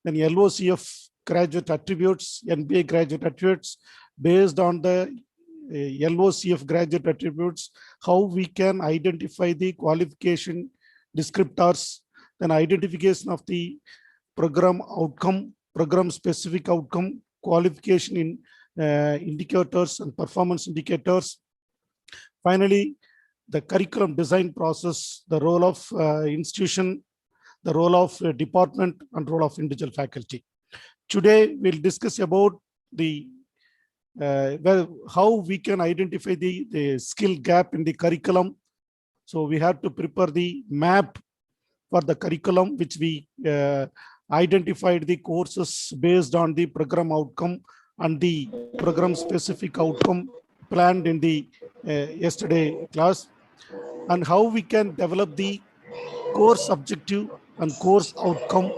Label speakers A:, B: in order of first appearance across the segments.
A: then LOCF graduate attributes, NBA graduate attributes. Based on the LOCF graduate attributes, how we can identify the qualification descriptors, then identification of the program outcome, program specific outcome, qualification in indicators and performance indicators. Finally, the curriculum design process, the role of institution, the role of department, and role of individual faculty. Today, we'll discuss about the how we can identify the skill gap in the curriculum. So we have to prepare the map for the curriculum, which we identified the courses based on the program outcome and the program specific outcome planned in the yesterday class, and how we can develop the course objective and course outcome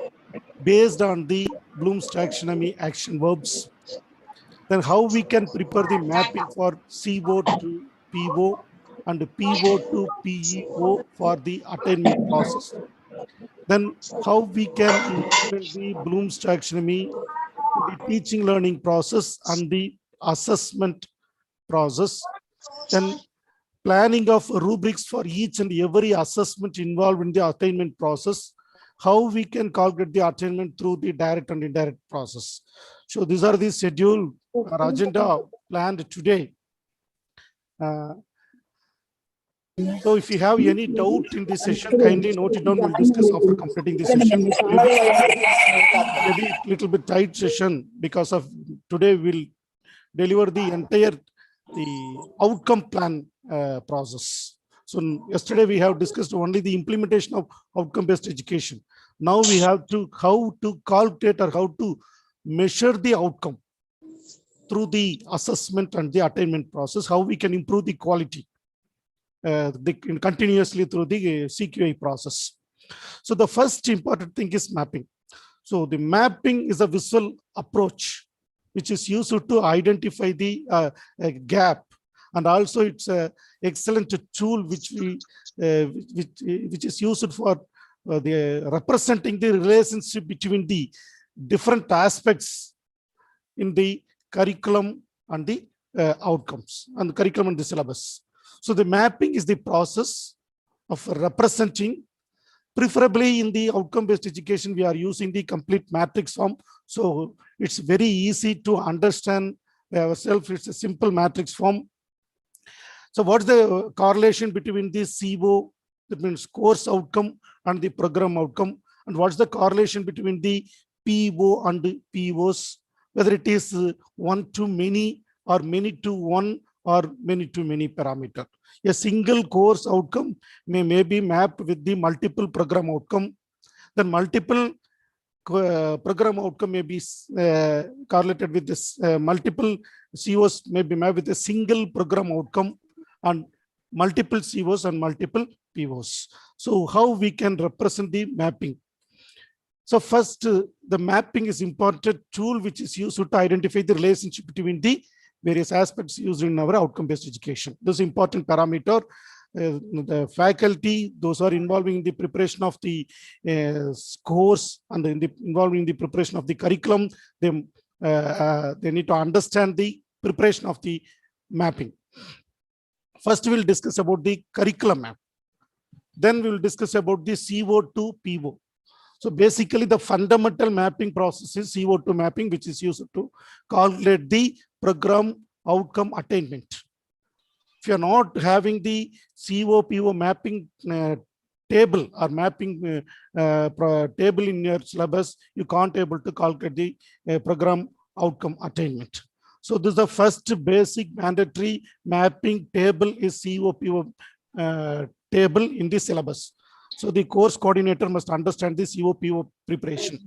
A: based on the Bloom's taxonomy action verbs. Then how we can prepare the mapping for CO to PO and PO to PEO for the attainment process. Then how we can implement the Bloom's taxonomy in the teaching learning process and the assessment process. Then planning of rubrics for each and every assessment involved in the attainment process, how we can calculate the attainment through the direct and indirect process. So these are the schedule or agenda planned today. So if you have any doubt in this session, kindly note it down. We'll discuss after completing the session. Maybe a little bit tight session because of today we'll deliver the entire outcome plan process. So yesterday we have discussed only the implementation of outcome-based education. Now we have to how to calculate or how to measure the outcome through the assessment and the attainment process, how we can improve the quality continuously through the CQA process. So the first important thing is mapping. So the mapping is a visual approach which is used to identify the gap, and also it's an excellent tool which is used for the representing the relationship between the different aspects in the curriculum and the outcomes, and the curriculum and the syllabus. So the mapping is the process of representing, preferably in the outcome-based education, we are using the complete matrix form. So it's very easy to understand ourselves. It's a simple matrix form. So what's the correlation between the CO, that means course outcome, and the program outcome? And what's the correlation between the PO and the POs, whether it is one to many or many to one or many to many parameter. A single course outcome may be mapped with the multiple program outcome. Then multiple program outcome may be correlated with this multiple COs may be mapped with a single program outcome, and multiple COs and multiple POs. So how we can represent the mapping? So first, the mapping is important tool which is used to identify the relationship between the various aspects used in our outcome-based education. This is important parameter. The faculty, those are involving the preparation of the course and involving the preparation of the curriculum, they need to understand the preparation of the mapping. First, we'll discuss about the curriculum map. Then we will discuss about the CO to PO. So basically, the fundamental mapping process is CO2 mapping, which is used to calculate the program outcome attainment. If you're not having the CO-PO mapping table or mapping table in your syllabus, you can't able to calculate the program outcome attainment. So this is the first basic mandatory mapping table is CO-PO table in the syllabus. So the course coordinator must understand the CO-PO preparation.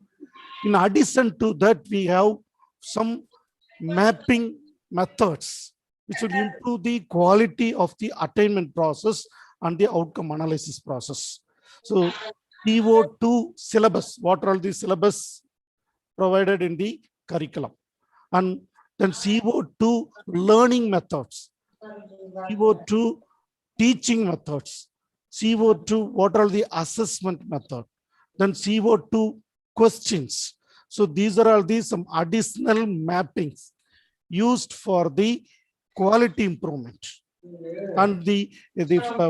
A: In addition to that, we have some mapping methods which will improve the quality of the attainment process and the outcome analysis process. So CO2 syllabus, what are all the syllabus provided in the curriculum? And then CO2 learning methods, CO2 teaching methods, CO2, what are the assessment method, then CO2 questions, So these are all these some additional mappings used for the quality improvement and the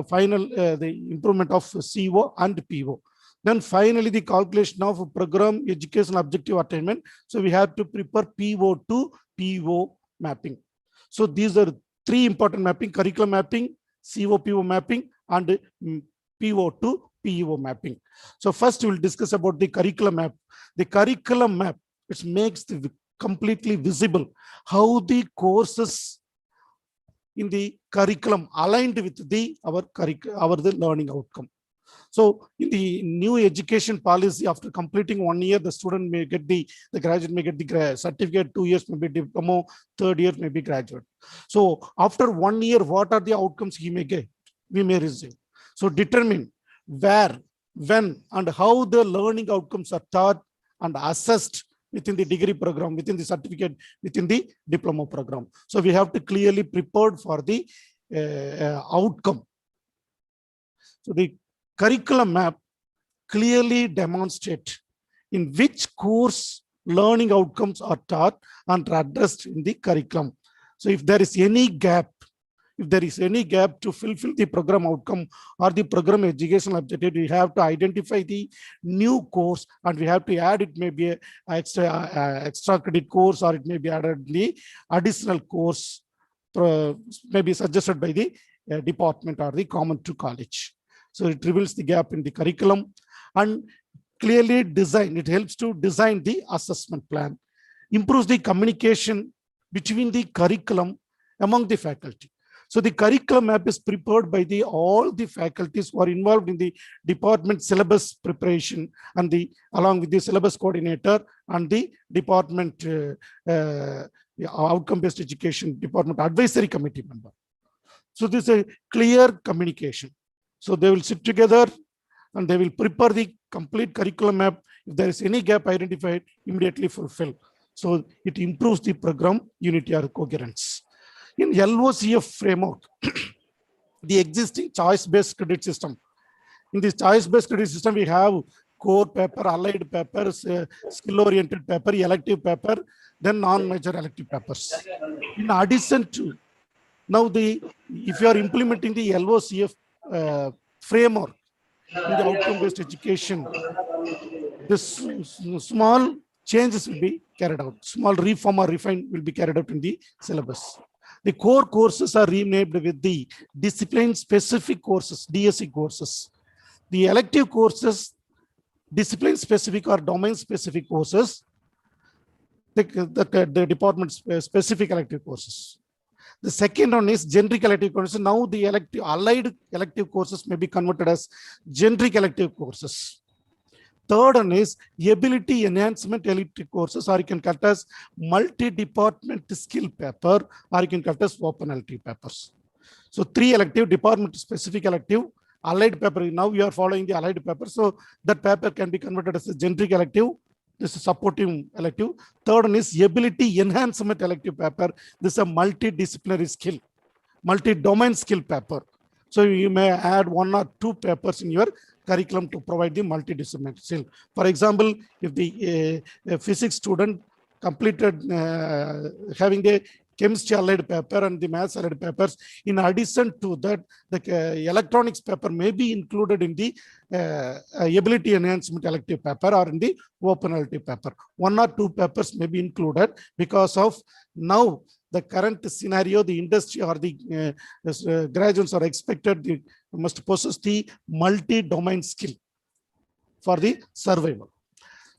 A: final the improvement of CO and PO. Then finally the calculation of program education objective attainment. So we have to prepare PO to PO mapping. So these are three important mapping: curriculum mapping, CO PO mapping, and PO to PO mapping. So first we'll discuss about the curriculum map. The curriculum map, it makes the completely visible how the courses in the curriculum aligned with the our the learning outcome. So in the new education policy, after completing 1 year, the student may get the graduate may get the certificate, 2 years maybe diploma, third year maybe graduate. So after 1 year, what are the outcomes he may get? We may receive. So determine where, when, and how the learning outcomes are taught and assessed within the degree program, within the certificate, within the diploma program. So we have to clearly prepared for the outcome. So the curriculum map clearly demonstrate in which course learning outcomes are taught and addressed in the curriculum. So if there is any gap, to fulfill the program outcome or the program educational objective, we have to identify the new course and we have to add it, maybe a extra credit course, or it may be added the additional course maybe suggested by the department or the common to college. So it reveals the gap in the curriculum and clearly design. It helps to design the assessment plan, improves the communication between the curriculum among the faculty. So the curriculum map is prepared by all the faculties who are involved in the department syllabus preparation and along with the syllabus coordinator and the department outcome-based education department advisory committee member. So this is a clear communication. So they will sit together and they will prepare the complete curriculum map. If there is any gap identified, immediately fulfill. So it improves the program unity or coherence. In LOCF framework, the existing choice-based credit system. In this choice-based credit system, we have core paper, allied papers, skill-oriented paper, elective paper, then non-major elective papers. In addition to, now if you are implementing the LOCF framework in the outcome-based education, this small changes will be carried out. Small reform or refine will be carried out in the syllabus. The core courses are renamed with the discipline-specific courses, DSC courses. The elective courses, discipline-specific or domain-specific courses, the department-specific elective courses. The second one is generic elective courses. Now the allied elective courses may be converted as generic elective courses. Third one is ability enhancement elective courses, or you can cut as multi-department skill paper, or you can cut as open elective papers. So 3 elective, department specific elective, allied paper. Now we are following the allied paper. So that paper can be converted as a generic elective. This is supportive elective. Third one is ability enhancement elective paper. This is a multidisciplinary skill, multi-domain skill paper. So you may add 1 or 2 papers in your curriculum to provide the multidisciplinary skill. For example, if the physics student completed having the chemistry allied paper and the maths allied papers, in addition to that, the electronics paper may be included in the ability enhancement elective paper or in the open elective paper. 1 or 2 papers may be included because of now the current scenario, the industry or the graduates are expected must possess the multi-domain skill for the survival.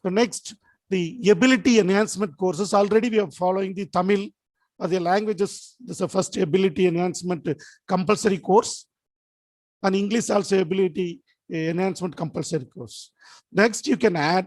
A: So next, the ability enhancement courses. Already we are following the Tamil or the languages. This is the first ability enhancement compulsory course, and English also ability enhancement compulsory course. Next, you can add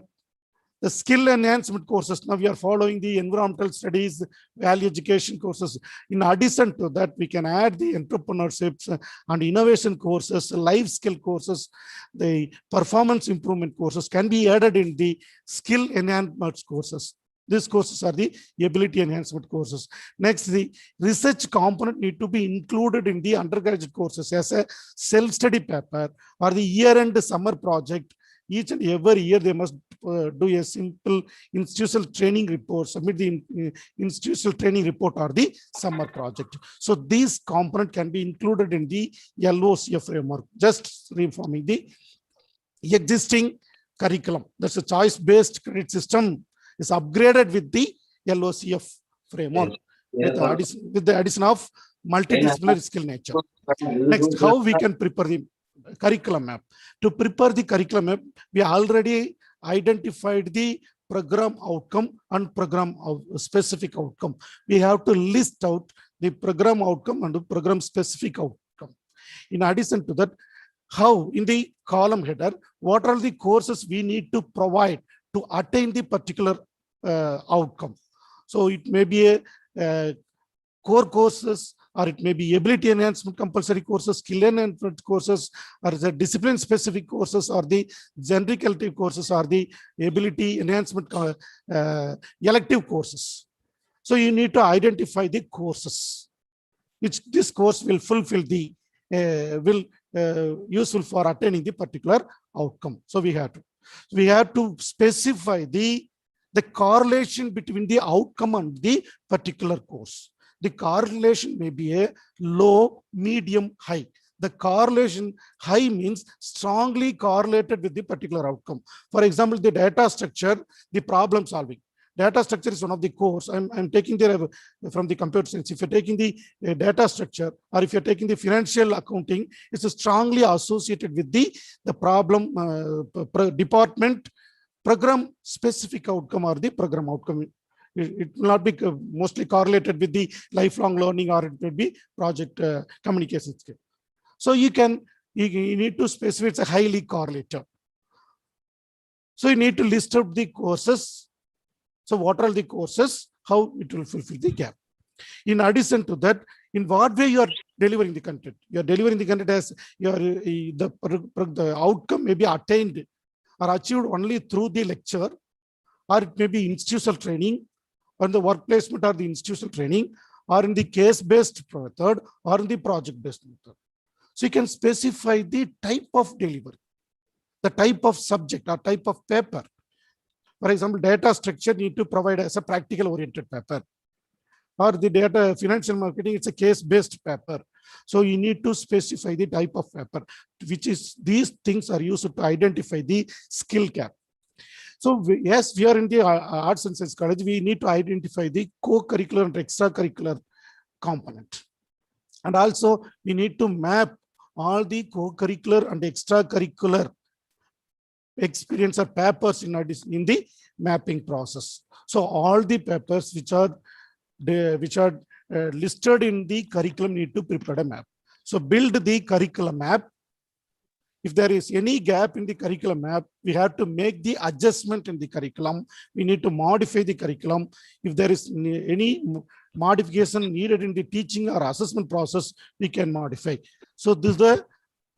A: the skill enhancement courses. Now we are following the environmental studies, value education courses. In addition to that, we can add the entrepreneurships and innovation courses, life skill courses, the performance improvement courses can be added in the skill enhancement courses. These courses are the ability enhancement courses. Next, the research component need to be included in the undergraduate courses as a self-study paper or the year-end summer project each and every year they must do a simple institutional training report, submit the institutional training report or the summer project. So these component can be included in the LOCF framework, just reforming the existing curriculum. That's a choice-based credit system is upgraded with the LOCF framework with the addition of multidisciplinary skill nature. Next, how we can prepare the curriculum map. To prepare the curriculum map, we already identified the program outcome and program specific outcome. We have to list out the program outcome and the program specific outcome. In addition to that, how in the column header, what are the courses we need to provide to attain the particular outcome. So it may be a core courses, or it may be ability enhancement compulsory courses, skill enhancement courses, or the discipline specific courses, or the generic elective courses, or the ability enhancement elective courses. So you need to identify the courses which this course will fulfill the useful for attaining the particular outcome. So we have to specify the correlation between the outcome and the particular course. The correlation may be a low, medium, high. The correlation high means strongly correlated with the particular outcome. For example, the data structure, the problem solving. Data structure is one of the course. I'm taking the from the computer science. If you're taking the data structure, or if you're taking the financial accounting, it's strongly associated with the problem department program specific outcome or the program outcome. It will not be mostly correlated with the lifelong learning, or it will be project communication skill. So you need to specify it's a highly correlated. So you need to list out the courses. So what are the courses? How it will fulfill the gap. In addition to that, in what way you are delivering the content? You are delivering the content as the outcome may be attained or achieved only through the lecture, or it may be institutional training, or in the work placement or the institutional training, or in the case-based method, or in the project-based method. So you can specify the type of delivery, the type of subject or type of paper. For example, data structure need to provide as a practical oriented paper, or the data financial marketing, it's a case-based paper. So you need to specify the type of paper, which is these things are used to identify the skill gap. So yes, we are in the arts and science college. We need to identify the co-curricular and extracurricular component. And also we need to map all the co-curricular and extracurricular experience or papers in the mapping process. So all the papers which are listed in the curriculum need to prepare a map. So build the curriculum map. If there is any gap in the curriculum map, we have to make the adjustment in the curriculum. We need to modify the curriculum. If there is any modification needed in the teaching or assessment process, we can modify. So this is the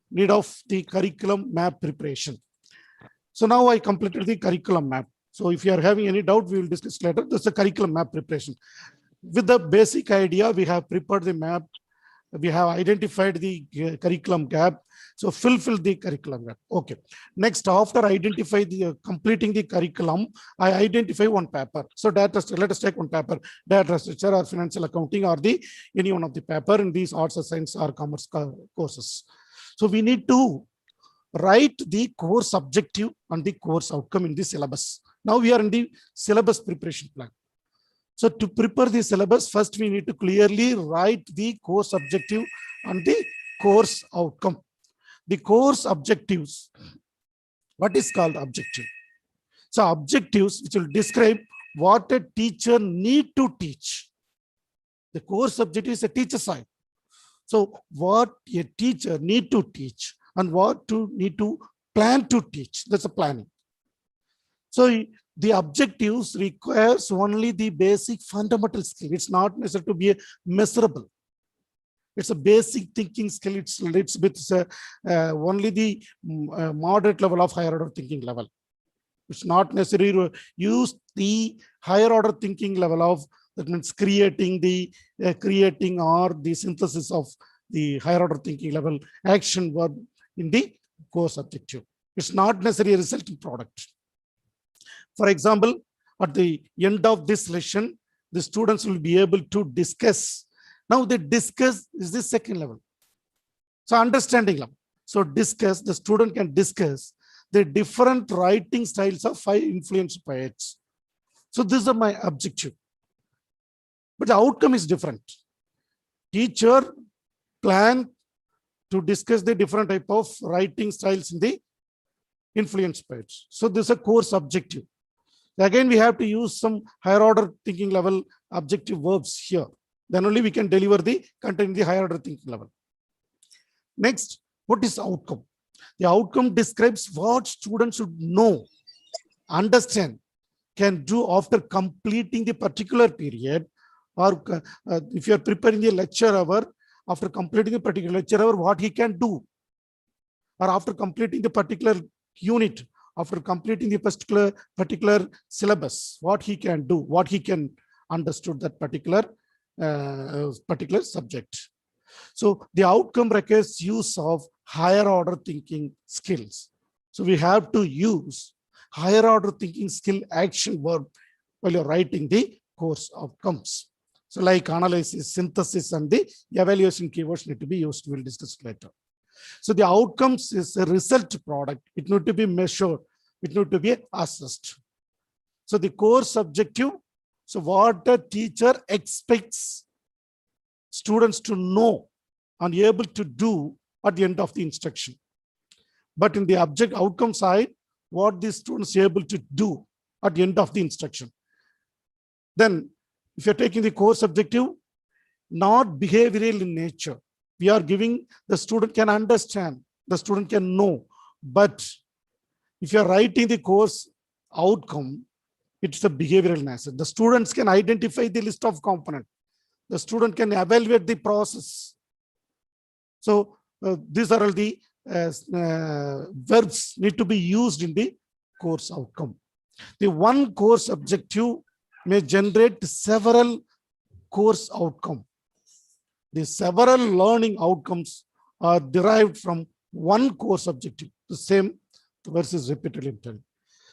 A: need of the curriculum map preparation. So now I completed the curriculum map. So if you are having any doubt, we will discuss later. This is the curriculum map preparation. With the basic idea, we have prepared the map. We have identified the curriculum gap. So fulfill the curriculum gap. Okay. Next, after completing the curriculum, I identify one paper. So let us take one paper, data structure or financial accounting, or any one of the paper in these arts or science or commerce courses. So we need to write the course objective and the course outcome in the syllabus. Now we are in the syllabus preparation plan. So to prepare the syllabus, first we need to clearly write the course objective and the course outcome. The course objectives, what is called objective? So objectives which will describe what a teacher need to teach. The course objective is a teacher side. So what a teacher need to teach and what to need to plan to teach. That's a planning. So the objectives requires only the basic fundamental skill. It's not necessary to be measurable. It's a basic thinking skill. It's with only the moderate level of higher order thinking level. It's not necessary to use the higher order thinking level of, that means creating or the synthesis of the higher order thinking level action verb in the course objective. It's not necessarily a resulting product. For example, at the end of this lesson, the students will be able to discuss. Now they discuss is the second level. So understanding level. So discuss, the student can discuss the different writing styles of 5 influence poets. So these are my objective. But the outcome is different. Teacher plan to discuss the different type of writing styles in the influence poets. So this is a course objective. Again, we have to use some higher order thinking level objective verbs here. Then only we can deliver the content in the higher order thinking level. Next, what is outcome? The outcome describes what students should know, understand, can do after completing the particular period, or if you are preparing the lecture hour, after completing the particular lecture hour, what he can do, or after completing the particular unit, after completing the particular syllabus, what he can do, what he can understood that particular subject. So the outcome requires use of higher order thinking skills. So we have to use higher order thinking skill action verb while you're writing the course outcomes. So like analysis, synthesis, and the evaluation keywords need to be used. We'll discuss later. So the outcomes is a result product. It need to be measured. It need to be assessed. So the course objective. So what the teacher expects students to know and be able to do at the end of the instruction. But in the object outcome side, what the students are able to do at the end of the instruction. Then if you're taking the course objective, not behavioral in nature. We are giving the student can understand, the student can know. But if you're writing the course outcome, it's a behavioral nature. The students can identify the list of components. The student can evaluate the process. So these are all the verbs need to be used in the course outcome. The one course objective may generate several course outcomes. The several learning outcomes are derived from one course objective. The same verse is repeatedly intended.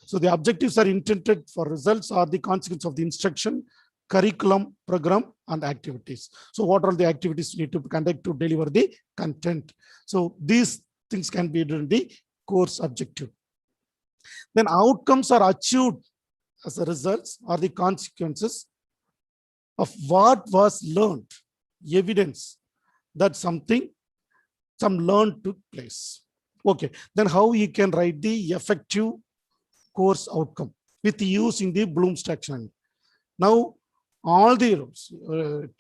A: So the objectives are intended for results or the consequence of the instruction, curriculum, program, and activities. So what are the activities you need to conduct to deliver the content? So these things can be done in the course objective. Then outcomes are achieved as a result or the consequences of what was learned, evidence that some learned took place. Okay, then how you can write the effective course outcome with using the Bloom's taxonomy. Now, all the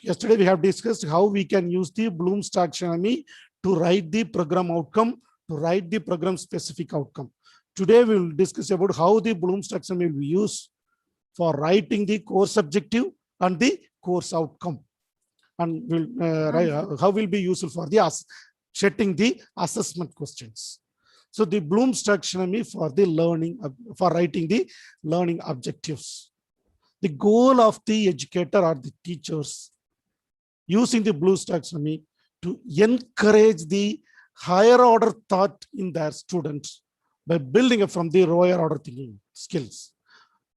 A: yesterday we have discussed how we can use the Bloom's taxonomy to write the program outcome, to write the program specific outcome. Today we will discuss about how the Bloom's taxonomy will be used for writing the course objective and the course outcome, and will how will be useful for the setting the assessment questions. So the Bloom's taxonomy for the learning, for writing the learning objectives. The goal of the educator or the teachers using the Bloom's taxonomy to encourage the higher order thought in their students by building up from the lower order thinking skills,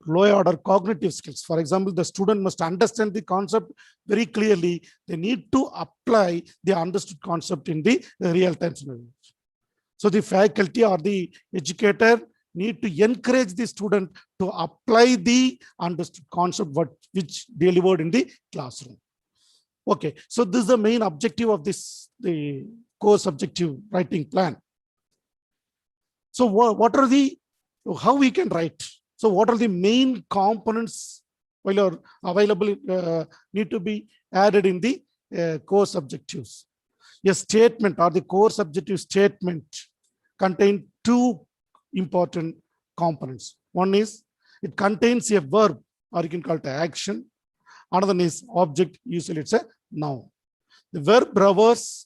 A: lower order cognitive skills. For example, the student must understand the concept very clearly. They need to apply the understood concept in the real-time scenario. So the faculty or the educator need to encourage the student to apply the understood concept which delivered in the classroom. Okay, so this is the main objective of the course objective writing plan. So what are how we can write? So what are the main components while are available need to be added in the course objectives? A statement or the course objective statement contains two important components. One is it contains a verb, or you can call it an action. Another is object, usually it's a noun. The verb refers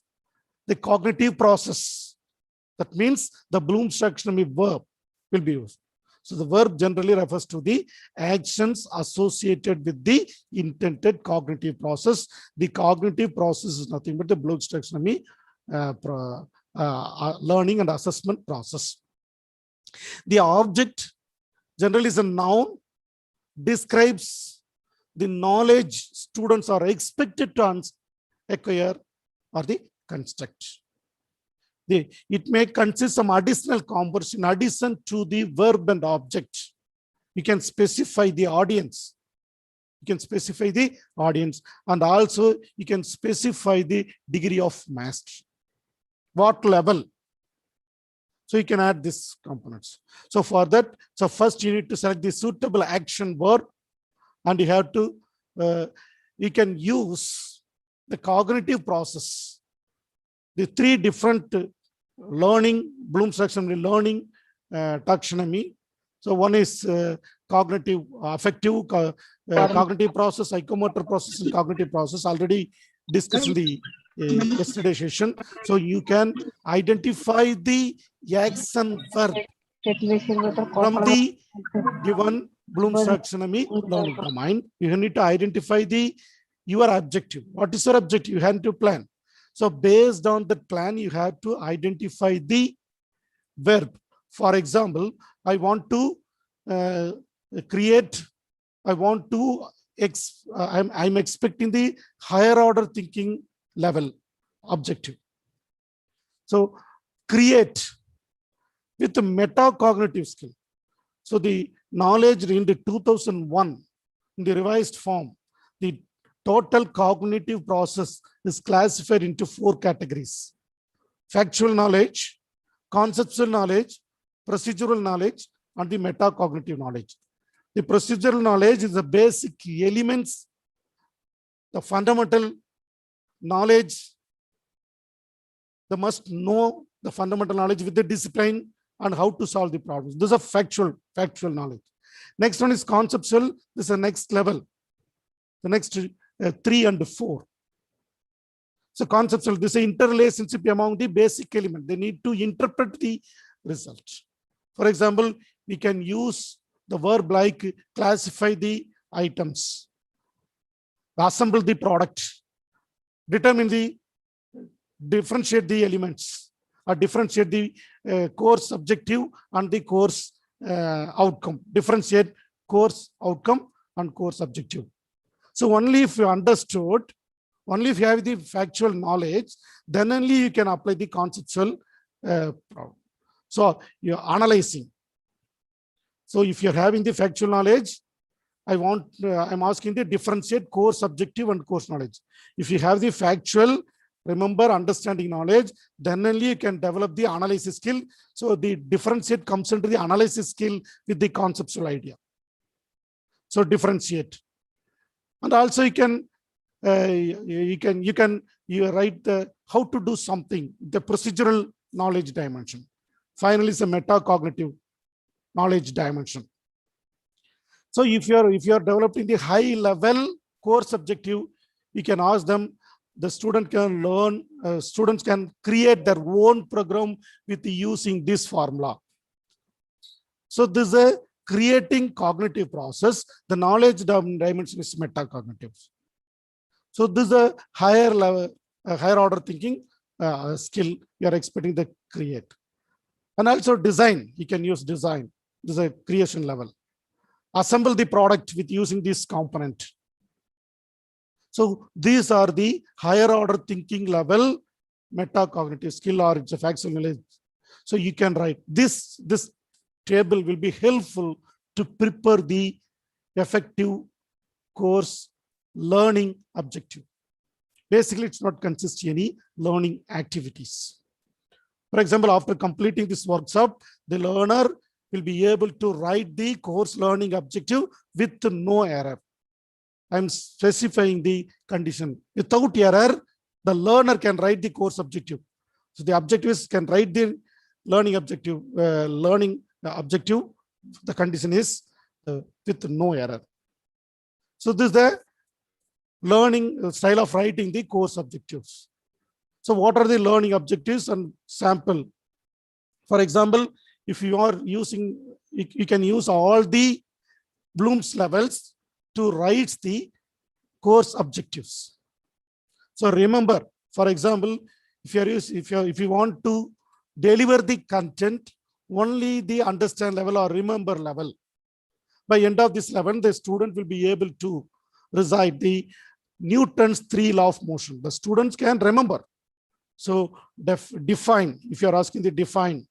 A: the cognitive process. That means the Bloom's taxonomy verb will be used. So the verb generally refers to the actions associated with the intended cognitive process. The cognitive process is nothing but the Bloom's taxonomy learning and assessment process. The object generally is a noun, describes the knowledge students are expected to acquire or the construct. It may consist some additional components in addition to the verb and object. You can specify the audience. You can specify the audience, and also you can specify the degree of mastery. What level? So you can add these components. So for that, so first you need to select the suitable action verb, and you have to, you can use the cognitive process. The three different learning, Bloom's taxonomy learning taxonomy. So one is cognitive, affective, cognitive process, psychomotor process, and cognitive process, already discussed in the yesterday session. So you can identify the action verb from the given Bloom's taxonomy learning domain. You need to identify your objective. What is your objective? You have to plan. So based on the plan, you have to identify the verb. For example, I want to create, I want to, I'm expecting the higher order thinking level objective. So create with the metacognitive skill. So the knowledge in the 2001, in the revised form, the total cognitive process is classified into 4 categories: factual knowledge, conceptual knowledge, procedural knowledge, and the metacognitive knowledge. The procedural knowledge is the basic elements, the fundamental knowledge. They must know the fundamental knowledge with the discipline and how to solve the problems. This is a factual knowledge. Next one is conceptual. This is the next level. The next 3 and 4. So conceptual, this is interrelationship among the basic element. They need to interpret the result. For example, we can use the verb like classify the items, assemble the product, determine the, differentiate the elements, or differentiate the course objective and the course outcome, differentiate course outcome and course objective. So only if you understood, only if you have the factual knowledge, then only you can apply the conceptual problem. So you're analyzing. So if you're having the factual knowledge, I'm asking the differentiate course objective and course knowledge. If you have the factual, remember, understanding knowledge, then only you can develop the analysis skill. So the differentiate comes into the analysis skill with the conceptual idea. So differentiate. And also you can write the how to do something, the procedural knowledge dimension. Finally, is a metacognitive knowledge dimension. So if you're developing the high level course objective, you can ask them, the student can learn, students can create their own program with using this formula. So this is a creating cognitive process. The knowledge dimension is metacognitive. So this is a higher level, higher order thinking skill you are expecting to create. And also design, you can use design. This is a creation level. Assemble the product with using this component. So these are the higher order thinking level metacognitive skill, or it's a factual knowledge. So you can write this table will be helpful to prepare the effective course learning objective. Basically, it's not consist any learning activities. For example, after completing this workshop, the learner will be able to write the course learning objective with no error. I'm specifying the condition. Without error, the learner can write the course objective. So the objectives can write the learning objective, objective. The condition is with no error. So this is the learning style of writing the course objectives. So what are the learning objectives and sample? For example, if you are using, you can use all the Bloom's levels to write the course objectives. So remember, for example, if you want to deliver the content only the understand level or remember level. By end of this level, the student will be able to recite the Newton's 3 law of motion. The students can remember. So define, if you're asking the define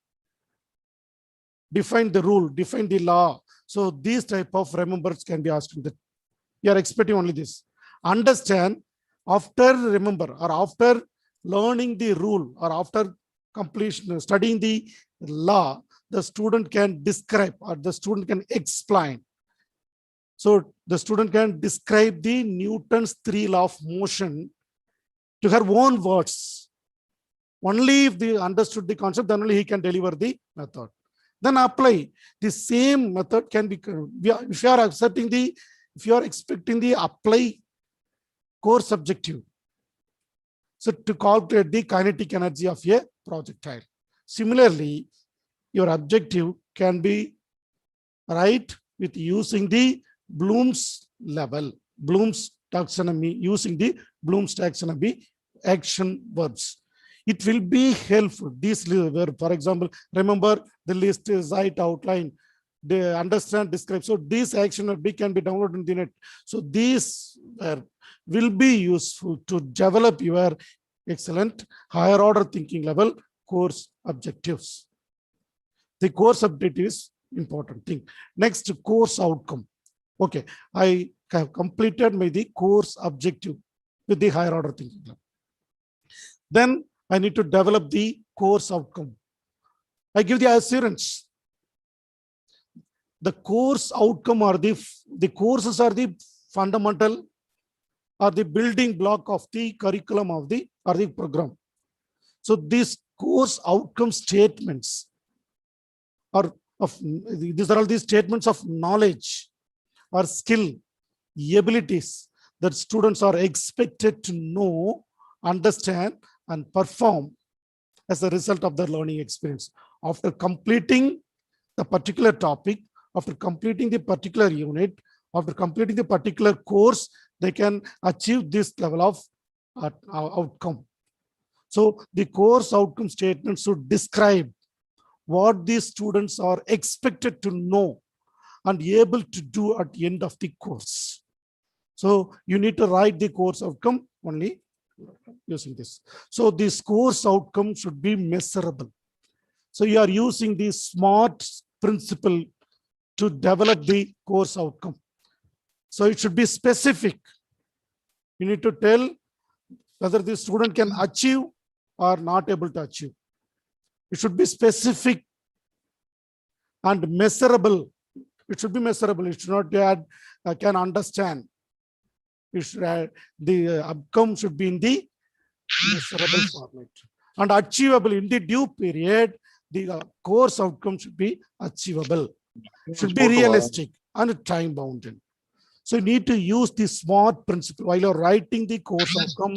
A: the rule, define the law. So these type of remembers can be asked. You are expecting only this. Understand, after remember or after learning the rule or after completion, studying the law, the student can describe or the student can explain. So the student can describe the Newton's 3 law of motion to her own words. Only if they understood the concept, then only he can deliver the method. Then apply the same method can be, if you are accepting the, if you are expecting the apply course objective. So to calculate the kinetic energy of a projectile. Similarly, your objective can be right with using the Bloom's level, Bloom's taxonomy, using the Bloom's taxonomy action verbs. It will be helpful. These, for example, remember the list is right outline, they understand, describe. So this action verb can be downloaded in the net. So these will be useful to develop your excellent higher order thinking level course objectives. The course objective is important thing. Next, course outcome. Okay, I have completed the course objective with the higher order thinking level. Then I need to develop the course outcome. I give the assurance. The course outcome or the courses are the fundamental or the building block of the curriculum of the or the program. So these course outcome statements are of, these are all these statements of knowledge or skill, abilities that students are expected to know, understand, and perform as a result of their learning experience. After completing the particular topic, after completing the particular unit, after completing the particular course, they can achieve this level of outcome. So the course outcome statement should describe what these students are expected to know and able to do at the end of the course. So you need to write the course outcome only using this. So this course outcome should be measurable. So you are using the SMART principle to develop the course outcome. So it should be specific. You need to tell whether the student can achieve or not able to achieve. It should be specific and measurable. It should be measurable. It should not add can understand. It should the outcome should be in the measurable format and achievable in the due period. The course outcome should be achievable. Should be realistic and time bounded. So you need to use the SMART principle while you're writing the course outcome.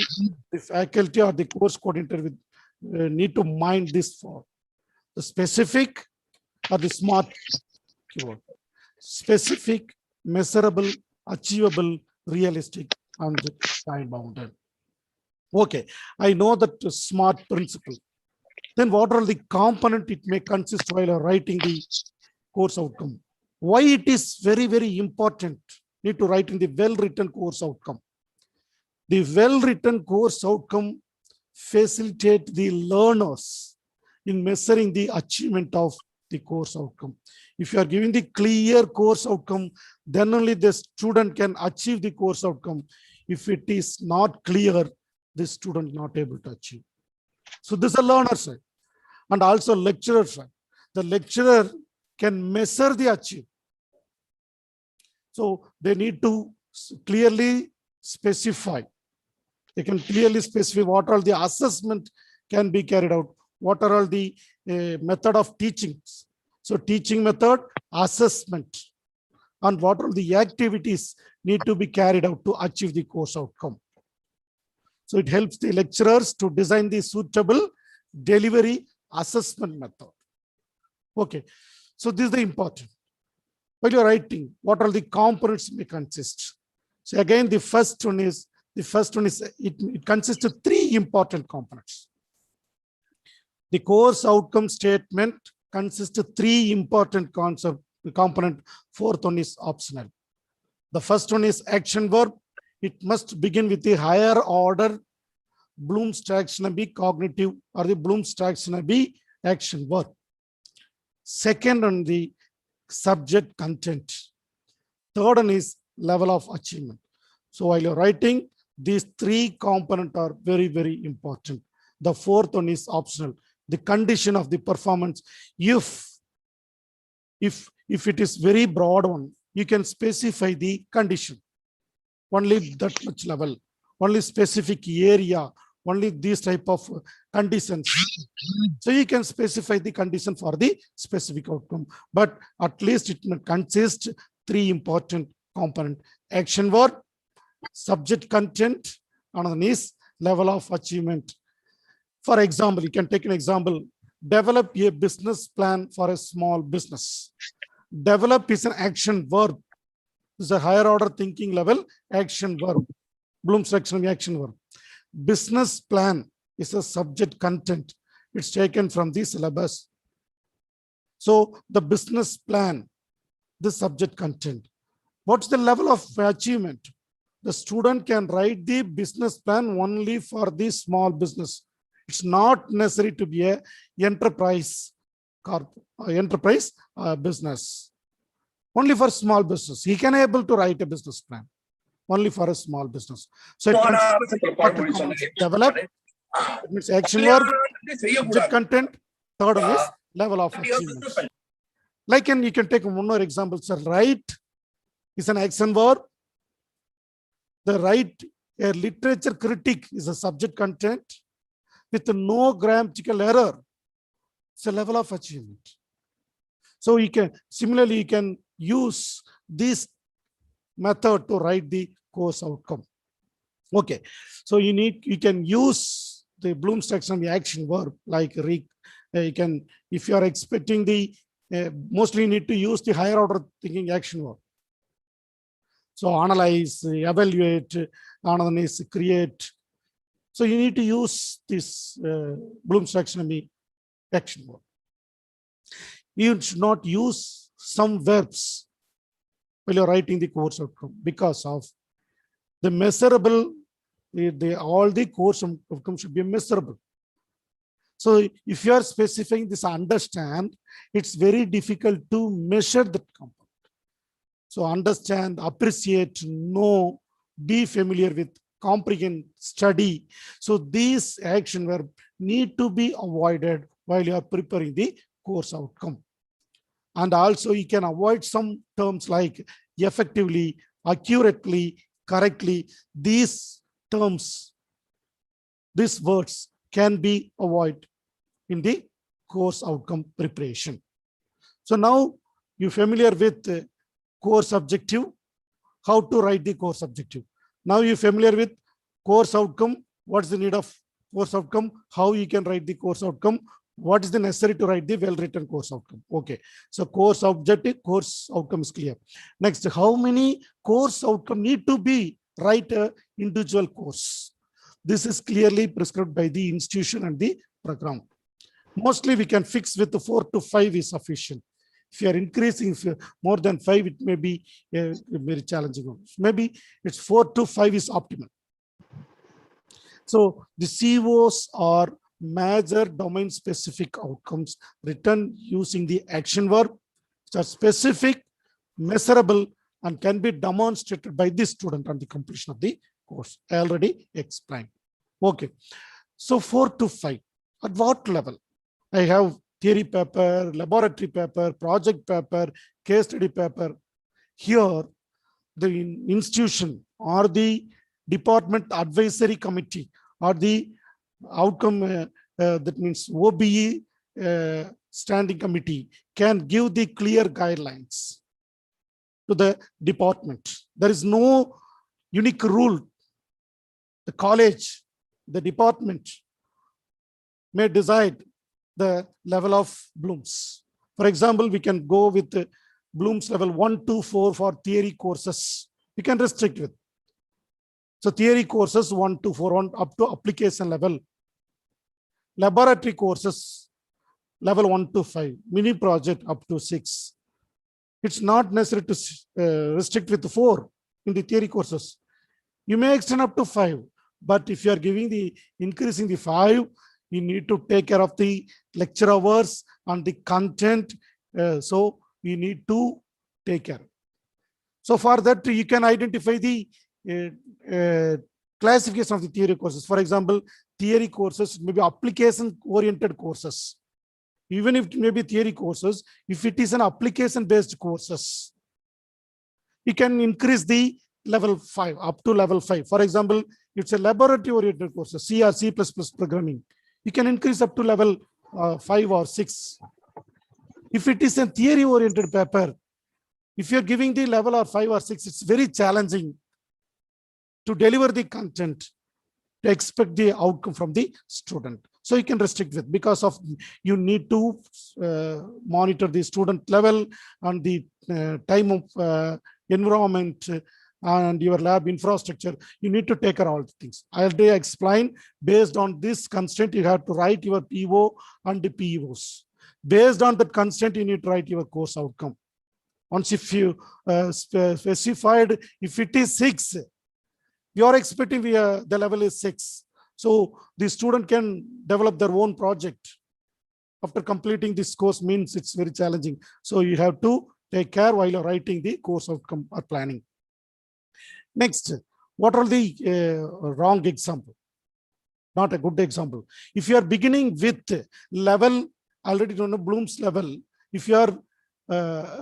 A: The faculty or the course coordinator need to mind this for the specific or the SMART keyword. Specific, measurable, achievable, realistic, and time bounded. Okay, I know that SMART principle. Then what are the components it may consist while you're writing the course outcome? Why it is very, very important? Need to write in the well-written course outcome. The well-written course outcome facilitate the learners in measuring the achievement of the course outcome. If you are giving the clear course outcome, then only the student can achieve the course outcome. If it is not clear, the student not able to achieve. So this is a learner side and also lecturer side. The lecturer can measure the achievement. So they need to clearly specify. They can clearly specify what all the assessment can be carried out. What are all the method of teaching? So teaching method, assessment, and what are the activities need to be carried out to achieve the course outcome. So it helps the lecturers to design the suitable delivery assessment method. Okay, so this is the important. While you're writing, what are the components may consist? So again, the first one is it consists of 3 important components. The course outcome statement consists of three important component. Fourth one is optional. The first one is action verb. It must begin with the higher order Bloom's taxonomy cognitive or the Bloom's taxonomy action verb. Second on the subject content. Third one is level of achievement. So while you're writing, these three components are very, very important. The fourth one is optional. The condition of the performance. If it is very broad one, you can specify the condition. Only that much level, only specific area, only these type of conditions. So you can specify the condition for the specific outcome, but at least it consists three important component: action verb, subject content, another is level of achievement. For example, you can take an example: develop a business plan for a small business. Develop is an action verb. This is a higher order thinking level action verb. Bloom's taxonomy action verb. Business plan is a subject content. It's taken from the syllabus. So the business plan, the subject content. What's the level of achievement? The student can write the business plan only for the small business. It's not necessary to be a enterprise business. Only for small business. He can able to write a business plan only for a small business. So it develop, it means action verb, subject content. Third one is level of achievement. Like, and you can take one more example, sir. Write is an action verb. The write a literature critic is a subject content with no grammatical error. It's a level of achievement. So you can similarly you can use this method to write the course outcome. Okay, so you can use the Bloom's taxonomy action verb like you can, if you are expecting the mostly you need to use the higher order thinking action verb. So analyze, evaluate, another is create. So you need to use this Bloom's taxonomy action verb. You should not use some verbs while you're writing the course outcome because of the measurable. All the course outcome should be measurable. So if you are specifying this understand, it's very difficult to measure that component. So understand, appreciate, know, be familiar with, comprehend, study. So these action verbs need to be avoided while you are preparing the course outcome. And also you can avoid some terms like effectively, accurately, correctly. These terms, these words can be avoided in the course outcome preparation. So now you're familiar with course objective, how to write the course objective. Now you're familiar with course outcome, what's the need of course outcome, how you can write the course outcome, what is the necessary to write the well-written course outcome. Okay, so course objective, course outcome is clear. Next, how many course outcome need to be write a individual course? This is clearly prescribed by the institution and the program. Mostly we can fix with the 4 to 5 is sufficient. If you are increasing, if you're more than 5, it may be very challenging. Maybe it's 4 to 5 is optimal. So the COs are major domain specific outcomes written using the action verb, which are specific, measurable, and can be demonstrated by the student on the completion of the course. I already explained. Okay, so 4 to 5. At what level? I have theory paper, laboratory paper, project paper, case study paper. Here, the institution or the department advisory committee or the outcome, that means OBE standing committee can give the clear guidelines to the department. There is no unique rule. The college, the department may decide the level of Bloom's. For example, we can go with the Bloom's level 1 to 4 for theory courses. We can restrict with. So theory courses 1 to 4 on up to application level. Laboratory courses level 1 to 5, mini project up to 6. It's not necessary to restrict with 4 in the theory courses. You may extend up to 5, but if you are increasing the 5, you need to take care of the lecture hours and the content. So you need to take care. So for that, you can identify the classification of the theory courses. For example, theory courses may be application-oriented courses. Even if it may be theory courses, if it is an application-based courses, you can increase the level 5 up to level 5. For example, it's a laboratory-oriented course, C or C++ programming. You can increase up to level 5 or 6. If it is a theory-oriented paper, if you're giving the level of 5 or 6, it's very challenging to deliver the content, to expect the outcome from the student. So you can restrict with, because of you need to monitor the student level and the time of environment and your lab infrastructure. You need to take care of all the things. I already explained, based on this constraint, you have to write your PO and the POs. Based on that constraint, you need to write your course outcome. Once if you specified, if it is 6, you are expecting the level is 6. So the student can develop their own project. After completing this course means it's very challenging. So you have to take care while you're writing the course outcome or planning. Next, what are the wrong example? Not a good example. If you are beginning with level, already you know Bloom's level, if you are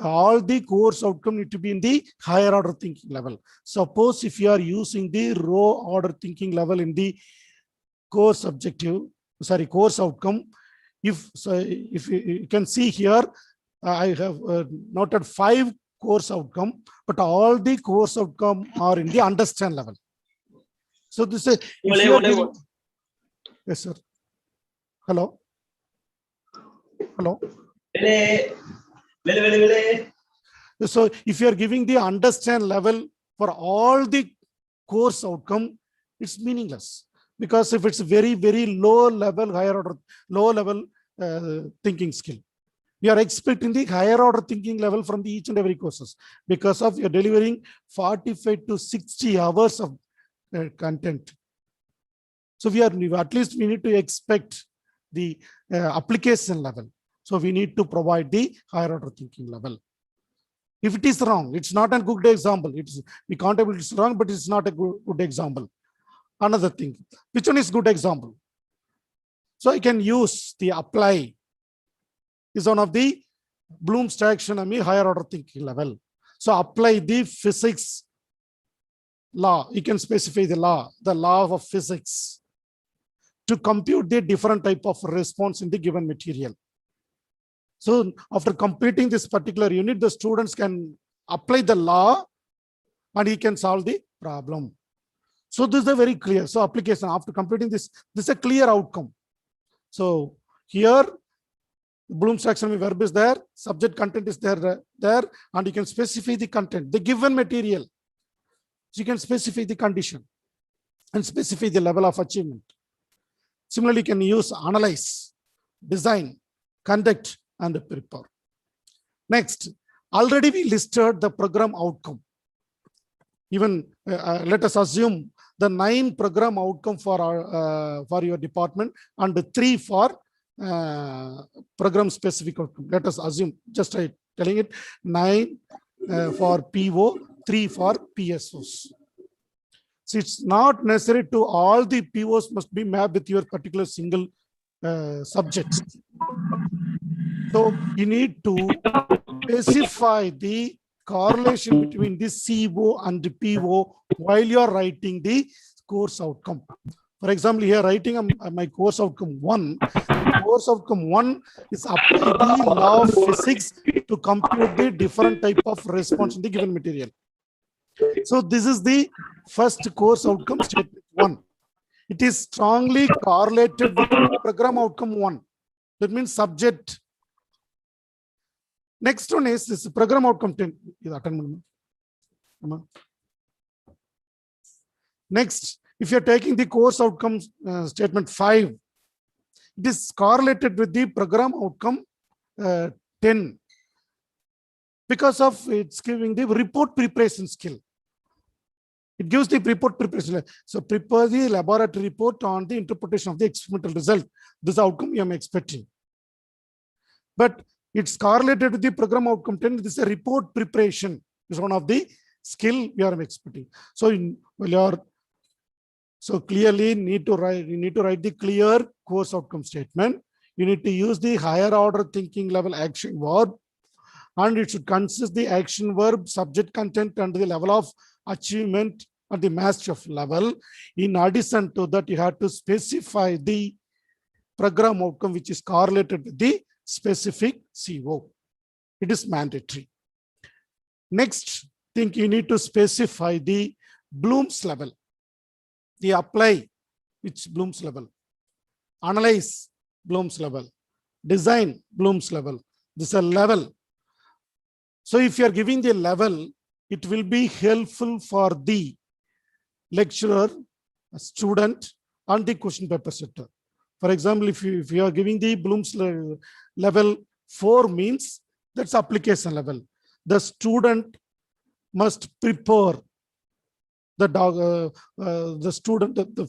A: all the course outcome need to be in the higher order thinking level. Suppose if you are using the row order thinking level in the course outcome, if you can see here, I have noted 5 course outcome, but all the course outcome are in the understand level. So this is, if you are giving, yes sir, hello. So if you are giving the understand level for all the course outcome, it's meaningless, because if it's very, very low level, higher order, low level thinking skill, you are expecting the higher order thinking level from the each and every courses, because of you're delivering 45 to 60 hours of content. So at least we need to expect the application level. So we need to provide the higher order thinking level. If it is wrong, it's not a good example. We can't able it's wrong, but it's not a good example. Another thing, which one is good example? So I can use the apply is one of the Bloom's taxonomy higher order thinking level. So apply the physics law. You can specify the law of physics to compute the different type of response in the given material. So after completing this particular unit, the students can apply the law and he can solve the problem. So this is a very clear. So application after completing this is a clear outcome. So here Bloom's taxonomy verb is there, subject content is there, and you can specify the content, the given material. So you can specify the condition and specify the level of achievement. Similarly, you can use analyze, design, conduct, and prepare. Next, already we listed the program outcome. Even let us assume the 9 program outcome for your department and 3 for program specific outcome. Let us assume, just telling it, 9 for PO, 3 for PSOs. So it's not necessary to all the POs must be mapped with your particular single subject. So you need to specify the correlation between the CO and the PO while you are writing the course outcome. For example, here writing my course outcome 1. Course outcome 1 is apply the law of physics to compute the different type of response in the given material. So this is the first course outcome statement 1. It is strongly correlated with program outcome 1. That means subject. Next one is this program outcome 10. Next, if you're taking the course outcomes statement 5, It is correlated with the program outcome 10 because of it's giving the report preparation skill. It gives the report preparation. So prepare the laboratory report on the interpretation of the experimental result. This outcome you am expecting. But it's correlated with the program outcome 10. This is a report preparation. Is one of the skill we are expecting. So so clearly you need to write the clear course outcome statement. You need to use the higher order thinking level action verb, and it should consist the action verb, subject content, and the level of achievement at the mastery of level. In addition to that, you have to specify the program outcome which is correlated with the specific CO. It is mandatory. Next thing, you need to specify the Bloom's level. The apply, which Bloom's level. Analyze, Bloom's level. Design, Bloom's level. This is a level. So if you are giving the level, it will be helpful for the lecturer, student, and the question paper setter. For example, if you are giving the Bloom's level 4 means that's application level. The student must prepare the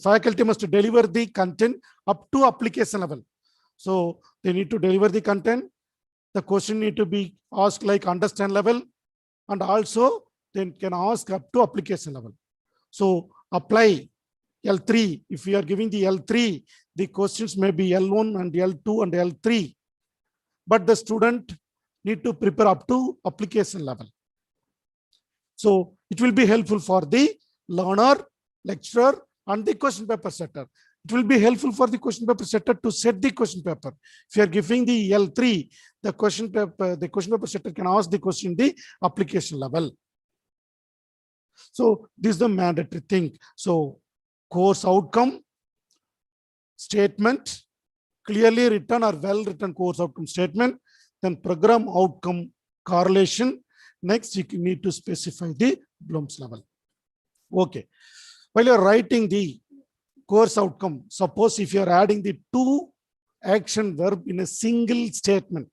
A: faculty must deliver the content up to application level. So they need to deliver the content. The question need to be asked like understand level, and also they can ask up to application level. So apply L3. If we are giving the L3, the questions may be L1 and L2 and L3, but the student need to prepare up to application level. So it will be helpful for the learner, lecturer, and the question paper setter. It will be helpful for the question paper setter to set the question paper. If you are giving the L3, the question paper setter can ask the question the application level. So this is the mandatory thing. So course outcome statement, clearly written or well written course outcome statement, then program outcome correlation. Next, you need to specify the Bloom's level. Okay. While you're writing the course outcome, suppose if you're adding the 2 action verb in a single statement,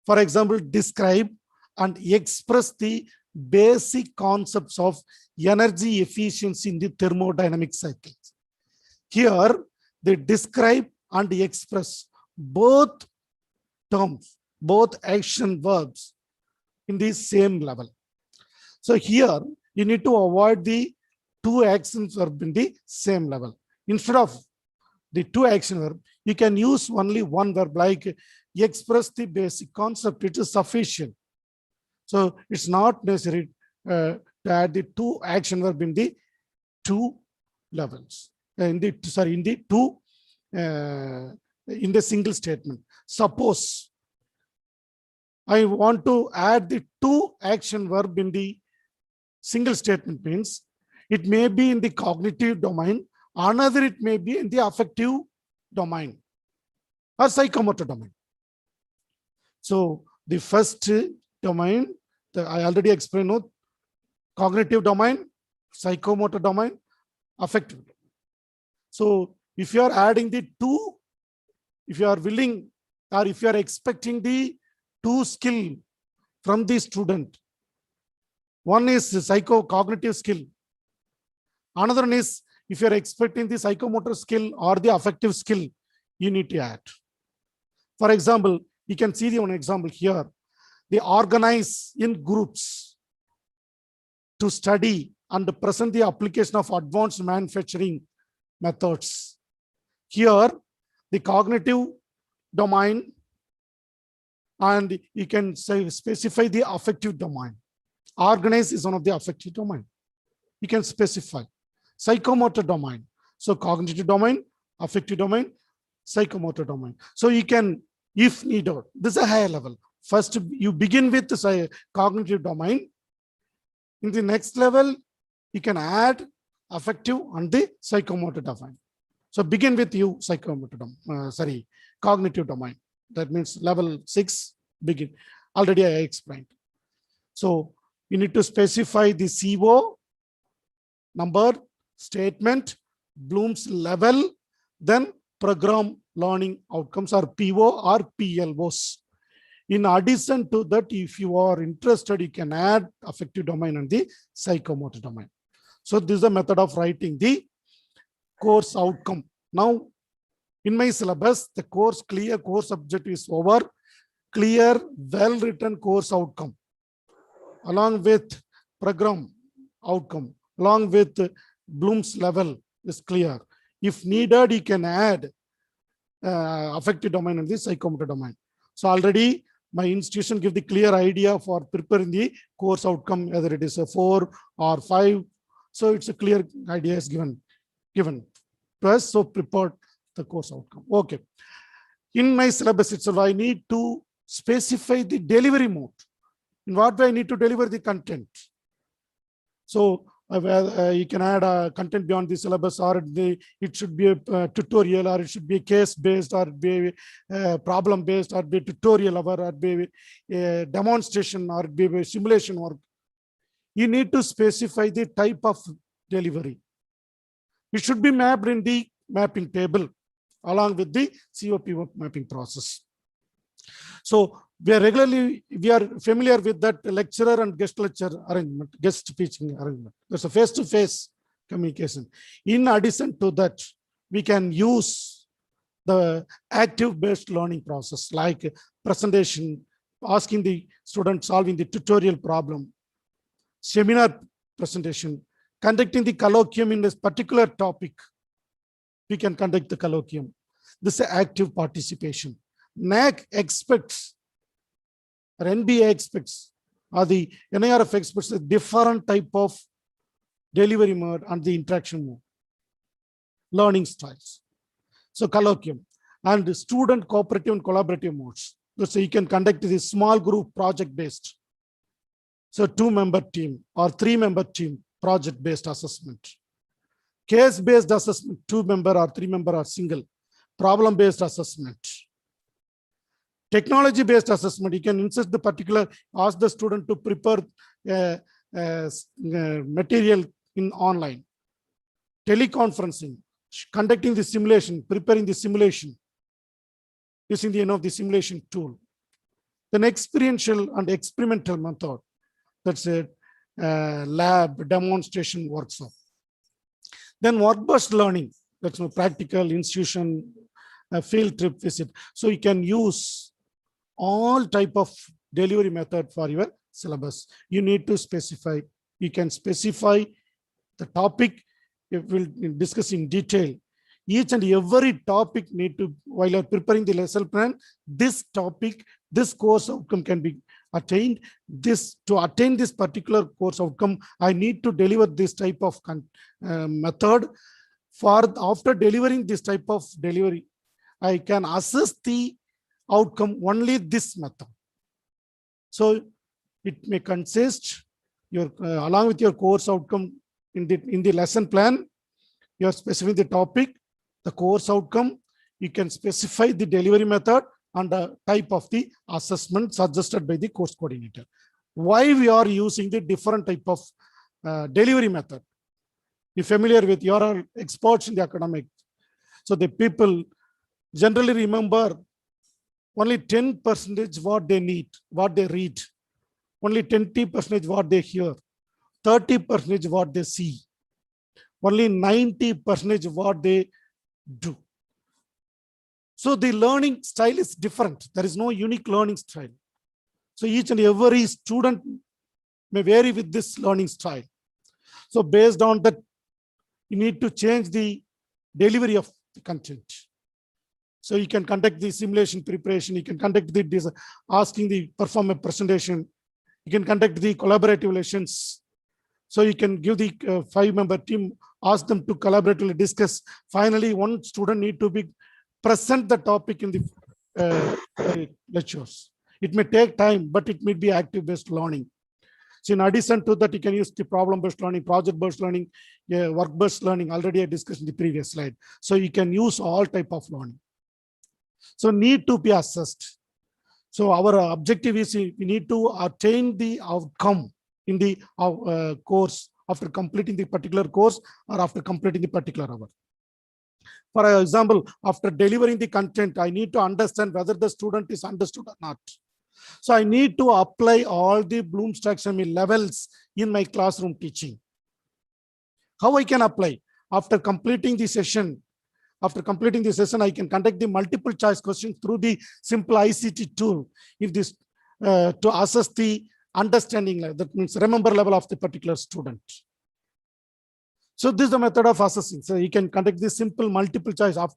A: for example, describe and express the basic concepts of energy efficiency in the thermodynamic cycles. Here, they describe and express both terms, both action verbs in the same level. So here, you need to avoid the 2 action verb in the same level. Instead of the 2 action verb, you can use only 1 verb like express the basic concept. It is sufficient. So it's not necessary to add the 2 action verb in the 2 levels. In the single statement. Suppose I want to add the 2 action verb in the single statement, means it may be in the cognitive domain, another it may be in the affective domain or psychomotor domain. So the first domain, I already explained, no, cognitive domain, psychomotor domain, affective domain. So if you are adding the 2, if you are willing or if you are expecting the 2 skill from the student, one is psycho-cognitive skill. Another one is if you are expecting the psychomotor skill or the affective skill, you need to add. For example, you can see the one example here. They organize in groups to study and present the application of advanced manufacturing methods. Here, the cognitive domain, and you can say specify the affective domain. Organize is one of the affective domain. You can specify psychomotor domain. So cognitive domain, affective domain, psychomotor domain. So you can, if needed, this is a higher level. First, you begin with the cognitive domain. In the next level, you can add affective and the psychomotor domain. So begin with you psychomotor domain, cognitive domain. That means level 6 begin. Already I explained. So you need to specify the CO, number, statement, Bloom's level, then program learning outcomes or PO or PLOs. In addition to that, if you are interested, you can add affective domain and the psychomotor domain. So this is the method of writing the course outcome. Now, in my syllabus, the clear course objective is over. Clear, well-written course outcome, along with program outcome, along with Bloom's level is clear. If needed, you can add affective domain and the psychomotor domain. So already my institution give the clear idea for preparing the course outcome, whether it is a 4 or 5. So it's a clear idea is given to us. So prepared the course outcome. Okay. In my syllabus itself, I need to specify the delivery mode. In what way I need to deliver the content. So you can add content beyond the syllabus, or it should be a tutorial, or it should be case-based, or be problem-based, or be tutorial, or be a demonstration, or be a simulation work. You need to specify the type of delivery. It should be mapped in the mapping table along with the COP mapping process. So we are familiar with that lecturer and guest lecture arrangement, guest teaching arrangement. There's a face-to-face communication. In addition to that, we can use the active-based learning process, like presentation, asking the student solving the tutorial problem, seminar presentation, conducting the colloquium in this particular topic. We can conduct the colloquium. This is active participation. NAC expects, or NBA expects, or the NIRF expects a different type of delivery mode and the interaction mode, learning styles. So colloquium and student cooperative and collaborative modes. So you can conduct this small group project based. So 2-member team or 3-member team project based assessment. Case based assessment, 2-member or 3-member or single. Problem based assessment. Technology based assessment, you can insert the particular, ask the student to prepare material in online. Teleconferencing, conducting the simulation, preparing the simulation, using the simulation tool. Then experiential and experimental method, that's a lab demonstration workshop. Then work-based learning, that's a practical institution, field trip visit. So you can use all type of delivery method for your syllabus. You need to specify. You can specify the topic. It will discuss in detail. Each and every topic need to, while you're preparing the lesson plan, this topic, this course outcome can be attained. To attain this particular course outcome, I need to deliver this type of method. After delivering this type of delivery, I can assess the outcome only this method. So it may consist along with your course outcome in the lesson plan. You are specifying the topic, the course outcome. You can specify the delivery method and the type of the assessment suggested by the course coordinator. Why we are using the different type of delivery method? You're familiar with, you are all experts in the academic. So the people generally remember only 10% what they need, what they read, only 20% what they hear, 30% what they see, only 90% what they do. So the learning style is different. There is no unique learning style. So each and every student may vary with this learning style. So based on that, you need to change the delivery of the content. So you can conduct the simulation preparation. You can conduct the asking the perform a presentation. You can conduct the collaborative lessons. So you can give the 5-member team, ask them to collaboratively discuss. Finally, one student need to be present the topic in the lectures. It may take time, but it may be active-based learning. So in addition to that, you can use the problem-based learning, project-based learning, work-based learning. Already I discussed in the previous slide. So you can use all type of learning. So need to be assessed. So our objective is we need to attain the outcome in the course after completing the particular course or after completing the particular hour. For example, after delivering the content, I need to understand whether the student is understood or not. So I need to apply all the Bloom's taxonomy levels in my classroom teaching. How I can apply? After completing the session, I can conduct the multiple choice questions through the simple ICT tool. If this to assess the understanding, that means remember level of the particular student. So this is the method of assessing. So you can conduct this simple multiple choice of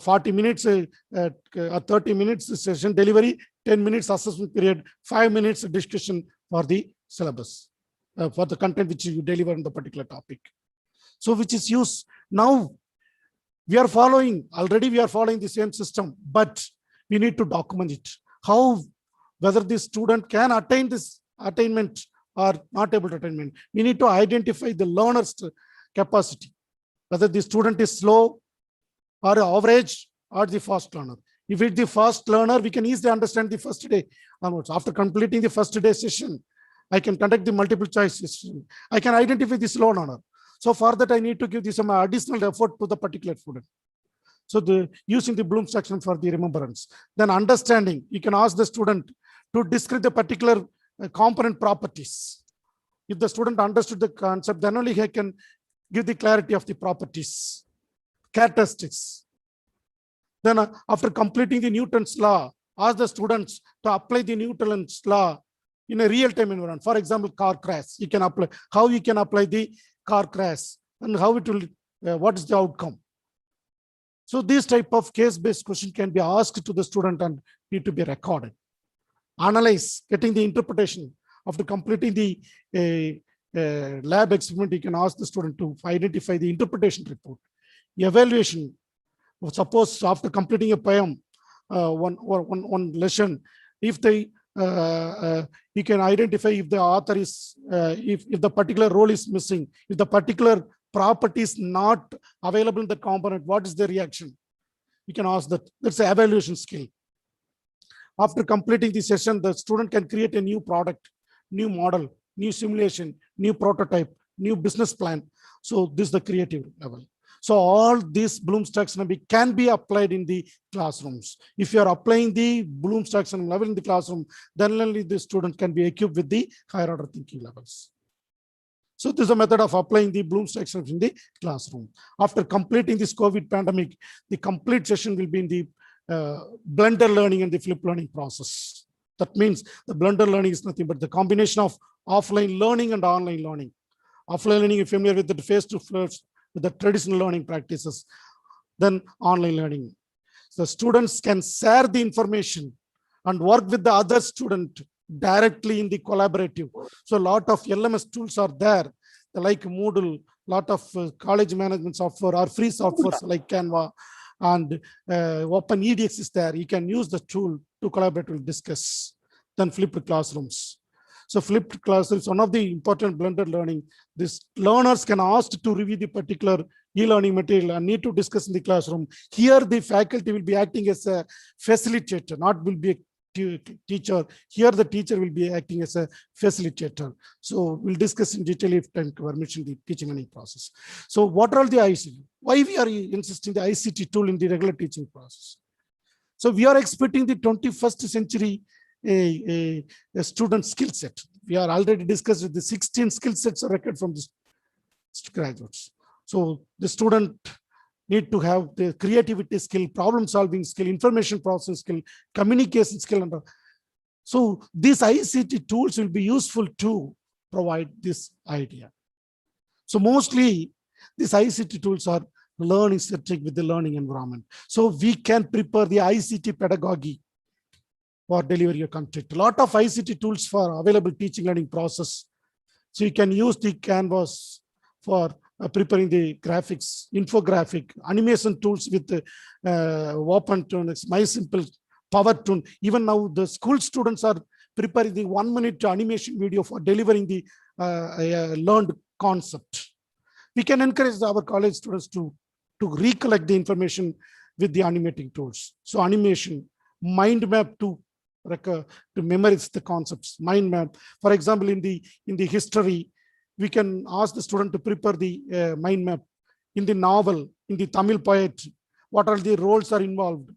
A: 40 minutes, 30 minutes session delivery, 10 minutes assessment period, 5 minutes discussion for the syllabus, for the content which you deliver on the particular topic. So which is used now. We are following the same system, but we need to document it. How, whether the student can attain this attainment or not able to attainment. We need to identify the learner's capacity, whether the student is slow or average or the fast learner. If it's the fast learner, we can easily understand the first day onwards. After completing the first day session, I can conduct the multiple choice session. I can identify the slow learner. So for that, I need to give some additional effort to the particular student. So using the Bloom's taxonomy for the remembrance. Then understanding, you can ask the student to describe the particular component properties. If the student understood the concept, then only he can give the clarity of the properties, characteristics. Then after completing the Newton's law, ask the students to apply the Newton's law in a real-time environment. For example, car crash. You can apply how you can apply the car crash and how it will, what is the outcome. So this type of case-based question can be asked to the student and need to be recorded. Analyze, getting the interpretation. After completing the lab experiment, you can ask the student to identify the interpretation report. Evaluation. Suppose after completing a poem, one lesson, if they you can identify if the author is if the particular role is missing, if the particular property is not available in the component, what is the reaction? You can ask that. That's the evaluation skill. After completing the session, the student can create a new product, new model, new simulation, new prototype, new business plan. So this is the creative level. So all this Bloom's taxonomy can be applied in the classrooms. If you are applying the Bloom's taxonomy level in the classroom, then only the student can be equipped with the higher order thinking levels. So this is a method of applying the Bloom's taxonomy in the classroom. After completing this COVID pandemic, the complete session will be in the blended learning and the flipped learning process. That means the blended learning is nothing but the combination of offline learning and online learning. Offline learning, if you're familiar with the face-to-face, with the traditional learning practices, then online learning. So students can share the information and work with the other student directly in the collaborative. So a lot of LMS tools are there, like Moodle, lot of college management software or free softwares like Canva, and Open EDX is there. You can use the tool to collaboratively discuss. Then flipped classrooms. So flipped classrooms, one of the important blended learning. These learners can ask to review the particular e-learning material and need to discuss in the classroom. Here, the faculty will be acting as a facilitator, not will be a teacher. Here, the teacher will be acting as a facilitator. So we'll discuss in detail if time permission the teaching learning process. So what are all the ICT? Why we are insisting the ICT tool in the regular teaching process? So we are expecting the 21st century a student skill set. We are already discussed the 16 skill sets are required from the graduates. So the student need to have the creativity skill, problem solving skill, information processing skill, communication skill. So these ICT tools will be useful to provide this idea. So mostly these ICT tools are learning centric with the learning environment. So we can prepare the ICT pedagogy for deliver your content. A lot of ICT tools for available teaching learning process. So you can use the Canvas for preparing the graphics, infographic, animation tools with the OpenTune, MySimple, PowerTune. Even now the school students are preparing the 1-minute animation video for delivering the learned concept. We can encourage our college students to recollect the information with the animating tools. So animation, mind map to memorize the concepts, mind map. For example, in the history, we can ask the student to prepare the mind map. In the novel, in the Tamil poetry. What are the roles are involved?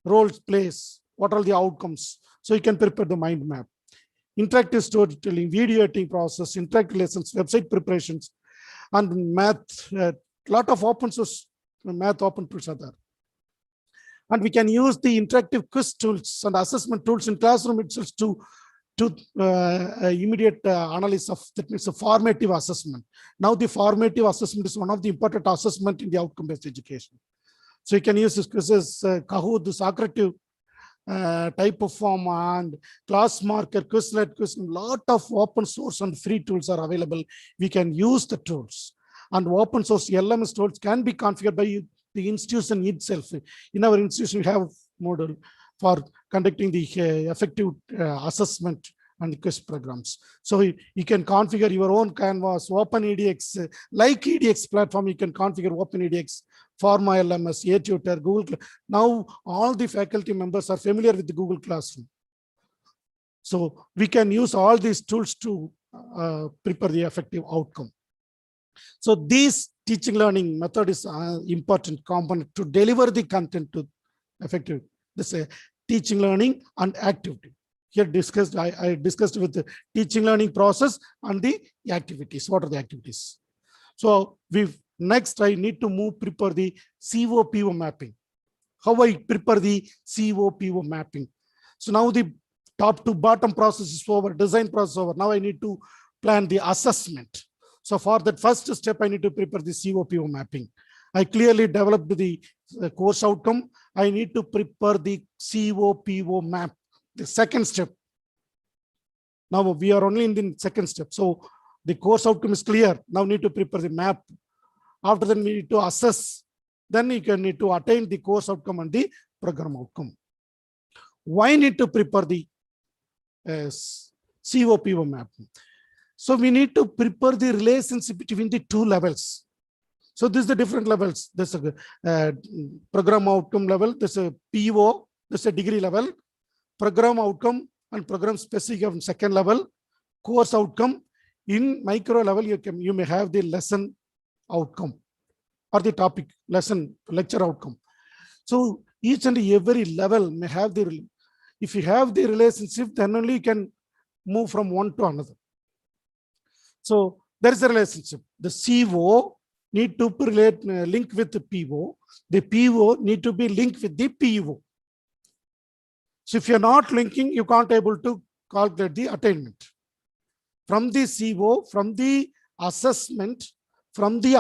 A: Roles, plays. What are the outcomes? So you can prepare the mind map. Interactive storytelling, video editing process, interactive lessons, website preparations, and math. Lot of open source math open tools are there. And we can use the interactive quiz tools and assessment tools in classroom itself to immediate analysis of, that means a formative assessment. Now the formative assessment is one of the important assessment in the outcome-based education. So you can use this quizzes, Kahoot, the Socrative type of form, and class marker, Quizlet, quiz, lot of open source and free tools are available. We can use the tools, and open source LMS tools can be configured by the institution itself. In our institution, we have model for conducting the effective assessment and quiz programs. So you can configure your own Canvas, OpenEDX, like EDX platform, you can configure OpenEDX, Pharma LMS, Tutor, Google. Now all the faculty members are familiar with the Google Classroom. So we can use all these tools to prepare the effective outcome. So this teaching learning method is an important component to deliver the content to effective. This teaching learning and activity. Here discussed, I discussed with the teaching learning process and the activities. What are the activities? So next I need to prepare the COPO mapping. How I prepare the COPO mapping? So now the top to bottom process is over, design process over. Now I need to plan the assessment. So for that first step, I need to prepare the COPO mapping. I clearly developed the course outcome. I need to prepare the COPO map, the second step. Now we are only in the second step. So the course outcome is clear. Now need to prepare the map. After that, we need to assess. Then you can need to attain the course outcome and the program outcome. Why need to prepare the COPO map? So we need to prepare the relationship between the two levels. So this is the different levels. There's a program outcome level. There's a PO. There's a degree level. Program outcome and program specific of second level. Course outcome. In micro level, you may have the lesson outcome or the topic lesson lecture outcome. So each and every level may have the. If you have the relationship, then only you can move from one to another. So there is a relationship. The CO need to link with the PO. The PO need to be linked with the PO. So if you're not linking, you can't able to calculate the attainment. From the CO, from the assessment, from the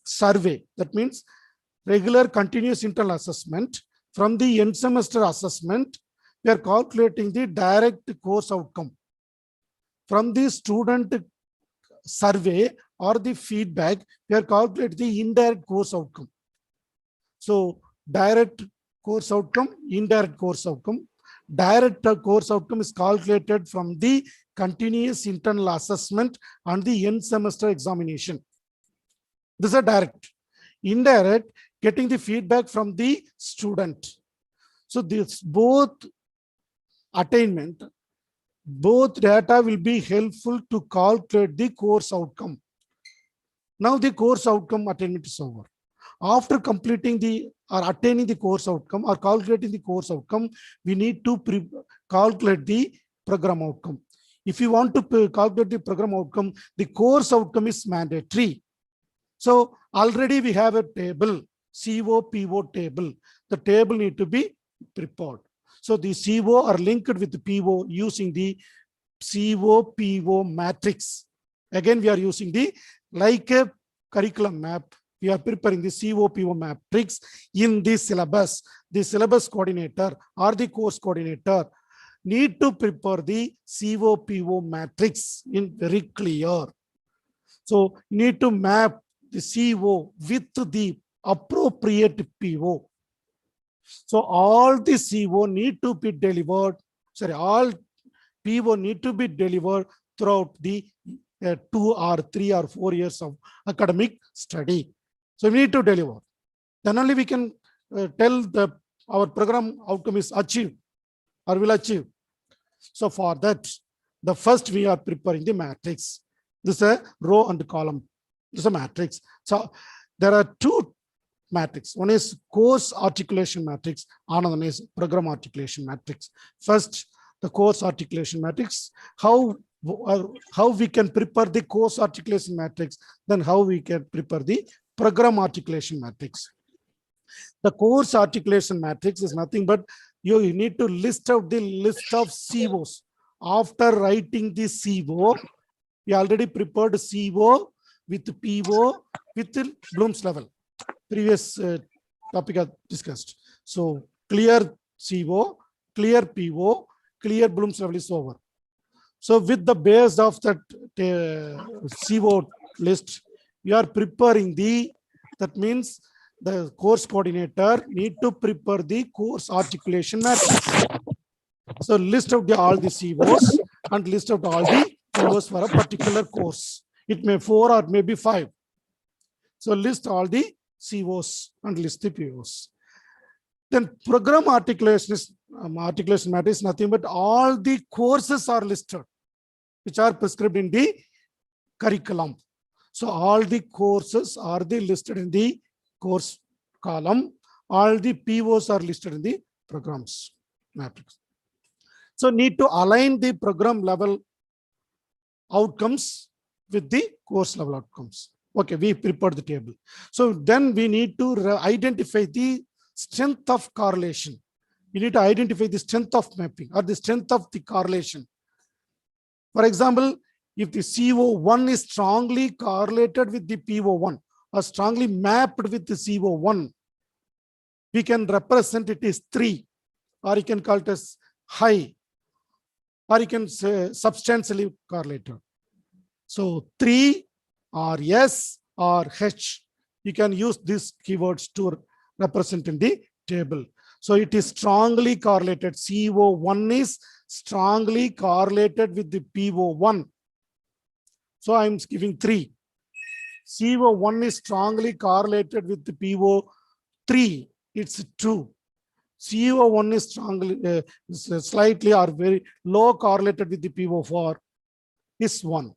A: survey, that means regular continuous internal assessment, from the end semester assessment, we are calculating the direct course outcome. From the student survey or the feedback, we are calculating the indirect course outcome. So direct course outcome, indirect course outcome. Direct course outcome is calculated from the continuous internal assessment and the end semester examination. This is a direct. Indirect, getting the feedback from the student. So this both attainment, both data will be helpful to calculate the course outcome. Now the course outcome attainment is over. After completing the or attaining the course outcome or calculating the course outcome, we need to calculate the program outcome. If you want to calculate the program outcome, the course outcome is mandatory. So already we have a table, COPO table. The table need to be prepared. So the CO are linked with the PO using the COPO matrix. Again, we are using the like a curriculum map. We are preparing the COPO matrix in the syllabus. The syllabus coordinator or the course coordinator need to prepare the COPO matrix in very clear. So you need to map the CO with the appropriate PO. So all the CO need to be delivered. Sorry, all PO need to be delivered throughout the 2 or 3 or 4 years of academic study. So we need to deliver. Then only we can tell our program outcome is achieved or will achieve. So for that, the first we are preparing the matrix. This is a row and column It's a matrix. So there are two matrix. One is course articulation matrix, another one is program articulation matrix. First, the course articulation matrix. How we can prepare the course articulation matrix, then how we can prepare the program articulation matrix. The course articulation matrix is nothing but you need to list out the list of COs. After writing the CO, we already prepared CO with PO with Bloom's level. Previous topic I discussed. So clear CO, clear PO, clear Bloom's level is over. So with the base of that CO list, we are preparing that means the course coordinator need to prepare the course articulation matrix. So list out all the COs and list out all the POs for a particular course. It may 4 or maybe 5. So list all the COs and list the POs. Then program articulation matrix is nothing but all the courses are listed which are prescribed in the curriculum. So all the courses are listed in the course column. All the POs are listed in the programs matrix. So need to align the program level outcomes with the course level outcomes. Okay, we prepared the table. So then we need to identify the strength of correlation. We need to identify the strength of mapping or the strength of the correlation. For example, if the CO1 is strongly correlated with the PO1 or strongly mapped with the CO1, we can represent it as 3, or you can call it as high, or you can say substantially correlated. So 3 or S or H, you can use these keywords to represent in the table. So it is strongly correlated. CO1 is strongly correlated with the PO1. So I'm giving 3. CO1 is strongly correlated with the PO3. It's 2. CO1 is strongly, slightly or very low correlated with the PO4 is 1.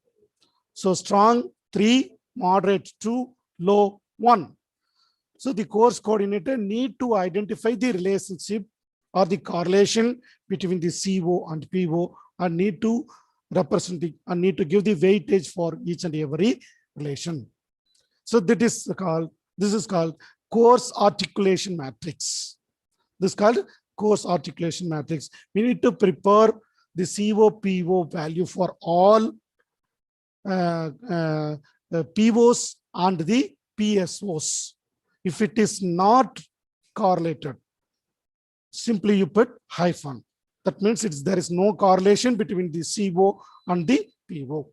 A: So strong 3, moderate 2, low 1. So the course coordinator need to identify the relationship or the correlation between the CO and PO and need to represent it and need to give the weightage for each and every relation. So this is called course articulation matrix. This is called course articulation matrix. We need to prepare the CO PO value for all POs and the PSOs. If it is not correlated, simply you put hyphen. That means there is no correlation between the CO and the PO.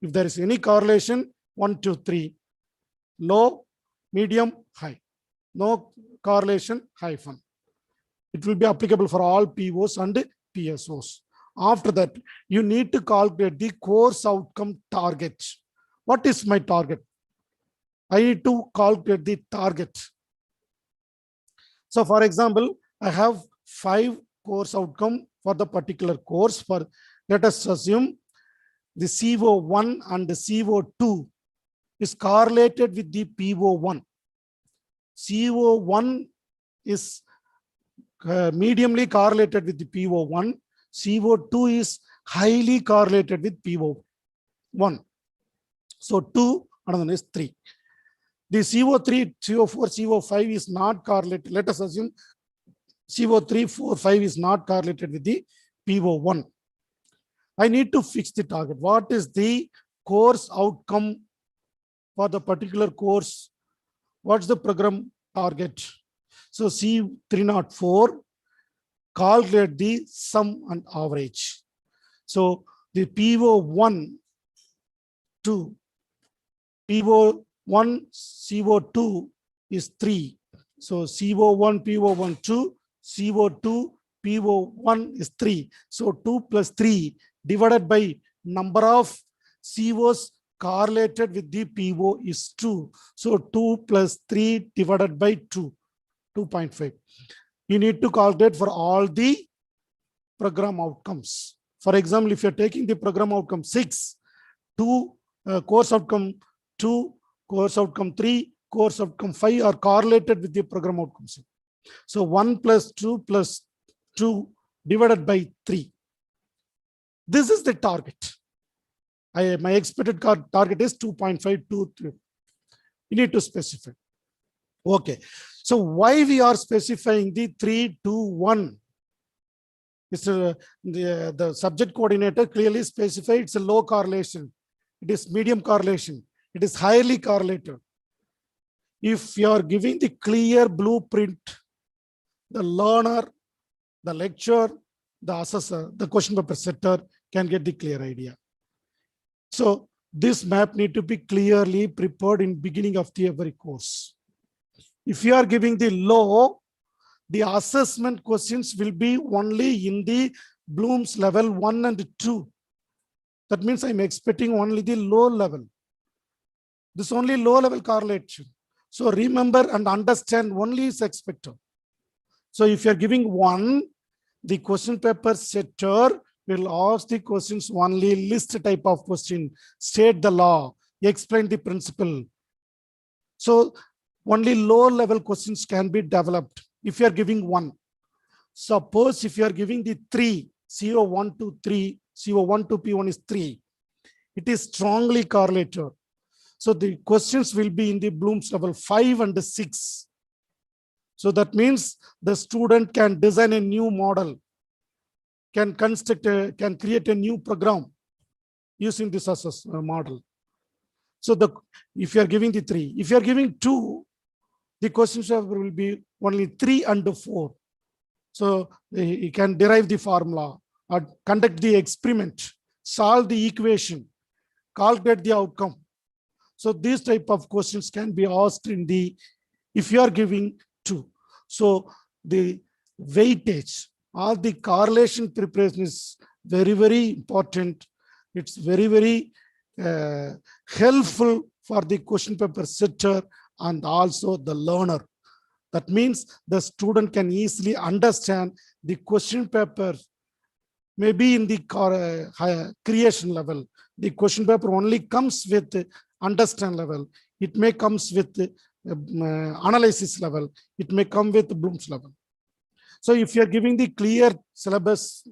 A: If there is any correlation, 1, 2, 3, low, medium, high. No correlation, hyphen. It will be applicable for all POs and PSOs. After that, you need to calculate the course outcome target. What is my target? I need to calculate the target. So for example, I have 5 course outcome for the particular course. For let us assume the CO1 and the CO2 is correlated with the PO1. CO1 is mediumly correlated with the PO1. CO2 is highly correlated with PO1. So 2, another one is 3. The CO3, CO4, CO5 is not correlated. Let us assume CO3, 4, 5 is not correlated with the PO1. I need to fix the target. What is the course outcome for the particular course? What's the program target? So C304, calculate the sum and average. So the PO1 to PO1 CO2 is 3. So CO1 PO1 2, CO2 PO1 is 3. So 2 plus 3 divided by number of COs correlated with the PO is 2. So 2 plus 3 divided by 2, 2.5. You need to calculate for all the program outcomes. For example, if you're taking the program outcome 6, course outcome 2 course outcome 3, course outcome 5 are correlated with the program outcomes. So 1 plus 2 plus 2 divided by 3. This is the target. My expected target is 2.523. You need to specify. Okay. So why we are specifying the 3, 2, 1? It's the subject coordinator clearly specified it's a low correlation. It is medium correlation. It is highly correlated. If you are giving the clear blueprint, the learner, the lecturer, the assessor, the question paper setter can get the clear idea. So this map need to be clearly prepared in beginning of the every course. If you are giving the low, the assessment questions will be only in the Bloom's level 1 and 2. That means I'm expecting only the low level. This only low level correlation. So remember and understand only is expected. So if you're giving 1, the question paper setter will ask the questions only list type of question, state the law, explain the principle. So only low level questions can be developed if you are giving 1. Suppose if you are giving the 3, CO1 to 3, CO1 to P1 is 3. It is strongly correlated. So the questions will be in the Bloom's level 5 and 6. So that means the student can design a new model, can create a new program using this as a model. So if you are giving the 3, if you are giving 2, the questions will be only 3 and 4. So you can derive the formula or conduct the experiment, solve the equation, calculate the outcome. So these type of questions can be asked in the, if you are giving 2. So the weightage or the correlation preparation is very, very important. It's very, very helpful for the question paper setter and also the learner. That means the student can easily understand the question paper. Maybe in the creation level, the question paper only comes with understand level. It may comes with analysis level. It may come with Bloom's level. So if you're giving the clear syllabus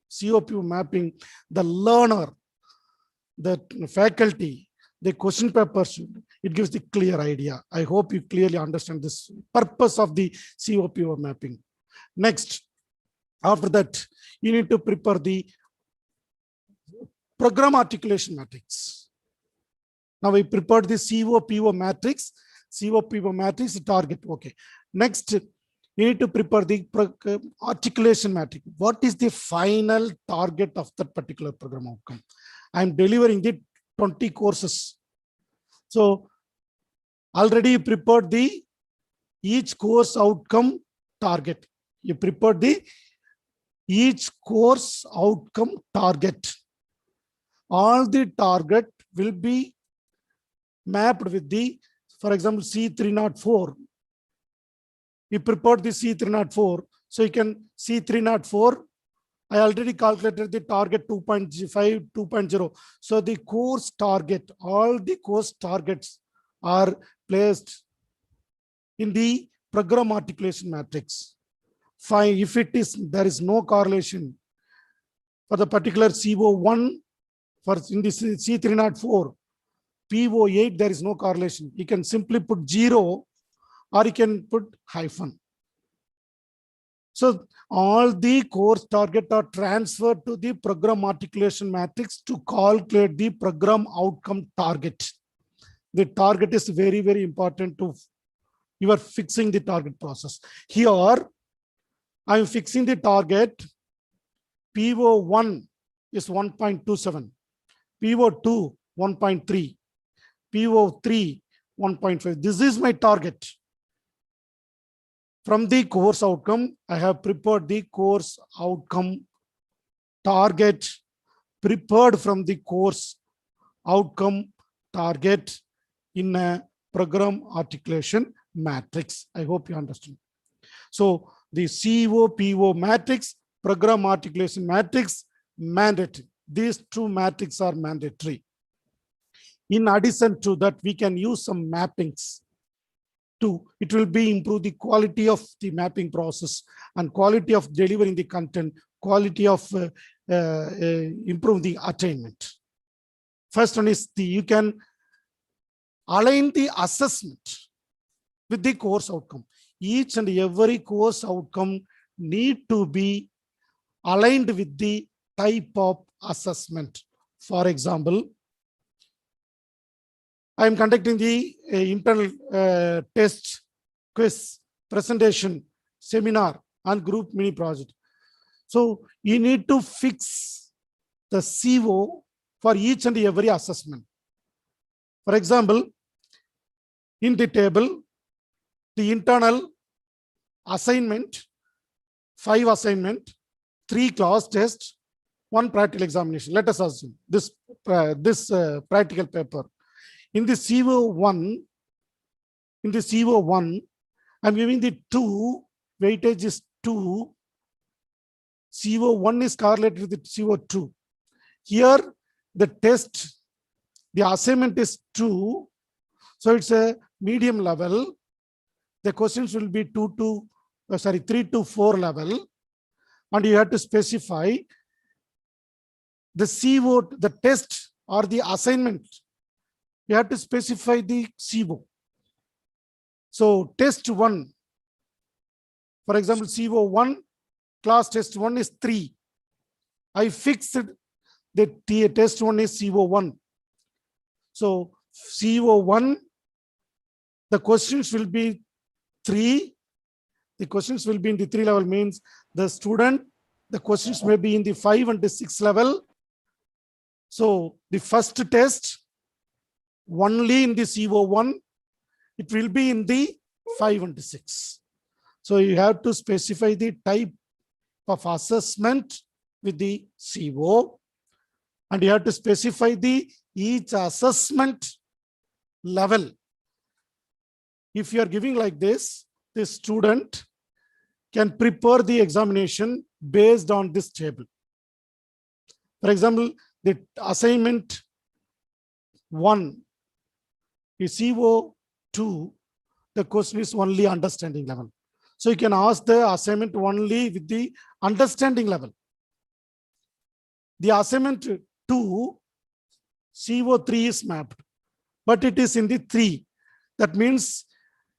A: COP mapping, the learner, the faculty, the question paper, it gives the clear idea. I hope you clearly understand this purpose of the COP mapping. Next, after that, you need to prepare the program articulation matrix. Now we prepared the COPO matrix. COPO matrix target. Okay. Next, you need to prepare the articulation matrix. What is the final target of that particular program outcome? I'm delivering the 20 courses. So already you prepared the each course outcome target. You prepared the each course outcome target. All the target will be mapped with the, for example, C304. You prepared the C304. So you can C304. I already calculated the target 2.5, 2.0. So the course target, all the course targets are placed in the program articulation matrix. Fine, if there is no correlation for the particular CO1, for in the C304, PO8, there is no correlation. You can simply put 0 or you can put hyphen. So all the course target are transferred to the program articulation matrix to calculate the program outcome target. The target is very, very important to, you are fixing the target process. Here, I'm fixing the target. PO1 is 1.27, PO2, 1.3, PO3, 1.5. This is my target. From the course outcome, I have prepared the course outcome target, prepared from the course outcome target in a program articulation matrix. I hope you understand. So the COPO matrix, program articulation matrix, mandatory. These two matrices are mandatory. In addition to that, we can use some mappings to, it will be improve the quality of the mapping process and quality of delivering the content, quality of improve the attainment. First one is you can align the assessment with the course outcome. Each and every course outcome need to be aligned with the type of assessment. For example, I am conducting the internal test, quiz, presentation, seminar, and group mini project. So you need to fix the CO for each and every assessment. For example, in the table, the internal assignment, 5 assignment, 3 class tests, 1 practical examination. Let us assume this practical paper. In the CO1, I'm giving the 2, weightage is 2. CO1 is correlated with CO2. Here, the test, the assignment is 2. So it's a medium level. The questions will be 3 to 4 level. And you have to specify the CO, the test or the assignment. You have to specify the CO. So test 1, for example, CO1, class test 1 is 3. I fixed the test 1 is CO1. So CO1, the questions will be 3. The questions will be in the 3 level, means the student, the questions may be in the 5 and the 6 level. So the first test only in the CO1, it will be in the 5 and 6. So you have to specify the type of assessment with the CO, and you have to specify the each assessment level. If you are giving like this, the student can prepare the examination based on this table. For example, the assignment 1 is CO2, the question is only understanding level. So you can ask the assignment only with the understanding level. The assignment 2, CO3 is mapped, but it is in the 3. That means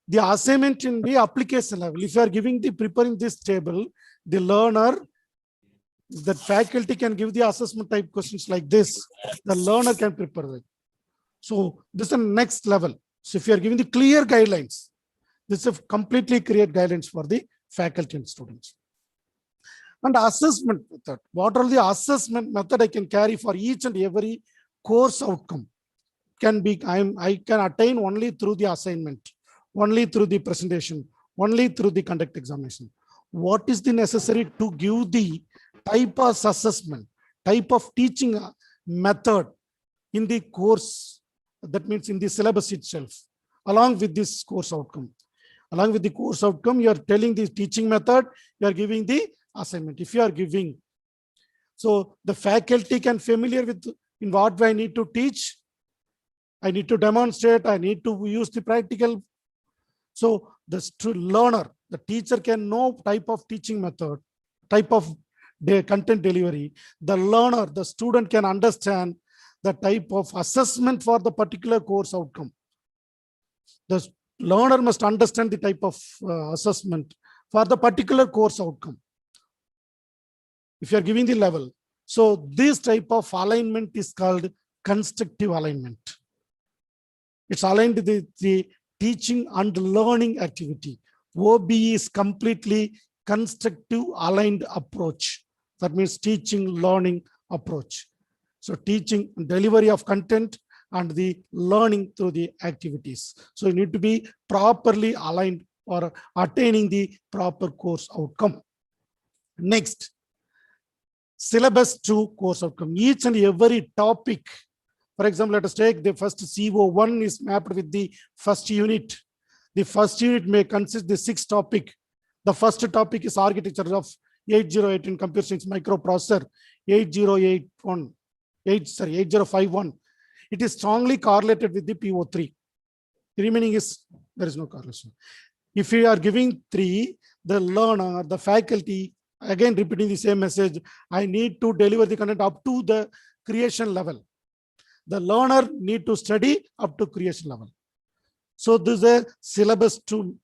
A: the assignment in the application level. If you are giving the preparing this table, the learner, the faculty can give the assessment type questions like this. The learner can prepare it. So this is the next level. So if you are giving the clear guidelines, this is a completely clear guidelines for the faculty and students. And assessment method. What are the assessment method I can carry for each and every course outcome? Can be I can attain only through the assignment, only through the presentation, only through the conduct examination. What is the necessary to give the type of assessment, type of teaching method in the course? That means in the syllabus itself, along with this course outcome. Along with the course outcome, you are telling the teaching method, you are giving the assignment. If you are giving, so the faculty can familiar with in what way I need to teach. I need to demonstrate, I need to use the practical. So the learner, the teacher can know type of teaching method, type of content delivery. The learner, the student can understand the type of assessment for the particular course outcome. The learner must understand the type of assessment for the particular course outcome. If you are giving the level. So this type of alignment is called constructive alignment. It's aligned with the teaching and learning activity. OB is completely constructive aligned approach. That means teaching, learning approach. So teaching, delivery of content, and the learning through the activities. So you need to be properly aligned or attaining the proper course outcome. Next, syllabus to course outcome. Each and every topic. For example, let us take the first CO1 is mapped with the first unit. The first unit may consist the 6 topic. The first topic is architecture of 8018 computer science microprocessor 8051. it is strongly correlated with the PO3. The remaining is, there is no correlation. If you are giving 3, the learner, the faculty, again repeating the same message, I need to deliver the content up to the creation level. The learner need to study up to creation level. So this is a syllabus to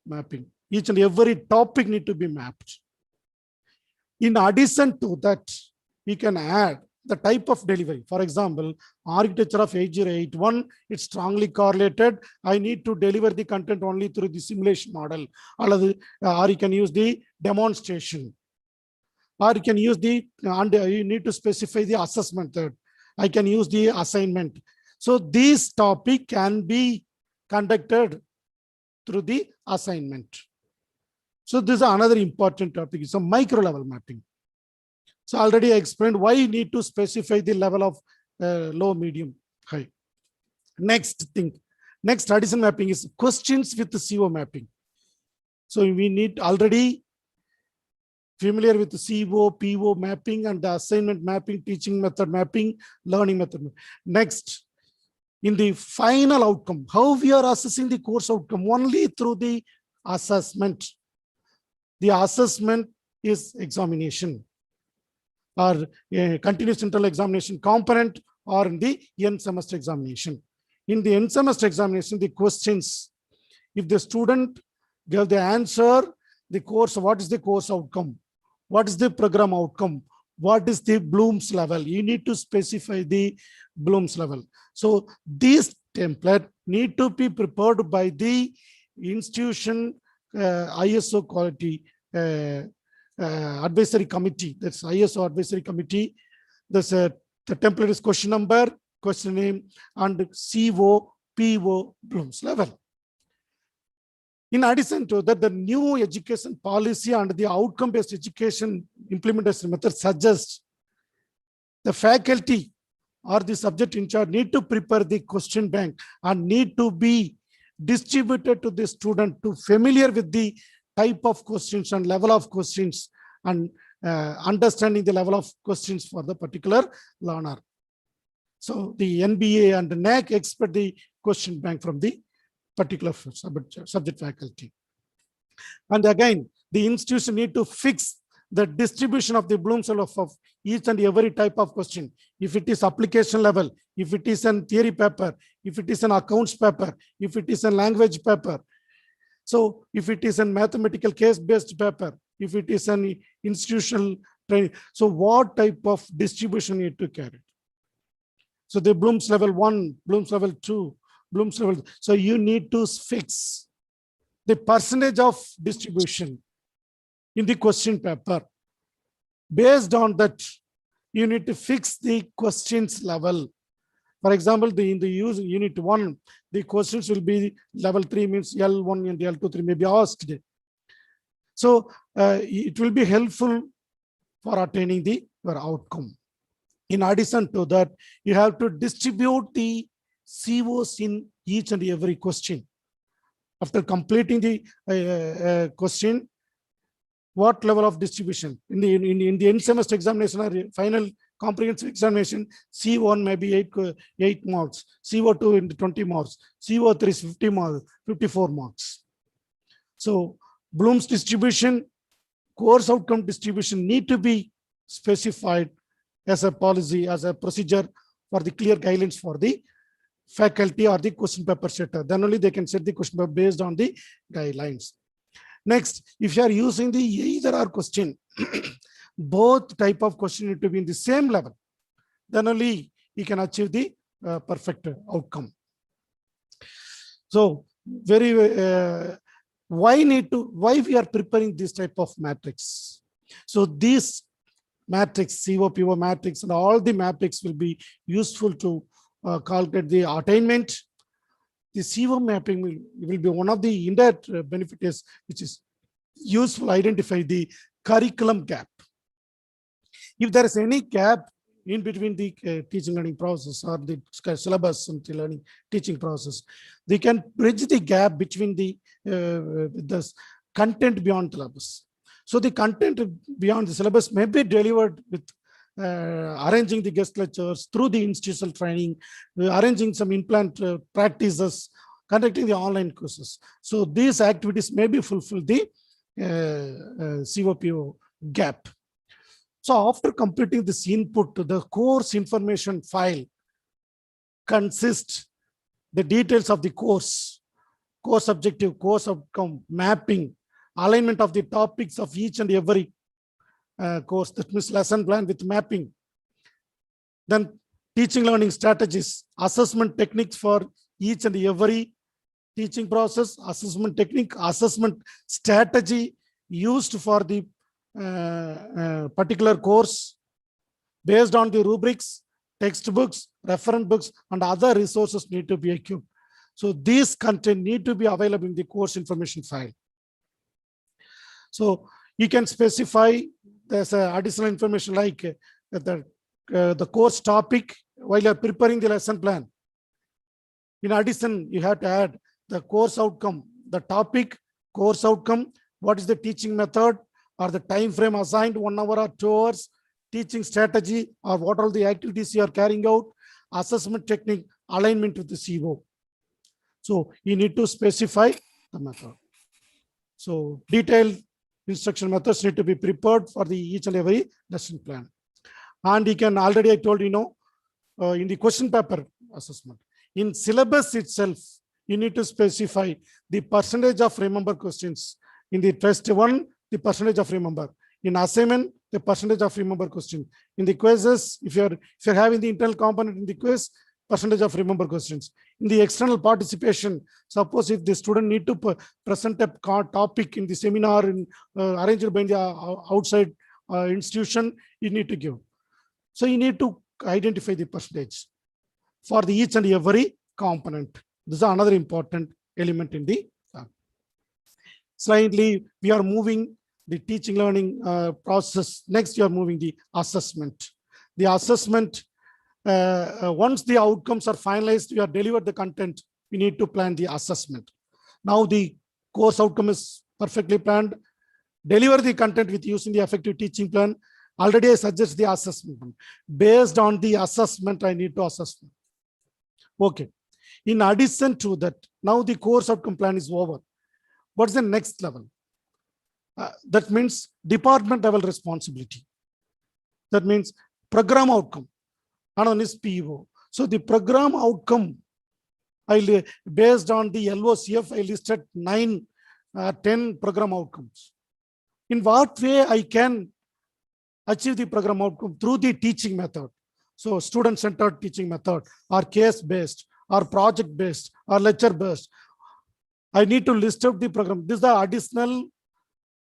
A: mapping. Each and every topic need to be mapped. In addition to that, we can add the type of delivery. For example, architecture of 8081, it's strongly correlated. I need to deliver the content only through the simulation model, or you can use the demonstration, or you can use the, and you need to specify the assessment method. I can use the assignment. So this topic can be conducted through the assignment. So this is another important topic. It's a micro level mapping. So already I explained why you need to specify the level of low, medium, high. Next thing, next addition mapping is questions with the CO mapping. So we need already familiar with the CO, PO mapping and the assignment mapping, teaching method mapping, learning method. Next, in the final outcome, how we are assessing the course outcome? Only through the assessment. The assessment is examination, or continuous internal examination component, or in the end semester examination. In the end semester examination, the questions, if the student gave the answer, the course, what is the course outcome? What is the program outcome? What is the Bloom's level? You need to specify the Bloom's level. So this template need to be prepared by the institution ISO quality advisory committee. That's ISO advisory committee. There's the template is question number, question name, and CO, PO, Bloom's level. In addition to that, the new education policy and the outcome-based education implementation method suggests the faculty or the subject in charge need to prepare the question bank and need to be distributed to the student to familiar with the type of questions and level of questions and understanding the level of questions for the particular learner. So the NBA and the NAC expect the question bank from the particular subject faculty. And again, the institution need to fix the distribution of the Bloom's level of each and every type of question. If it is application level, if it is a theory paper, if it is an accounts paper, if it is a language paper. So if it is a mathematical case-based paper, if it is an institutional training, so what type of distribution need to carry? So the Bloom's level 1, Bloom's level 2, Bloom's level. So you need to fix the percentage of distribution in the question paper. Based on that, you need to fix the questions level. For example, in the unit 1, the questions will be level 3 means L1 and L2, 3 may be asked. So it will be helpful for attaining your outcome. In addition to that, you have to distribute the COs in each and every question. After completing the question, what level of distribution? In the end semester examination or final comprehensive examination, C1 may be 8 marks, CO2 into 20 marks, CO3 is 50 marks, 54 marks. So Bloom's distribution, course outcome distribution need to be specified as a policy, as a procedure for the clear guidelines for the faculty or the question paper setter. Then only they can set the question paper based on the guidelines. Next, if you are using the either or question, both type of question need to be in the same level. Then only you can achieve the perfect outcome. So why we are preparing this type of matrix? So this matrix, COPO matrix, and all the matrix will be useful to calculate the attainment. The CO mapping will be one of the indirect benefits, which is useful to identify the curriculum gap. If there is any gap in between the teaching learning process or the syllabus and the learning teaching process, they can bridge the gap between the content beyond syllabus. So the content beyond the syllabus may be delivered with arranging the guest lectures, through the institutional training, arranging some implant practices, conducting the online courses. So these activities maybe fulfill the COPO gap. So after completing this input, the course information file consists the details of the course, course objective, course outcome, mapping, alignment of the topics of each and every course. That means lesson plan with mapping. Then teaching learning strategies, assessment techniques for each and every teaching process, assessment technique, assessment strategy used for the particular course based on the rubrics, textbooks, reference books, and other resources need to be equipped. So these content need to be available in the course information file. So you can specify there's additional information like the course topic while you're preparing the lesson plan. In addition, you have to add the course outcome, the topic, course outcome, what is the teaching method or the time frame assigned, 1 hour or 2 hours, teaching strategy or what are the activities you are carrying out, assessment technique, alignment with the CO. So you need to specify the method. So detailed instruction methods need to be prepared for the each and every lesson plan. And you can already, I told you know, in the question paper assessment, in syllabus itself, you need to specify the percentage of remember questions. In the test 1, the percentage of remember. In assignment, the percentage of remember question. In the quizzes, if you're having the internal component in the quiz, percentage of remember questions. In the external participation, suppose if the student need to present a topic in the seminar arranged by the outside institution, you need to give. So you need to identify the percentage for the each and every component. This is another important element in the slightly we are moving the teaching learning process. Next, you are moving the assessment. The assessment, once the outcomes are finalized, you have delivered the content, we need to plan the assessment. Now the course outcome is perfectly planned. Deliver the content with using the effective teaching plan. Already I suggest the assessment. Based on the assessment, I need to assess. Okay. In addition to that, now the course outcome plan is over. What's the next level? That means department level responsibility. That means program outcome. Another one is PO. So the program outcome, based on the LOCF, I listed 10 program outcomes. In what way I can achieve the program outcome? Through the teaching method. So student-centered teaching method, or case-based, or project-based, or lecture-based. I need to list out the program. This is the additional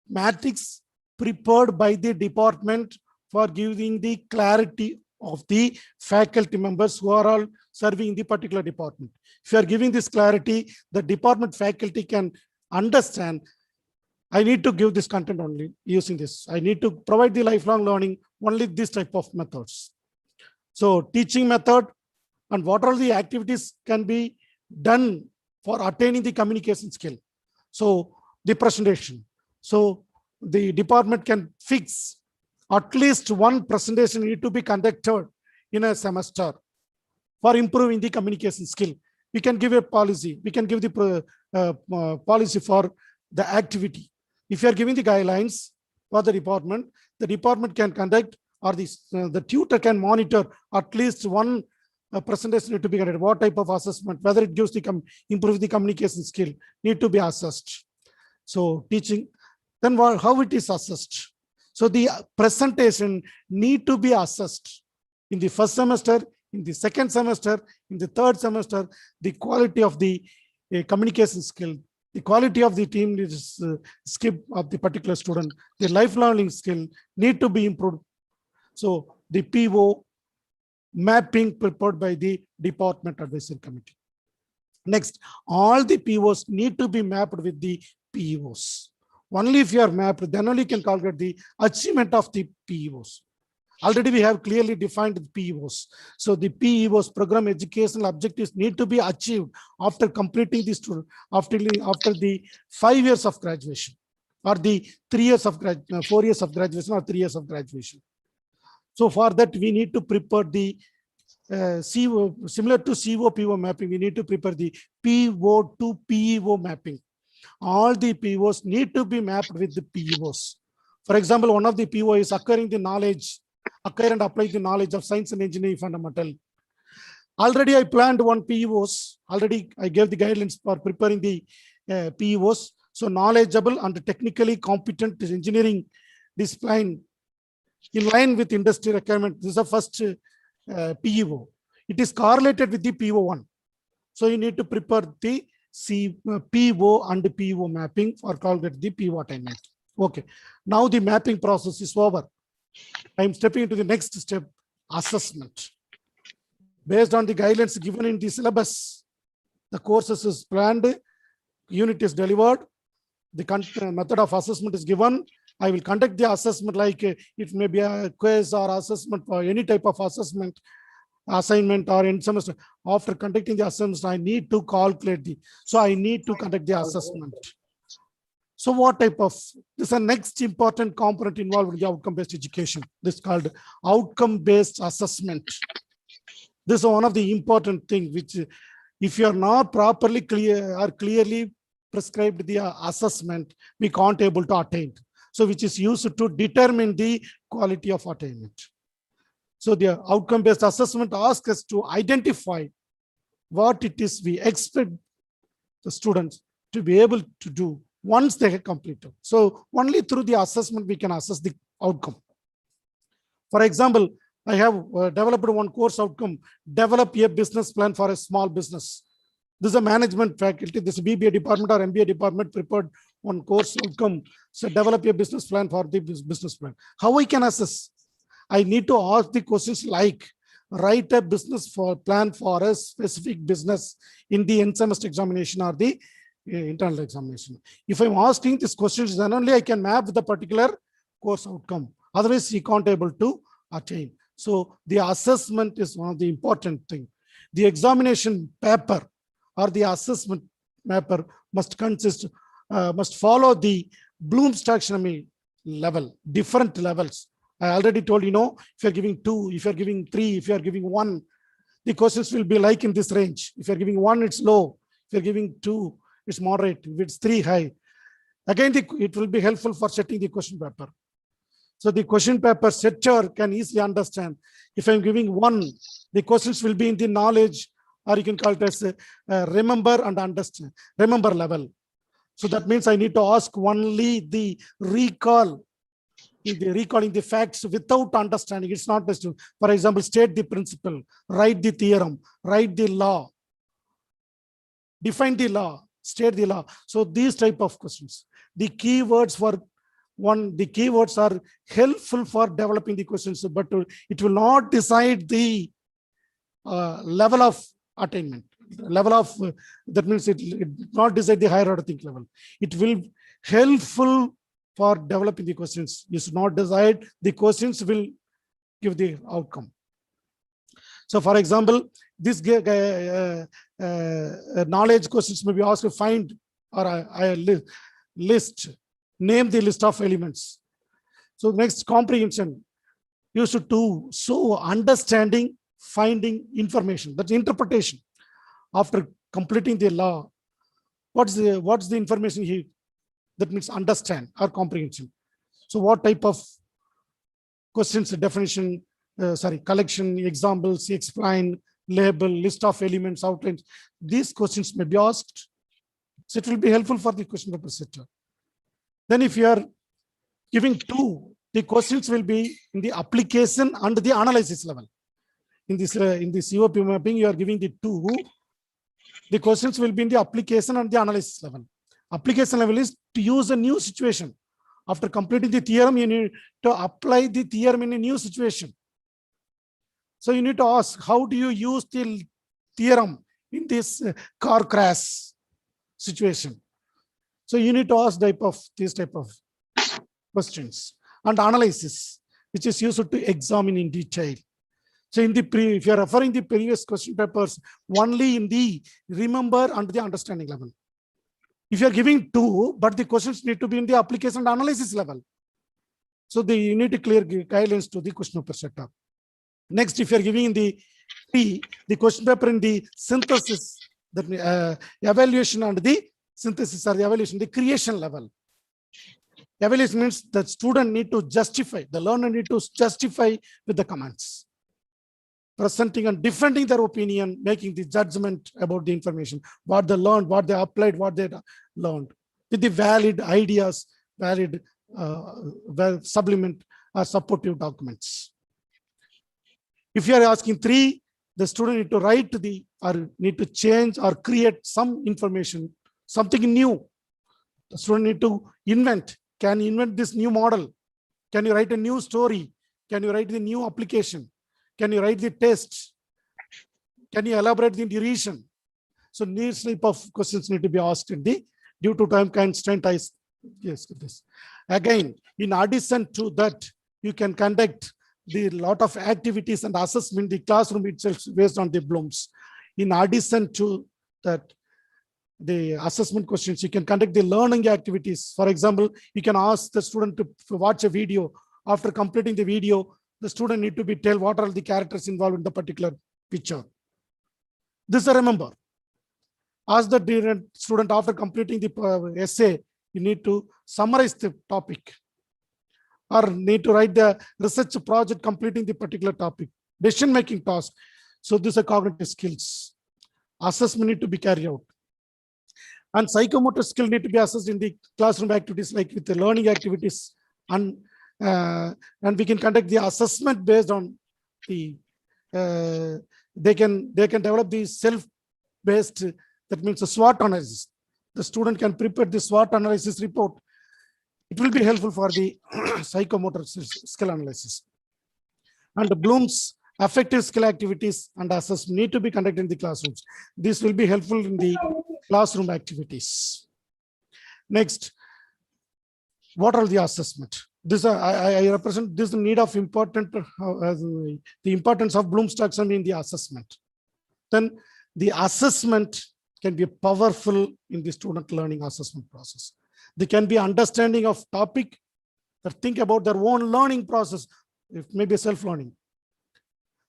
A: matrix prepared by the department for giving the clarity of the faculty members who are all serving the particular department. If you are giving this clarity, the department faculty can understand, I need to give this content only using this. I need to provide the lifelong learning only this type of methods. So teaching method and what all the activities can be done for attaining the communication skill. So the presentation. So the department can fix at least one presentation need to be conducted in a semester for improving the communication skill. We can give a policy. We can give the policy for the activity. If you are giving the guidelines for the department can conduct, or the tutor can monitor at least one presentation need to be conducted. What type of assessment, whether it gives the improve the communication skill, need to be assessed. So teaching, then how it is assessed. So the presentation need to be assessed in the first semester, in the second semester, in the third semester. The quality of the communication skill, the quality of the team skill of the particular student, the lifelong learning skill need to be improved. So the PO mapping prepared by the department advisory committee. Next, all the POs need to be mapped with the POs. Only if you are mapped, then only you can calculate the achievement of the POs. Already we have clearly defined the POs. So the POs, program educational objectives, need to be achieved after completing the student, after the 5 years of graduation, or the 3 years of 4 years of graduation, or 3 years of graduation. So for that, we need to prepare the CO, similar to CO-PO mapping, we need to prepare the PO to PEO mapping. All the POs need to be mapped with the PEOs. For example, one of the PO is acquiring the knowledge, acquire and apply the knowledge of science and engineering fundamental. Already I planned one PEOs. Already I gave the guidelines for preparing the PEOs. So knowledgeable and technically competent engineering discipline in line with industry requirement. This is the first PEO. It is correlated with the PO1. So you need to prepare the PO and PO mapping for calculate the PO attainment. Okay. Now the mapping process is over. I am stepping into the next step, assessment. Based on the guidelines given in the syllabus, the courses is planned, unit is delivered, the method of assessment is given. I will conduct the assessment like it may be a quiz or assessment for any type of assessment, assignment or end semester. After conducting the assessment, I need to calculate so I need to conduct the assessment. So what type of, this is the next important component involved in the outcome-based education. This is called outcome-based assessment. This is one of the important things which, if you are not properly clear or clearly prescribed the assessment, we can't able to attain. So which is used to determine the quality of attainment. So the outcome-based assessment asks us to identify what it is we expect the students to be able to do once they have completed. So only through the assessment we can assess the outcome. For example, I have developed one course outcome, develop a business plan for a small business. This is a management faculty, this BBA department or MBA department prepared one course outcome. So develop a business plan for the business plan. How I can assess? I need to ask the questions like, write a business plan for a specific business in the end semester examination or the internal examination. If I'm asking these questions, then only I can map the particular course outcome. Otherwise, you can't able to attain. So the assessment is one of the important things. The examination paper or the assessment paper must follow the Bloom's taxonomy level, different levels. I already told you, if you're giving 2, if you're giving 3, if you're giving 1, the questions will be like in this range. If you're giving 1, it's low. If you're giving 2, it's moderate. If it's 3, high. Again, it will be helpful for setting the question paper. So the question paper setter can easily understand. If I'm giving 1, the questions will be in the knowledge, or you can call it as remember and understand, remember level. So that means I need to ask only the recalling the facts without understanding. It's not just, for example, state the principle, write the theorem, write the law, define the law, state the law. So these type of questions. The keywords are helpful for developing the questions, but it will not decide the level of attainment. Level of that means it not decide the higher order think level. It will helpful for developing the questions. You should not decide the questions will give the outcome. So, for example, this knowledge questions may be asked to find or list, name the list of elements. So, next comprehension, you should do so understanding, finding information. That's interpretation. After completing the law, what's the information here? That means understand or comprehension. So, what type of questions, definition, collection, examples, explain, label, list of elements, outlines. These questions may be asked. So it will be helpful for the question paper setter. Then if you are giving 2, the questions will be in the application and the analysis level. In this in the COP mapping, you are giving the 2. The questions will be in the application and the analysis level. Application level is to use a new situation. After completing the theorem, you need to apply the theorem in a new situation. So you need to ask, how do you use the theorem in this car crash situation? So you need to ask these type of questions. And analysis, which is used to examine in detail. So in the if you are referring the previous question papers, only in the remember and the understanding level. If you are giving 2, but the questions need to be in the application and analysis level. So you need to clear guidelines to the question paper setup. Next, if you are giving the question paper in the synthesis, the evaluation and the synthesis or the evaluation, the creation level. Evaluation means the student need to justify, the learner need to justify with the comments, presenting and defending their opinion, making the judgment about the information, what they learned, what they applied, what they learned, with the valid ideas, valid supplement or supportive documents. If you are asking 3, the student need to write or need to change or create some information, something new. The student need to invent. Can you invent this new model? Can you write a new story? Can you write the new application? Can you write the test? Can you elaborate the duration? So these type of questions need to be asked in the due to time constraint. Yes, this. Again, in addition to that, you can conduct the lot of activities and assessment the classroom itself based on the Bloom's. In addition to that, the assessment questions, you can conduct the learning activities. For example, you can ask the student to watch a video. After completing the video, the student need to be tell what are the characters involved in the particular picture. This I remember. Ask the student after completing the essay, you need to summarize the topic or need to write the research project completing the particular topic, decision-making task. So these are cognitive skills. Assessment need to be carried out. And psychomotor skill need to be assessed in the classroom activities like with the learning activities. And we can conduct the assessment based on the, they can develop the self-based, that means a SWOT analysis. The student can prepare the SWOT analysis report. It will be helpful for the psychomotor skill analysis. And the Bloom's affective skill activities and assessment need to be conducted in the classrooms. This will be helpful in the classroom activities. Next, what are the assessment? This I represent this need of the importance of Bloom's taxonomy in the assessment. Then the assessment can be powerful in the student learning assessment process. They can be understanding of topic, that think about their own learning process, if maybe self-learning.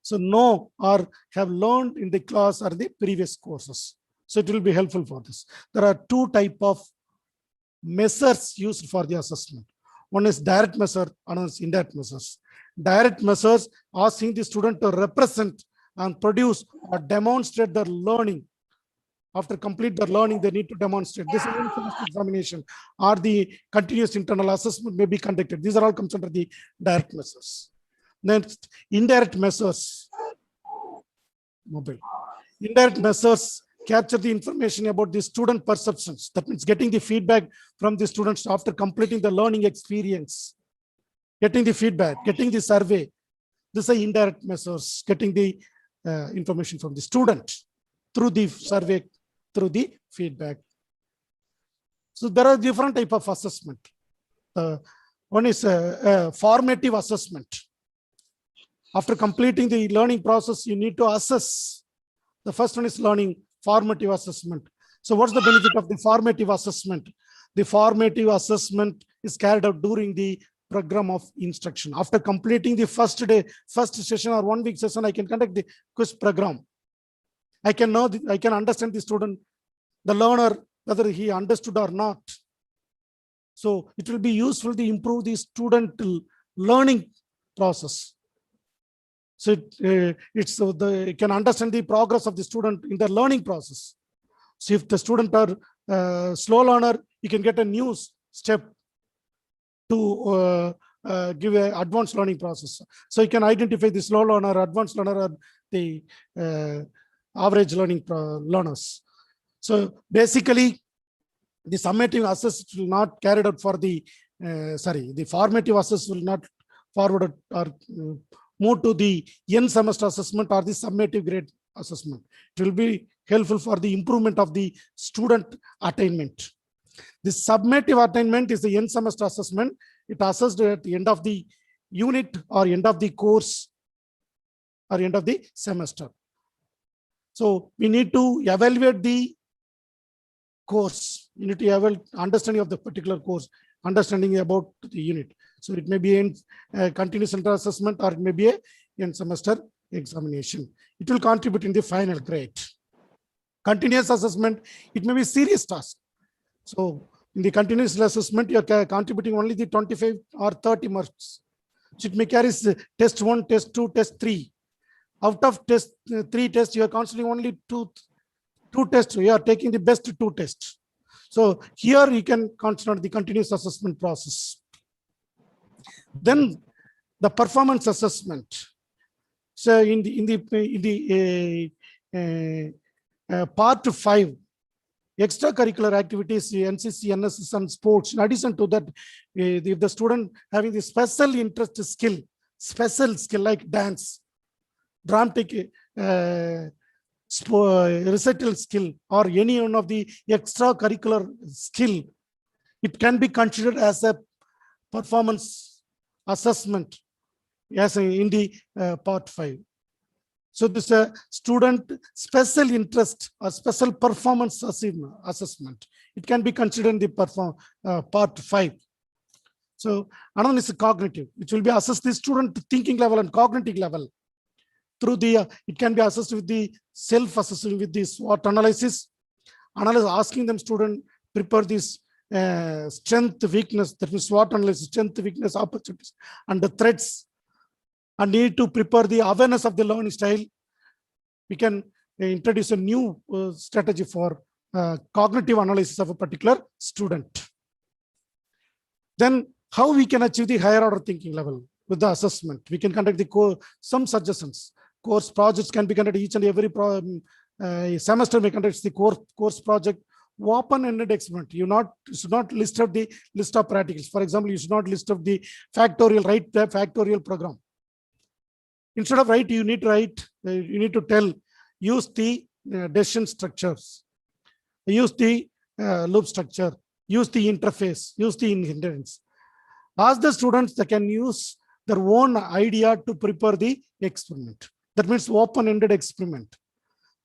A: So know or have learned in the class or the previous courses. So it will be helpful for this. There are 2 types of measures used for the assessment. One is direct measure, another is indirect measures. Direct measures asking the student to represent and produce or demonstrate their learning. After complete their learning, they need to demonstrate. This is examination or the continuous internal assessment may be conducted. These are all comes under the direct measures. Next, indirect measures. Mobile. Indirect measures capture the information about the student perceptions. That means getting the feedback from the students after completing the learning experience. Getting the feedback, getting the survey. These are indirect measures, getting the information from the student through the survey, through the feedback. So there are different types of assessment. One is formative assessment. After completing the learning process, you need to assess. The first one is learning formative assessment. So what's the benefit of the formative assessment? The formative assessment is carried out during the program of instruction. After completing the first session or 1 week session, I can conduct the quiz program. I can know, I can understand the student, the learner, whether he understood or not. So it will be useful to improve the student learning process. So it can understand the progress of the student in the learning process. So if the student are slow learner, you can get a new step to give an advanced learning process. So you can identify the slow learner, advanced learner, or the average learning learners. So basically, the summative assessment will not carried out for the the formative assessment will not forward or move to the end semester assessment or the summative grade assessment. It will be helpful for the improvement of the student attainment. The summative attainment is the end semester assessment. It assessed at the end of the unit or end of the course or end of the semester. So we need to evaluate the course. You need to evaluate understanding of the particular course. understanding about the unit. So it may be in continuous inter assessment, or it may be a end semester examination. It will contribute in the final grade. Continuous assessment, it may be serious task. So in the continuous assessment, you are contributing only the 25 or 30 marks. So it may carry test 1, test 2, test 3. Out of test 3 tests, you are considering only two tests. You are taking the best 2 tests. So here you can consider the continuous assessment process. Then the performance assessment. So in the part 5, extracurricular activities, NCC, NSS, and sports. In addition to that, if the student having the special interest skill, like dance, dramatic recital skill, or any one of the extracurricular skill, it can be considered as a performance assessment as in the part 5. So this student special interest or special performance assessment, it can be considered in the part 5. So another is cognitive, which will be assessed the student thinking level and cognitive level through the, it can be assessed with the self-assessing with the SWOT analysis, asking them student prepare this strength, weakness, that means SWOT analysis, strength, weakness, opportunities, and the threats, and need to prepare the awareness of the learning style. We can introduce a new strategy for cognitive analysis of a particular student. Then how we can achieve the higher order thinking level with the assessment? We can conduct the some suggestions. Course projects can be conducted each and every semester. We conduct the course project. Open-ended experiment. You should not list out the list of practicals. For example, you should not list out the factorial, write the factorial program. Instead of write, you need to write, you need to tell, use the decision structures, use the loop structure, use the interface, use the inheritance. Ask the students, they can use their own idea to prepare the experiment. That means open-ended experiment.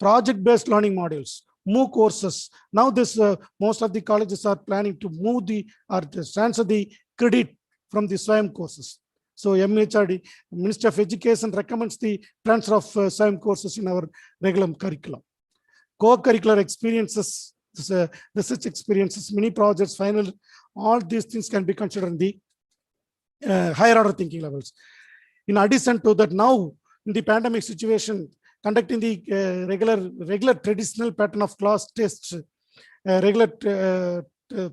A: Project-based learning modules, move courses. Now this most of the colleges are planning to move or transfer the credit from the SWAYAM courses. So MHRD, Ministry of Education, recommends the transfer of SWAYAM courses in our regular curriculum. Co-curricular experiences, research experiences, mini projects, final, all these things can be considered in the higher order thinking levels. In addition to that, now in the pandemic situation, conducting the regular traditional pattern of class tests, regular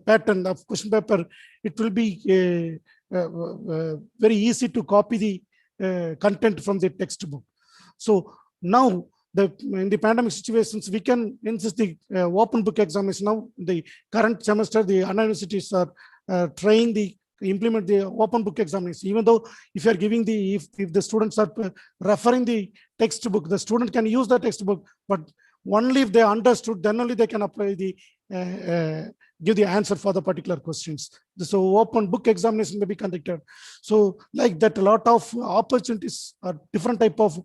A: pattern of question paper, it will be very easy to copy the content from the textbook. So now in the pandemic situations, we can insist the open book examination. Now the current semester, the universities are trying the implement the open book examination. Even though if you are giving the, if the students are referring the textbook, the student can use the textbook, but only if they understood, then only they can apply the give the answer for the particular questions. So open book examination may be conducted. So like that, a lot of opportunities are different type of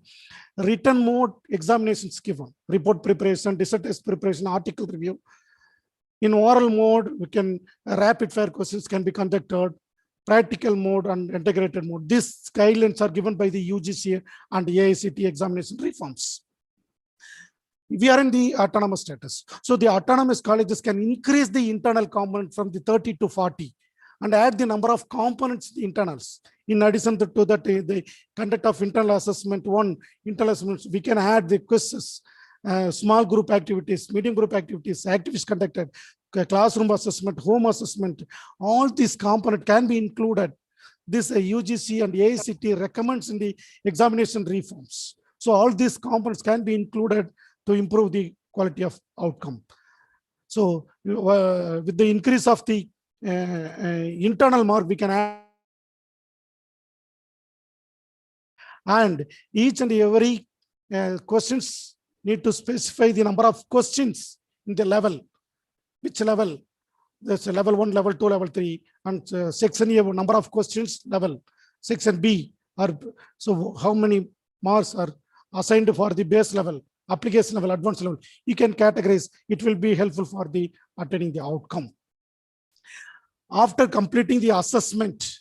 A: written mode examinations given, report preparation, dissertation preparation, article review. In oral mode, we can rapid fire questions can be conducted, practical mode and integrated mode. These guidelines are given by the UGC and AICT examination reforms. We are in the autonomous status. So the autonomous colleges can increase the internal component from the 30 to 40 and add the number of components internals. In addition to that, the conduct of internal assessment, internal assessments, we can add the quizzes, small group activities, medium group activities, activities conducted, classroom assessment, home assessment. All these components can be included. This UGC and AICT recommends in the examination reforms. So all these components can be included to improve the quality of outcome. So with the increase of the internal mark, we can add, and each and every questions need to specify the number of questions in the level. Which level? There's a level 1, level 2, level 3, and section A, number of questions level. Section B, are so how many marks are assigned for the base level, application level, advanced level. You can categorize. It will be helpful for the attaining the outcome. After completing the assessment,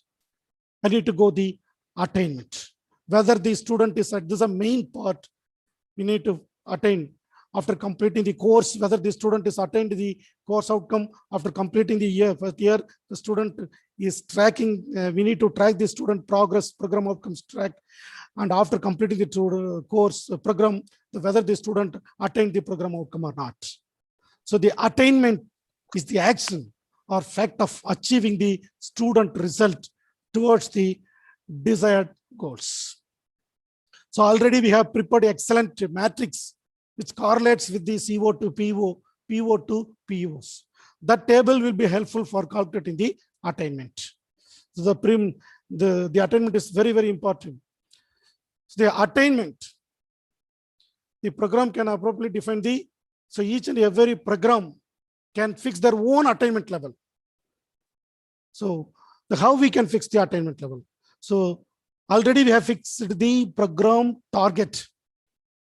A: I need to go the attainment. Whether the student is at this is a main part, we need to attain after completing the course, whether the student is attained the course outcome after completing the year. First year, the student is tracking, we need to track the student progress, program outcomes track. And after completing the course program, whether the student attained the program outcome or not. So the attainment is the action or fact of achieving the student result towards the desired goals. So already we have prepared excellent matrix which correlates with the CO to PO, PO to POs. That table will be helpful for calculating the attainment. So the attainment is very, very important. So the attainment, the program can appropriately define the, so each and every program can fix their own attainment level. So how we can fix the attainment level? So already we have fixed the program target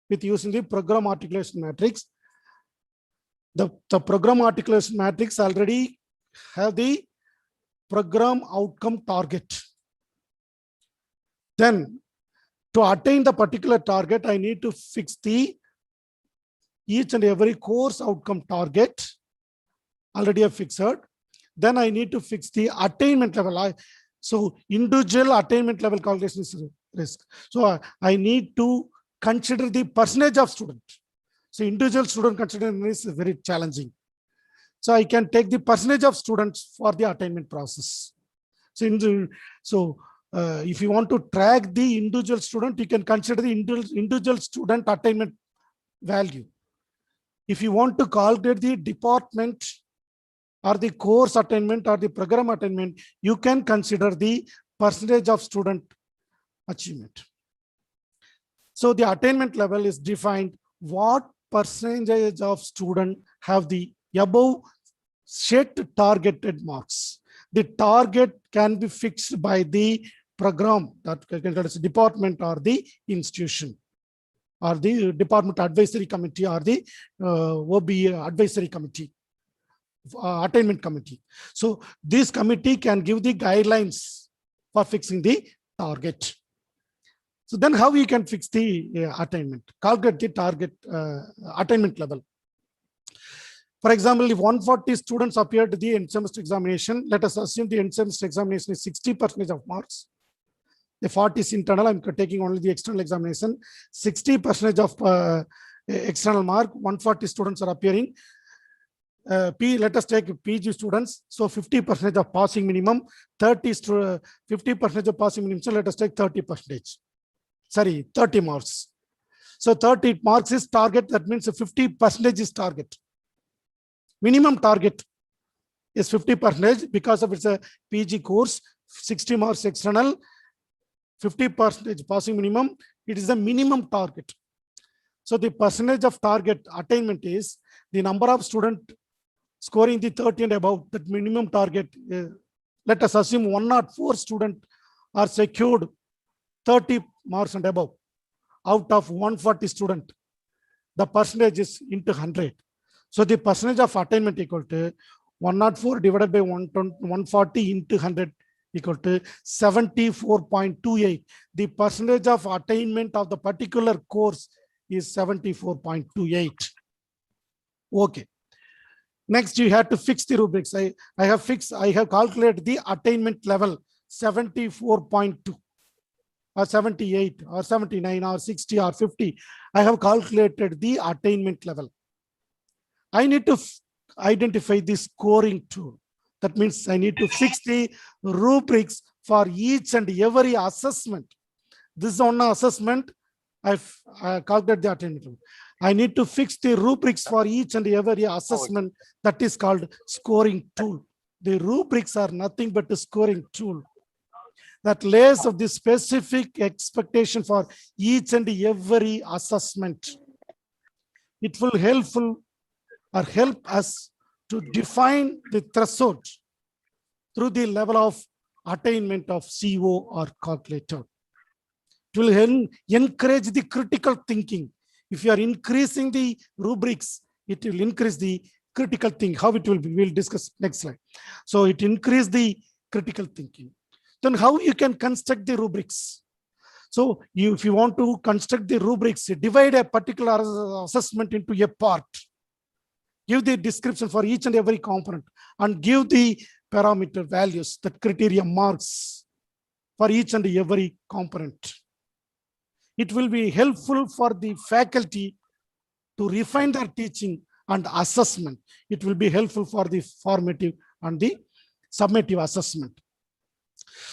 A: with using the program articulation matrix. The program articulation matrix already have the program outcome target. Then to attain the particular target, I need to fix the each and every course outcome target. Already I've fixed. Then I need to fix the attainment level. So individual attainment level calculation is risk. So I need to consider the percentage of student. So individual student consideration is very challenging. So I can take the percentage of students for the attainment process. So if you want to track the individual student, you can consider the individual student attainment value. If you want to calculate the department or the course attainment or the program attainment, you can consider the percentage of student achievement. So the attainment level is defined what percentage of student have the above set targeted marks. The target can be fixed by the program, that is department or the institution, or the department advisory committee, or the OBA advisory committee, attainment committee. So this committee can give the guidelines for fixing the target. So then how we can fix the attainment, calculate the target attainment level. For example, if 140 students appear to the end semester examination, let us assume the end semester examination is 60% of marks. The 40 is internal, I'm taking only the external examination. 60% of external mark, 140 students are appearing. Let us take PG students. So 50% of passing minimum, 50% of passing minimum. So let us take 30%. Sorry, 30 marks. So 30 marks is target. That means 50% is target. Minimum target is 50% because of it's a PG course, 60 marks external, 50% passing minimum. It is the minimum target. So the percentage of target attainment is the number of students scoring the 30 and above, that minimum target. Let us assume 104 students are secured 30 marks and above out of 140 students. The percentage is into 100. So the percentage of attainment equal to 104 divided by 140 into 100 equal to 74.28. The percentage of attainment of the particular course is 74.28. Okay. Next, you have to fix the rubrics. I have calculated the attainment level 74.2 or 78 or 79 or 60 or 50. I have calculated the attainment level. I need to identify the scoring tool. That means I need to fix the rubrics for each and every assessment. This is on assessment. I've calculated the attainment level. I need to fix the rubrics for each and every assessment. That is called scoring tool. The rubrics are nothing but a scoring tool that lays of the specific expectation for each and every assessment. It will help us to define the threshold through the level of attainment of CO or calculator. It will encourage the critical thinking. If you are increasing the rubrics, it will increase the critical thinking, how it will be, we'll discuss next slide. So it increase the critical thinking. Then how you can construct the rubrics. So if you want to construct the rubrics, divide a particular assessment into a part, give the description for each and every component, and give the parameter values, the criteria marks for each and every component. It will be helpful for the faculty to refine their teaching and assessment. It will be helpful for the formative and the summative assessment.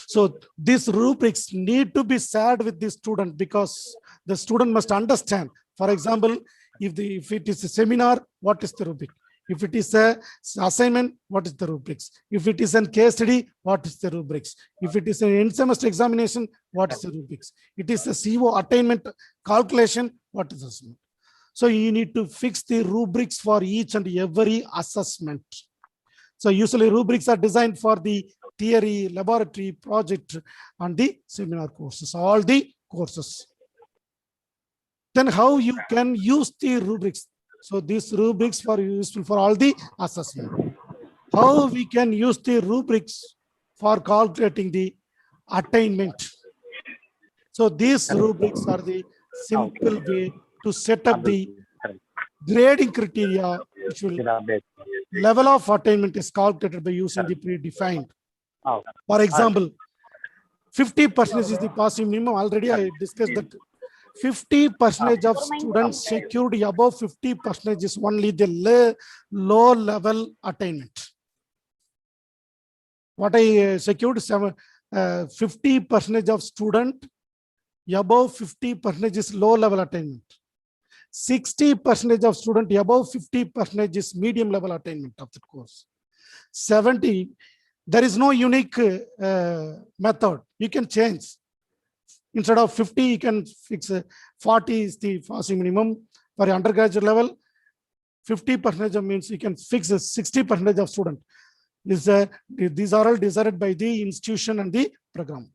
A: So these rubrics need to be shared with the student, because the student must understand. For example, if it is a seminar, what is the rubric? If it is a assignment, what is the rubrics? If it is a case study, what is the rubrics? If it is an end semester examination, what is the rubrics? It is a CO attainment calculation, what is the assessment? So you need to fix the rubrics for each and every assessment. So usually rubrics are designed for the theory, laboratory, project, and the seminar courses, all the courses. Then how you can use the rubrics? So these rubrics are useful for all the assessment. How we can use the rubrics for calculating the attainment? So these rubrics are the simple way to set up the grading criteria, which will level of attainment is calculated by using the predefined. For example, 50% is the passing minimum. Already I discussed that 50% of students secured above 50% is only the low level attainment. What I secured 50% of student above 50% is low level attainment. 60% of student above 50% is medium level attainment of the course. 70, there is no unique method. You can change. Instead of 50, you can fix 40 is the passing minimum for undergraduate level. 50% means you can fix 60% of student. These are all decided by the institution and the program.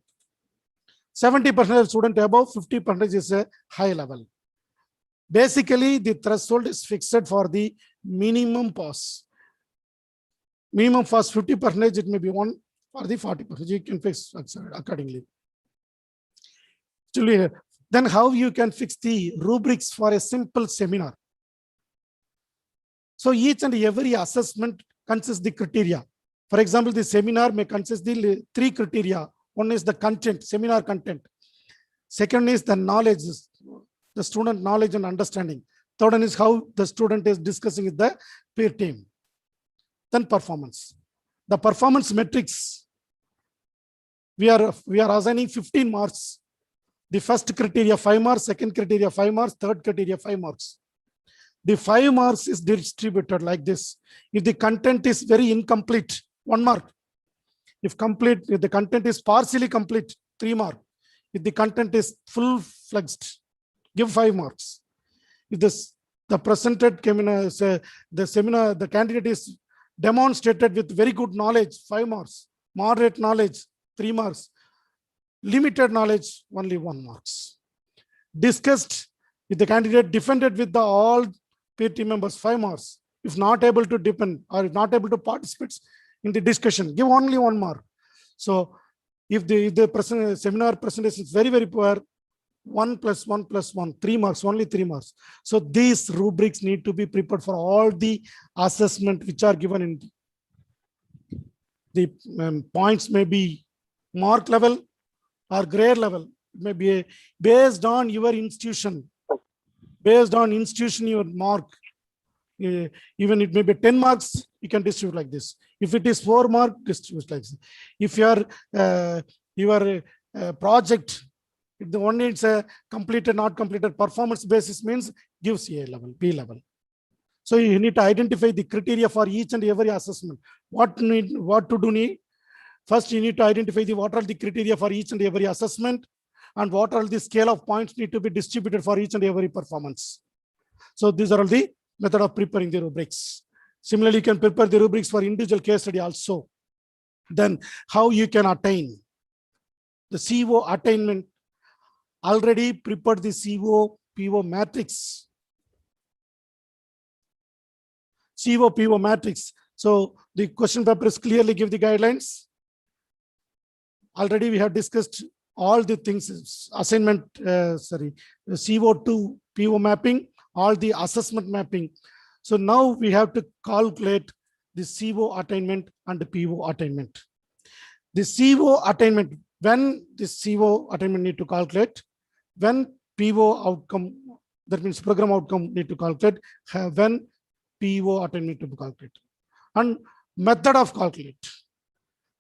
A: 70% of student above 50% is a high level. Basically, the threshold is fixed for the minimum pass. Minimum pass 50%, it may be 1 for the 40%. You can fix accordingly. Then how you can fix the rubrics for a simple seminar? So each and every assessment consists the criteria. For example, the seminar may consist the 3 criteria. One is the content, seminar content. Second is the knowledge, the student knowledge and understanding. Third one is how the student is discussing with the peer team. Then performance. The performance metrics, we are assigning 15 marks. The first criteria 5 marks, second criteria 5 marks, third criteria 5 marks. The 5 marks is distributed like this. If the content is very incomplete, 1 mark. If the content is partially complete, 3 marks. If the content is full-fledged, give 5 marks. If the presented the seminar, the candidate is demonstrated with very good knowledge, 5 marks. Moderate knowledge, 3 marks. Limited knowledge, only 1 marks. Discussed, if the candidate defended with all peer team members, 5 marks. If not able to defend or if not able to participate in the discussion, give only 1 mark. So if the seminar presentation is very, very poor, 1 + 1 + 1, 3 marks, only 3 marks. So these rubrics need to be prepared for all the assessment which are given in the points may be mark level or grade level. It may be based on your institution. Based on institution, your mark. Even it may be 10 marks, you can distribute like this. If it is 4 mark, distribute like this. If your project, if the one needs a completed, not completed, performance basis means gives A level, B level. So you need to identify the criteria for each and every assessment. What to do? First, you need to identify what are the criteria for each and every assessment, and what are the scale of points need to be distributed for each and every performance. So these are all the method of preparing the rubrics. Similarly, you can prepare the rubrics for individual case study also. Then how you can attain the CO attainment. Already prepared the CO PO matrix. CO, PO matrix. So the question paper is clearly give the guidelines. Already we have discussed all the things, assignment, CO to PO mapping, all the assessment mapping. So now we have to calculate the CO attainment and the PO attainment. The CO attainment, when the CO attainment need to calculate, when PO outcome, that means program outcome need to calculate, when PO attainment to be calculated. And method of calculate.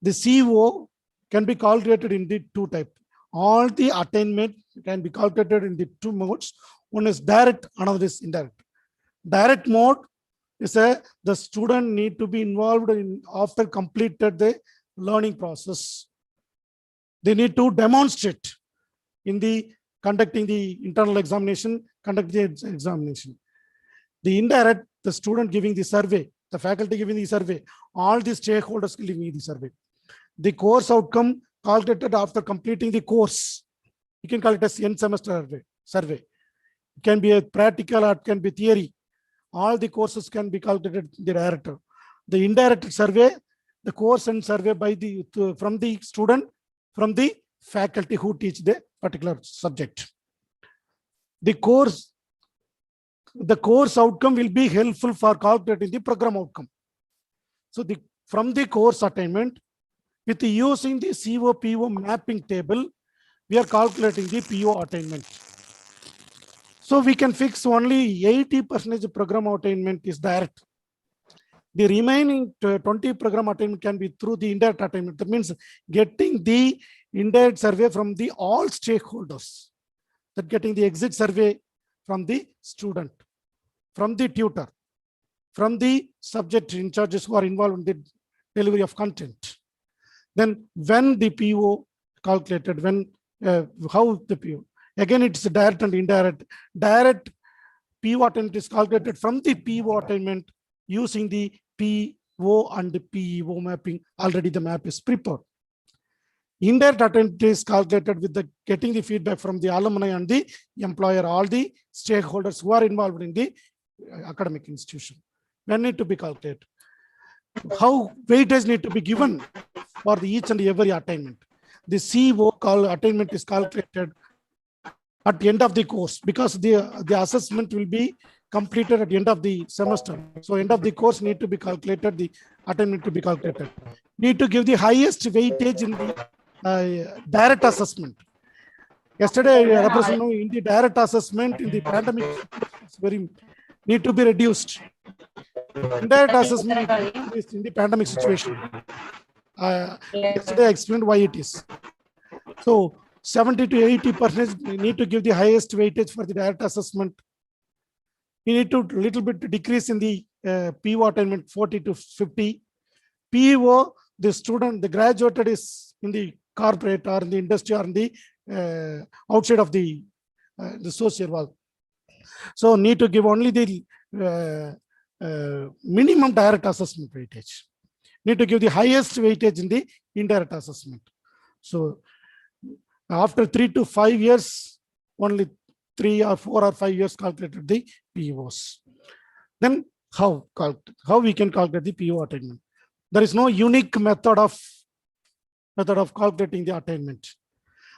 A: The CO can be calculated in the two types. All the attainment can be calculated in the two modes. One is direct, another is indirect. Direct mode is the student need to be involved in after completed the learning process. They need to demonstrate in the conducting the internal examination, conducting the examination. The indirect, the student giving the survey, the faculty giving the survey, all the stakeholders giving the survey. The course outcome calculated after completing the course. You can call it as end semester survey. It can be a practical or it can be theory. All the courses can be calculated the director. The indirect survey, the course and survey by the from the student, from the faculty who teach the particular subject. The course outcome will be helpful for calculating the program outcome. So from the course attainment, with using the CO-PO mapping table, we are calculating the PO attainment. So we can fix only 80% program attainment is direct. The remaining 20 program attainment can be through the indirect attainment. That means getting the indirect survey from the all stakeholders. That getting the exit survey from the student, from the tutor, from the subject in charges who are involved in the delivery of content. Then when the PO calculated, when how the PO, again it's direct and indirect. Direct PO attainment is calculated from the PO attainment using the PO and the PEO mapping. Already the map is prepared. Indirect attainment is calculated with the getting the feedback from the alumni and the employer, all the stakeholders who are involved in the academic institution. When need to be calculated? How weightage need to be given for the each and every attainment? The CO attainment is calculated at the end of the course because the assessment will be completed at the end of the semester. So end of the course need to be calculated, the attainment to be calculated. Need to give the highest weightage in the direct assessment. Yesterday, I represented in the direct assessment in the pandemic, it's very need to be reduced. Indirect assessment is in the pandemic situation. Yesterday I explained why it is. So 70 to 80% need to give the highest weightage for the direct assessment. We need to little bit decrease in the PO attainment 40 to 50. PO, the student, the graduated is in the corporate or in the industry or in the outside of the social world. So need to give only the minimum direct assessment weightage. Need to give the highest weightage in the indirect assessment. So after 3 to 5 years, only 3 or 4 or 5 years calculated the POs. Then how we can calculate the PO attainment? There is no unique method of calculating the attainment.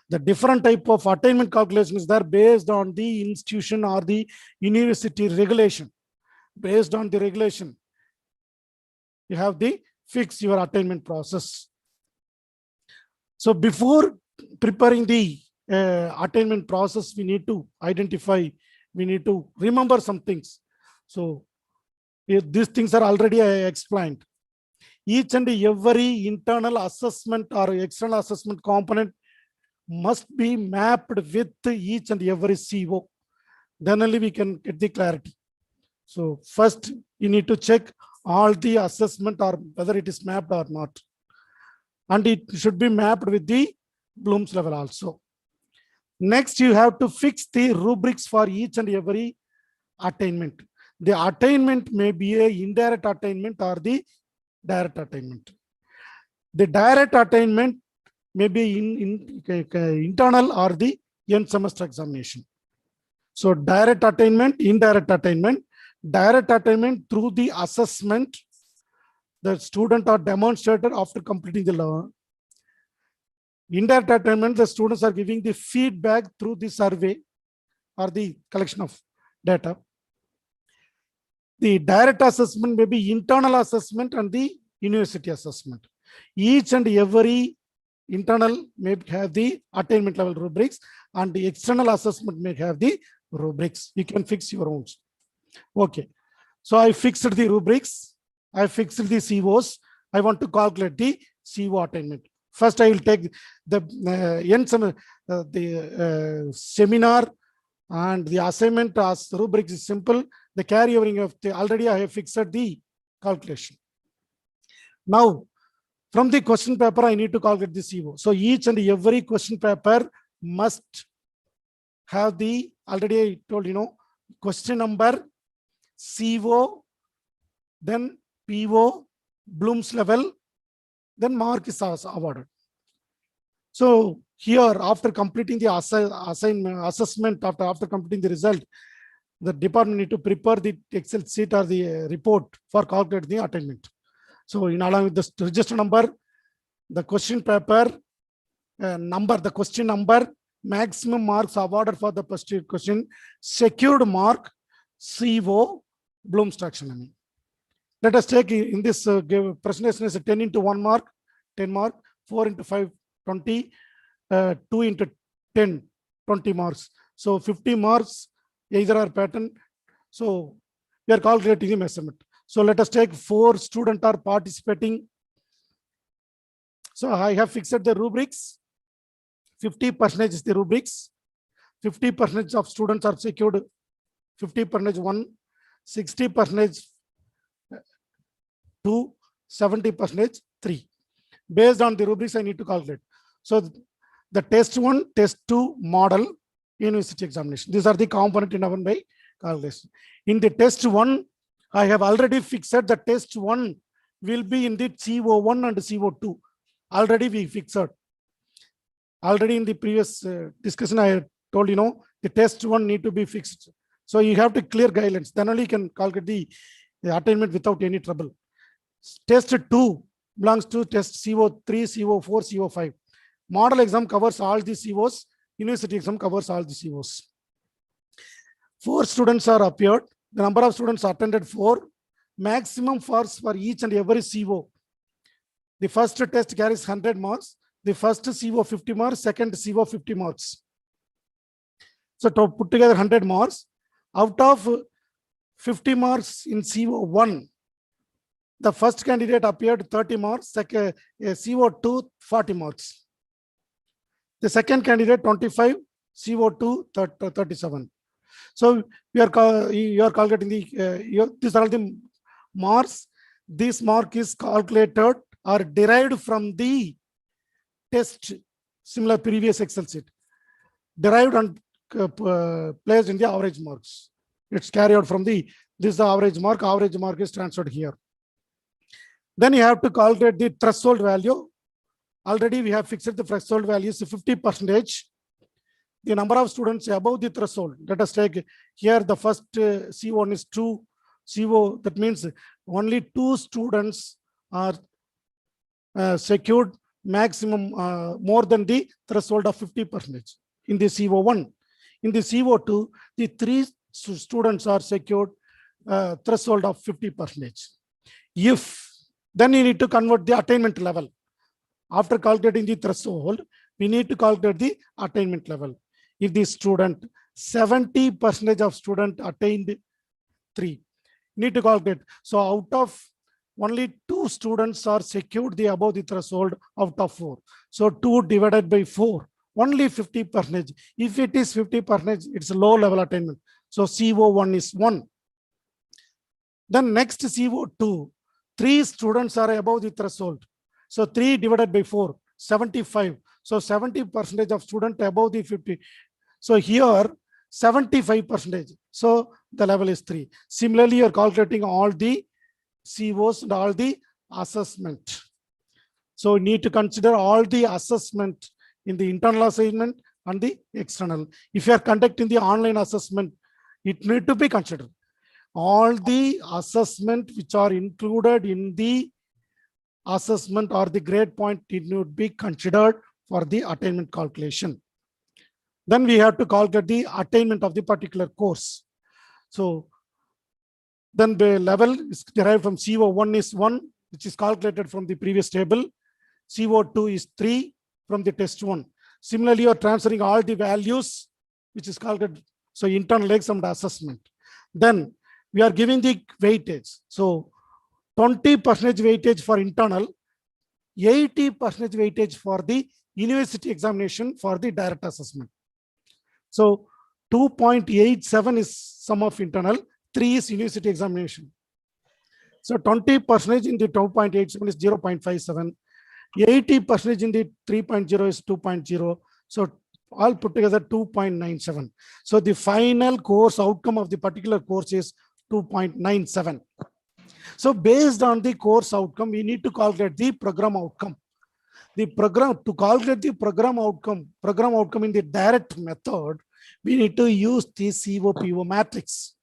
A: The different type of attainment calculations are based on the institution or the university regulation. Based on the regulation, you have the fix your attainment process. So before preparing the attainment process, we need to identify, we need to remember some things. So these things are already explained. Each and every internal assessment or external assessment component must be mapped with each and every CO. Then only we can get the clarity. So first you need to check all the assessment or whether it is mapped or not. And it should be mapped with the Bloom's level also. Next, you have to fix the rubrics for each and every attainment. The attainment may be a indirect attainment or the direct attainment. The direct attainment may be in internal or the end semester examination. So direct attainment, indirect attainment. Direct attainment through the assessment the student are demonstrated after completing the learn. Indirect attainment, the students are giving the feedback through the survey or the collection of data. The direct assessment may be internal assessment and the university assessment. Each and every internal may have the attainment level rubrics and the external assessment may have the rubrics. You can fix your own. Okay. So I fixed the rubrics. I fixed the COs. I want to calculate the CO attainment. First, I will take the seminar and the assignment as rubrics is simple. The carryovering of the already I have fixed the calculation. Now, from the question paper, I need to calculate the CO. So each and every question paper must have the already I told question number, CO, then PO, Bloom's level, then mark is awarded. So here, after completing the assessment, after completing the result, the department need to prepare the Excel sheet or the report for calculating the attainment. So in along with the register number, the question paper number, the question number, maximum marks awarded for the first question, secured mark, CO, Bloom's taxonomy. Let us take in this presentation is 10 into 1 mark, 10 mark, 4 into 5, 20, 2 into 10, 20 marks. So 50 marks, either are pattern. So we are calculating the measurement. So let us take 4 students are participating. So I have fixed the rubrics. 50% is the rubrics. 50% of students are secured. 50% 1, 60% 2, 70% 3. Based on the rubrics, I need to calculate. So the test 1, test 2 model university examination. These are the component in our by calculation. In the test 1, I have already fixed the test 1 will be in the CO1 and CO2. Already we fixed. Already in the previous discussion, I told the test 1 need to be fixed. So you have to clear guidelines. Then only you can calculate the attainment without any trouble. Test 2 belongs to test CO3, CO4, CO5. Model exam covers all the COs. University exam covers all the COs. 4 students are appeared. The number of students attended 4. Maximum force for each and every CO. The first test carries 100 marks. The first CO 50 marks, second CO 50 marks. So to put together 100 marks, out of 50 marks in CO1, the first candidate appeared 30 marks, second CO2 40 marks. The second candidate 25, CO2 37. So you are calculating these are all the marks. This mark is calculated or derived from the test, similar previous Excel sheet, derived and placed in the average marks. It's carried out from this is the average mark. Average mark is transferred here. Then you have to calculate the threshold value. Already we have fixed the threshold value is 50%. The number of students above the threshold. Let us take here the first C1 is 2. CO, that means only 2 students are secured maximum more than the threshold of 50% in the CO1. In the CO2, the 3 students are secured threshold of 50%. If then you need to convert the attainment level. After calculating the threshold, we need to calculate the attainment level. If the student, 70% of student attained 3, need to calculate. So out of only 2 students are secured the above the threshold out of 4. So 2 divided by 4, only 50%. If it is 50%, it's a low level attainment. So CO1 is 1. Then next CO2, 3 students are above the threshold. So 3 divided by 4, 75. So 70% of student above the 50. So here 75%. So the level is 3. Similarly, you're calculating all the COs and all the assessment. So you need to consider all the assessment in the internal assignment and the external. If you are conducting the online assessment, it need to be considered. all the assessment which are included in the assessment or the grade point, it would be considered for the attainment calculation. Then we have to calculate the attainment of the particular course. So then the level is derived from CO1 is 1, which is calculated from the previous table. CO2 is 3 from the test 1. Similarly, you are transferring all the values, which is calculated. So internal exam and assessment. Then we are giving the weightage. So 20% weightage for internal, 80% weightage for the university examination for the direct assessment. So 2.87 is sum of internal, 3 is university examination. So 20% in the 2.87 is 0.57, 80% in the 3.0 is 2.0. So all put together 2.97. So the final course outcome of the particular course is 2.97. So based on the course outcome, we need to calculate the program outcome. The program, to calculate the program outcome in the direct method, we need to use the COPO matrix.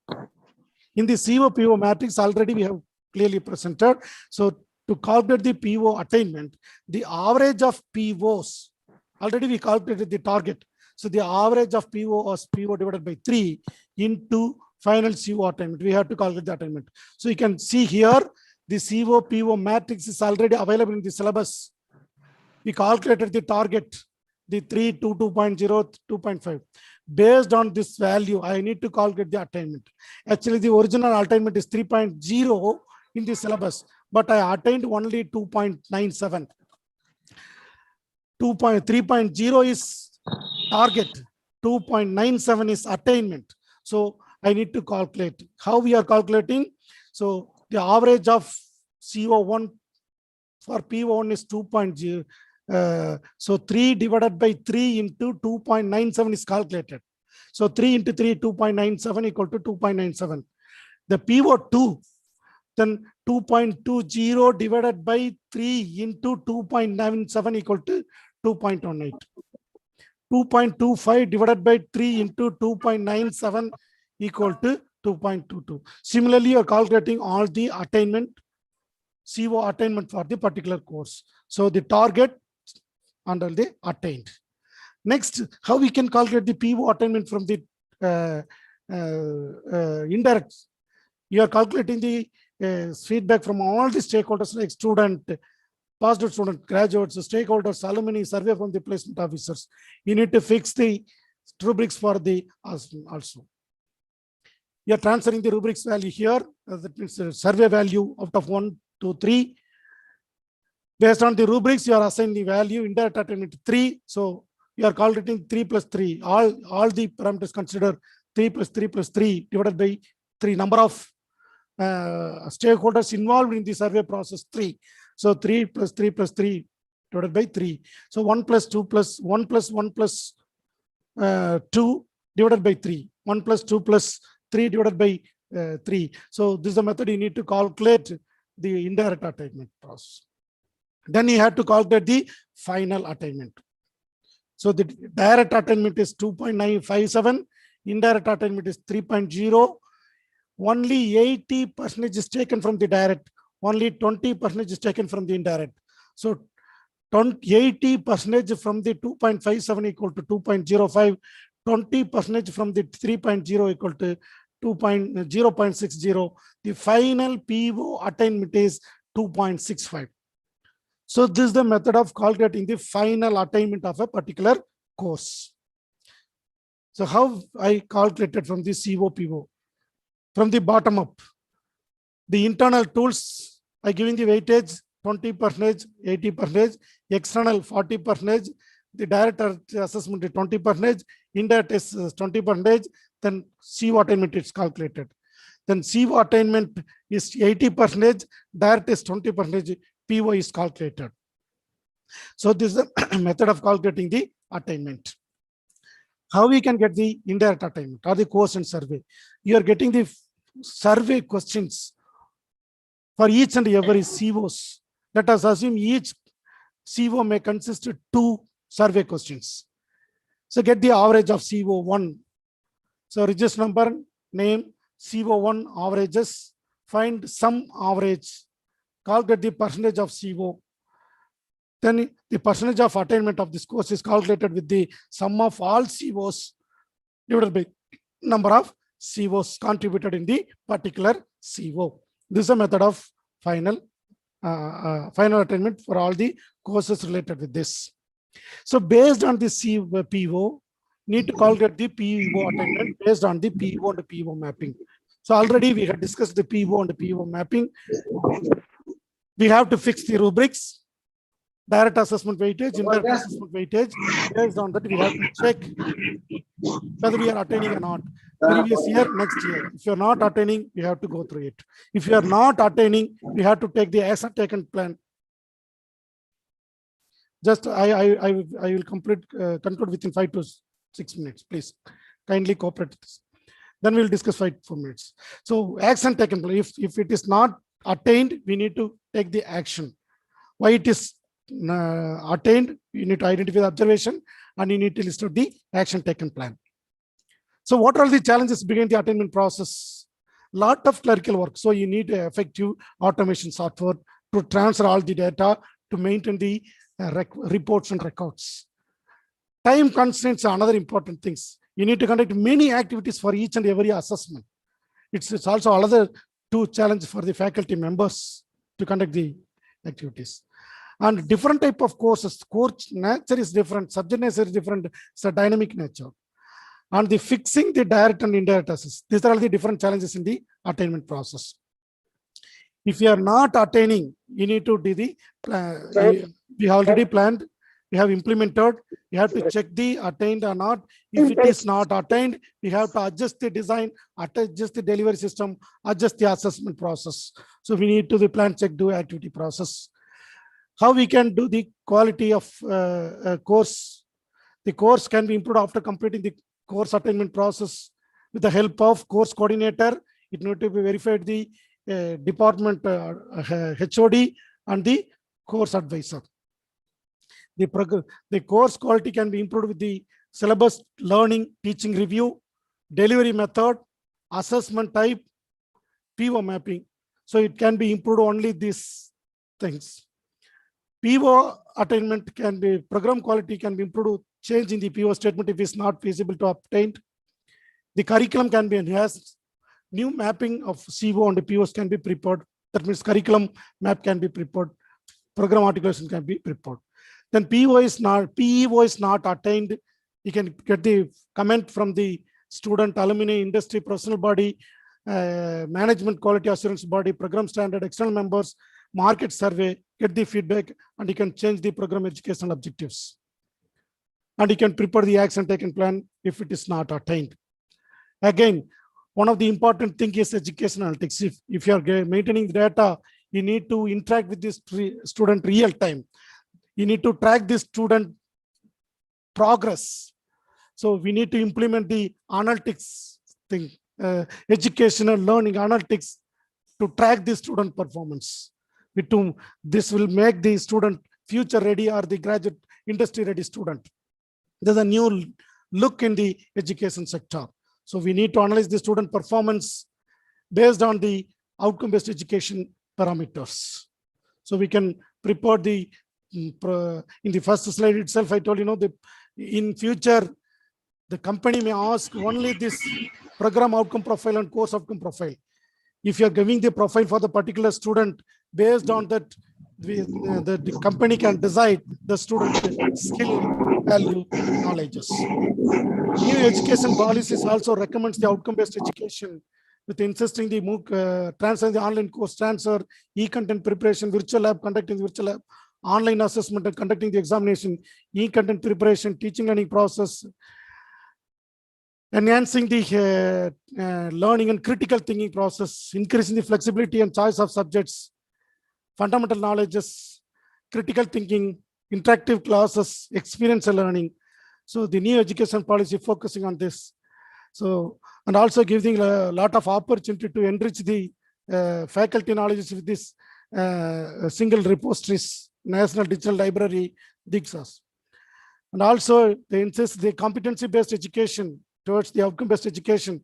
A: In the COPO matrix, already we have clearly presented. So to calculate the PO attainment, the average of POs, already we calculated the target. So the average of PO was PO divided by 3 into final CO attainment. We have to calculate the attainment. So you can see here, the COPO matrix is already available in the syllabus. We calculated the target, the 3, 2, 2.0, 2.5. Based on this value, I need to calculate the attainment. Actually, the original attainment is 3.0 in the syllabus, but I attained only 2.97. 3.0 is target, 2.97 is attainment. So I need to calculate. How we are calculating? So the average of CO1 for P1 is 2.0. So 3 divided by 3 into 2.97 is calculated. So 3 into 3, 2.97 equal to 2.97. The PO2, then 2.20 divided by 3 into 2.97 equal to 2.18. 2.25 divided by 3 into 2.97 equal to 2.22. Similarly, you are calculating all the attainment, CO attainment for the particular course. So the target under the attained. Next, how we can calculate the PO attainment from the indirect. You are calculating the feedback from all the stakeholders like student, past student, graduates, stakeholders, alumni, survey from the placement officers. You need to fix the rubrics for the also. You are transferring the rubrics value here. That means the survey value out of 1 to 3. Based on the rubrics, you are assigning the value indirect attainment 3. So you are calculating 3 plus 3. All the parameters consider 3 plus 3 plus 3 divided by 3. Number of stakeholders involved in the survey process 3. So 3 plus 3 plus 3 divided by 3. So 1 plus 2 plus 1 plus 1 plus 2 divided by 3. 1 plus 2 plus 3 divided by 3. So this is the method you need to calculate the indirect attainment process. Then you have to calculate the final attainment. So the direct attainment is 2.957, indirect attainment is 3.0. Only 80% is taken from the direct, only 20% is taken from the indirect. So 80% from the 2.57 equal to 2.05, 20% from the 3.0 equal to 0.60. The final PO attainment is 2.65. So this is the method of calculating the final attainment of a particular course. So how I calculated from the COPO? From the bottom up, the internal tools, I giving the weightage 20%, 80%, external 40%, the direct assessment is 20%, indirect is 20%, then CO attainment is calculated. Then CO attainment is 80%, direct is 20%, PO is calculated. So this is the method of calculating the attainment. How we can get the indirect attainment or the course and survey? You are getting the survey questions for each and every COs. Let us assume each CO may consist of 2 survey questions. So get the average of CO1. So register number, name, CO1 averages, find some average, calculate the percentage of CO. Then the percentage of attainment of this course is calculated with the sum of all COs divided by number of COs contributed in the particular CO. This is a method of final attainment for all the courses related with this. So based on the PO, need to calculate the PO attainment based on the PO and the PO mapping. So already we have discussed the PO and the PO mapping. We have to fix the rubrics, direct assessment weightage, indirect assessment weightage. Based on that, we have to check whether we are attaining or not. Previous year, next year. If you're not attaining, you have to go through it. If you are not attaining, we have to take the action taken plan. Just I will conclude within 5 to 6 minutes. Please kindly cooperate with this. Then we'll discuss 5 to 4 minutes. So action taken plan. If it is not attained, we need to take the action. Why it is attained? You need to identify the observation and you need to list out the action taken plan. So what are the challenges behind the attainment process? Lot of clerical work. So you need effective automation software to transfer all the data to maintain the reports and records. Time constraints are another important things. You need to conduct many activities for each and every assessment. It's also another 2 challenges for the faculty members to conduct the activities. And different type of courses, course nature is different, subject nature is different, it's a dynamic nature. And the fixing the direct and indirect assess. These are all the different challenges in the attainment process. If you are not attaining, you need to do the we already planned, we have implemented, you have to check the attained or not. If it is not attained, we have to adjust the design, adjust the delivery system, adjust the assessment process. So we need to the plan, check, do activity process. How we can do the quality of course. The course can be improved after completing the course attainment process with the help of course coordinator. It need to be verified the department HOD and the course advisor. The course quality can be improved with the syllabus, learning, teaching review, delivery method, assessment type, PO mapping. So it can be improved only these things. PO attainment can be, program quality can be improved, change in the PO statement if it's not feasible to obtain. The curriculum can be enhanced. New mapping of CO and the POs can be prepared. That means curriculum map can be prepared. Program articulation can be prepared. Then PEO is not attained. You can get the comment from the student, alumni, industry, personal body, management quality assurance body, program standard, external members, market survey, get the feedback, and you can change the program educational objectives. And you can prepare the action taken plan if it is not attained. Again, one of the important thing is education analytics. If you are maintaining the data, you need to interact with this student real time. You need to track this student progress. So we need to implement the analytics thing, educational learning analytics to track the student performance. This will make the student future ready or the graduate industry ready student. There's a new look in the education sector. So we need to analyze the student performance based on the outcome-based education parameters. So we can prepare the, in the first slide itself, I told in future, the company may ask only this program outcome profile and course outcome profile. If you're giving the profile for the particular student, based on that, the company can decide the student skill, value, knowledges. New education policies also recommends the outcome-based education with insisting the MOOC, transfer the online course transfer, e-content preparation, virtual lab, conducting the virtual lab, online assessment and conducting the examination, e-content preparation, teaching learning process, enhancing the learning and critical thinking process, increasing the flexibility and choice of subjects, fundamental knowledges, critical thinking, interactive classes, experiential learning. So the new education policy focusing on this. So, and also giving a lot of opportunity to enrich the faculty knowledge with this single repositories, National Digital Library, DIGSAS. And also they insist the competency-based education towards the outcome-based education,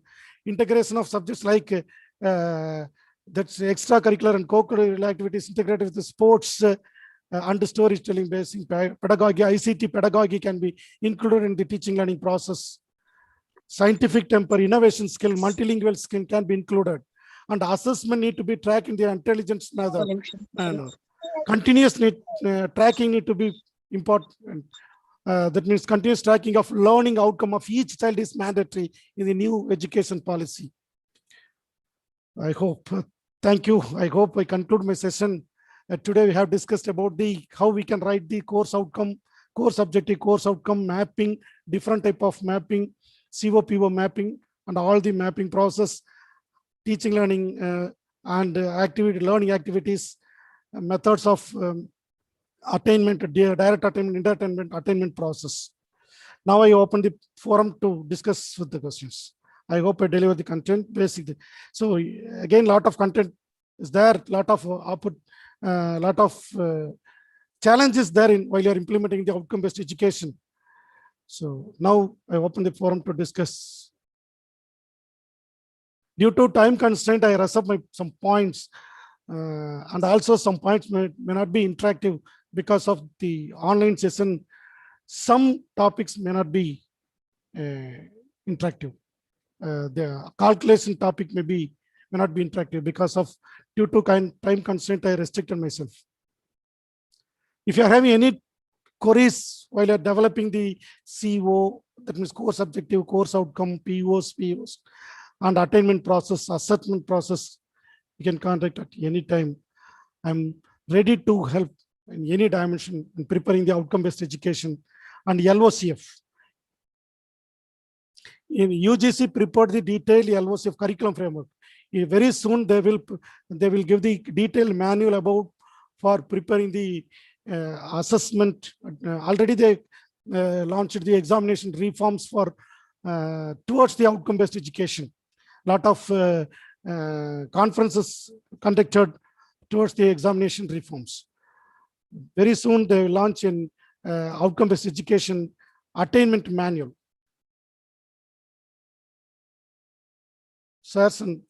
A: integration of subjects like that's extracurricular and co-curricular activities integrated with the sports and storytelling basic pedagogy. ICT pedagogy can be included in the teaching learning process. Scientific temper, innovation skill, multilingual skill can be included, and assessment need to be tracked in the intelligence manner. Continuous tracking need to be important. That means continuous tracking of learning outcome of each child is mandatory in the new education policy. I hope. Thank you. I hope I conclude my session. Today we have discussed about the how we can write the course outcome, course objective, course outcome mapping, different type of mapping, COPO mapping, and all the mapping process, teaching learning and learning activities, methods of attainment, direct attainment, indirect attainment process. Now I open the forum to discuss with the questions. I hope I deliver the content basically. So again, lot of content is there, lot of output, lot of challenges there in while you're implementing the outcome-based education. So now I open the forum to discuss. Due to time constraint, I reserve some points, and also some points may not be interactive because of the online session. Some topics may not be interactive. The calculation topic may not be interactive because of due to time constraint. I restricted myself. If you are having any queries while you're developing the CO, that means course objective, course outcome, POs, and attainment process, assessment process, you can contact at any time. I'm ready to help in any dimension in preparing the outcome-based education and LOCF. In UGC prepared the detailed LOCF curriculum framework. Very soon they will give the detailed manual about for preparing the assessment. Already they launched the examination reforms for towards the outcome-based education. Lot of conferences conducted towards the examination reforms. Very soon they will launch an outcome-based education attainment manual. Sirs and